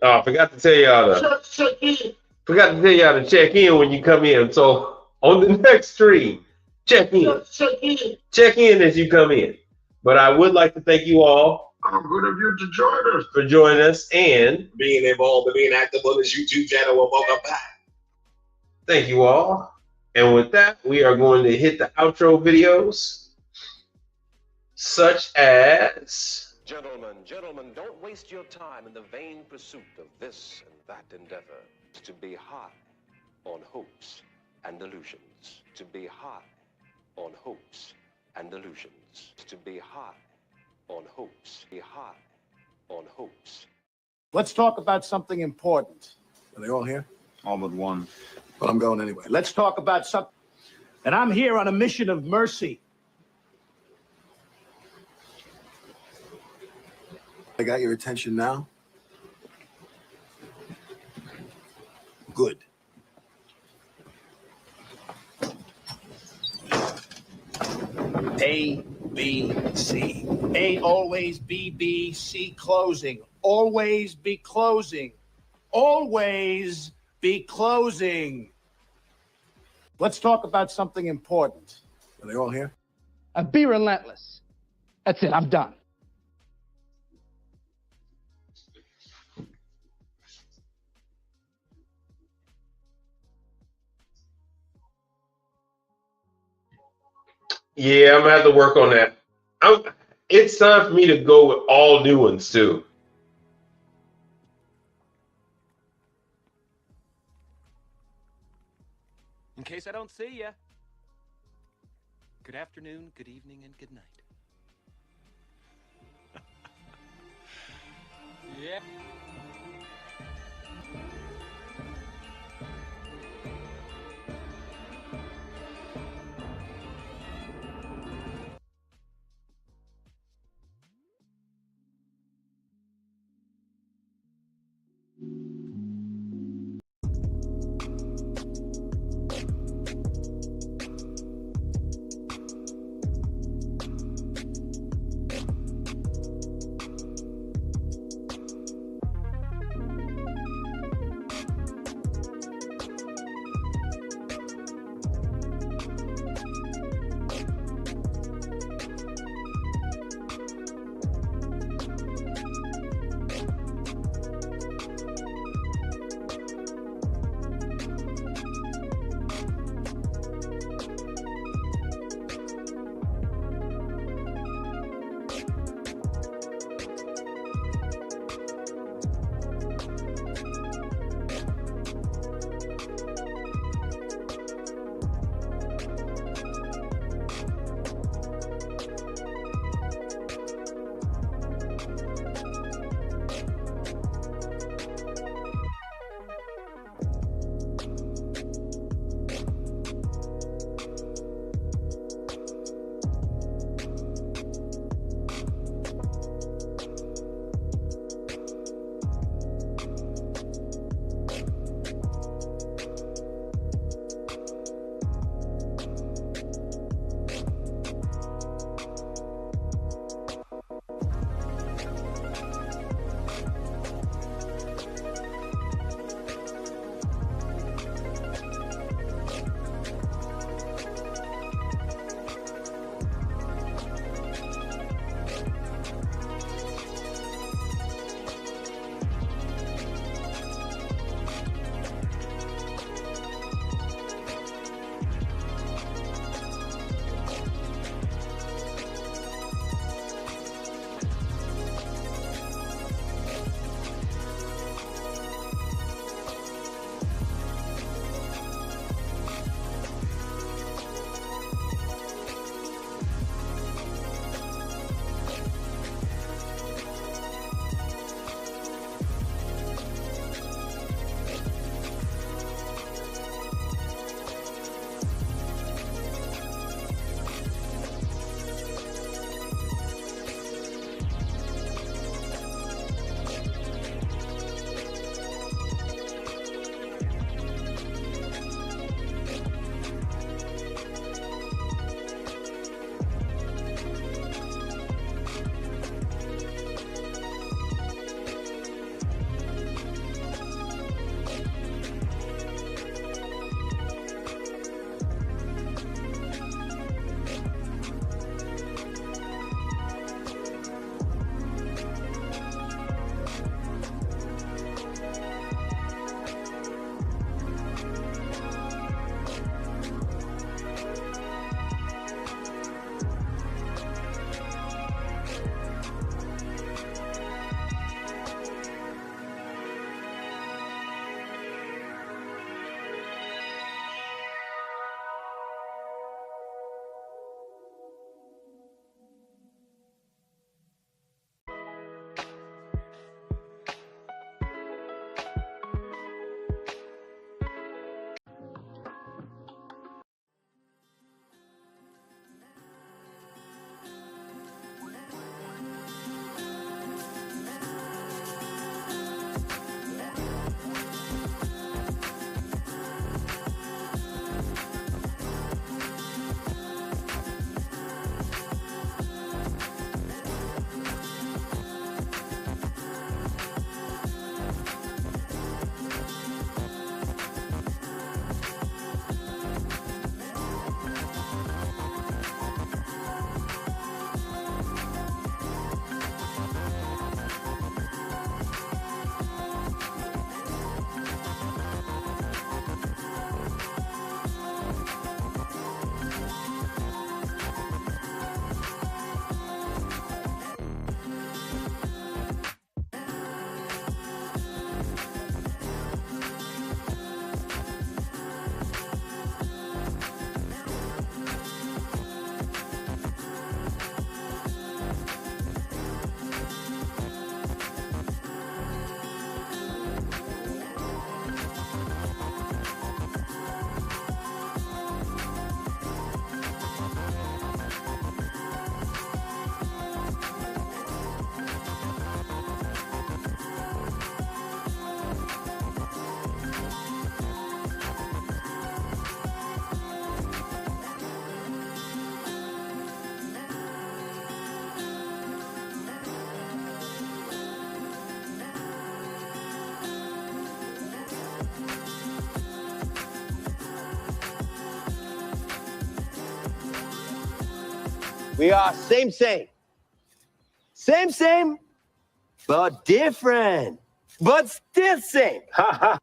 Oh, I forgot to tell y'all to check in when you come in. So on the next stream, check in. Check in as you come in. But I would like to thank you all.
How good of you to join us.
For joining us and
being involved and being active on this YouTube channel. Well, welcome back.
Thank you all. And with that, we are going to hit the outro videos, such as...
Gentlemen, don't waste your time in the vain pursuit of this and that endeavor. To be high on hopes and delusions. To be high on hopes and delusions. To be high on hopes. Be high on hopes.
Let's talk about something important. Are they all here?
All but one.
Well, I'm going anyway. Let's talk about something. And I'm here on a mission of mercy. I got your attention now? Good. A, B, C. A always B, B, C closing. Always be closing. Always be closing. Let's talk about something important. Are they all here?
Be relentless. That's it. I'm done.
Yeah, I'm gonna have to work on that. It's time for me to go with all new ones too.
In case I don't see ya. Good afternoon, good evening, and good night. Yeah.
We are same, but different, but still same. Ha ha.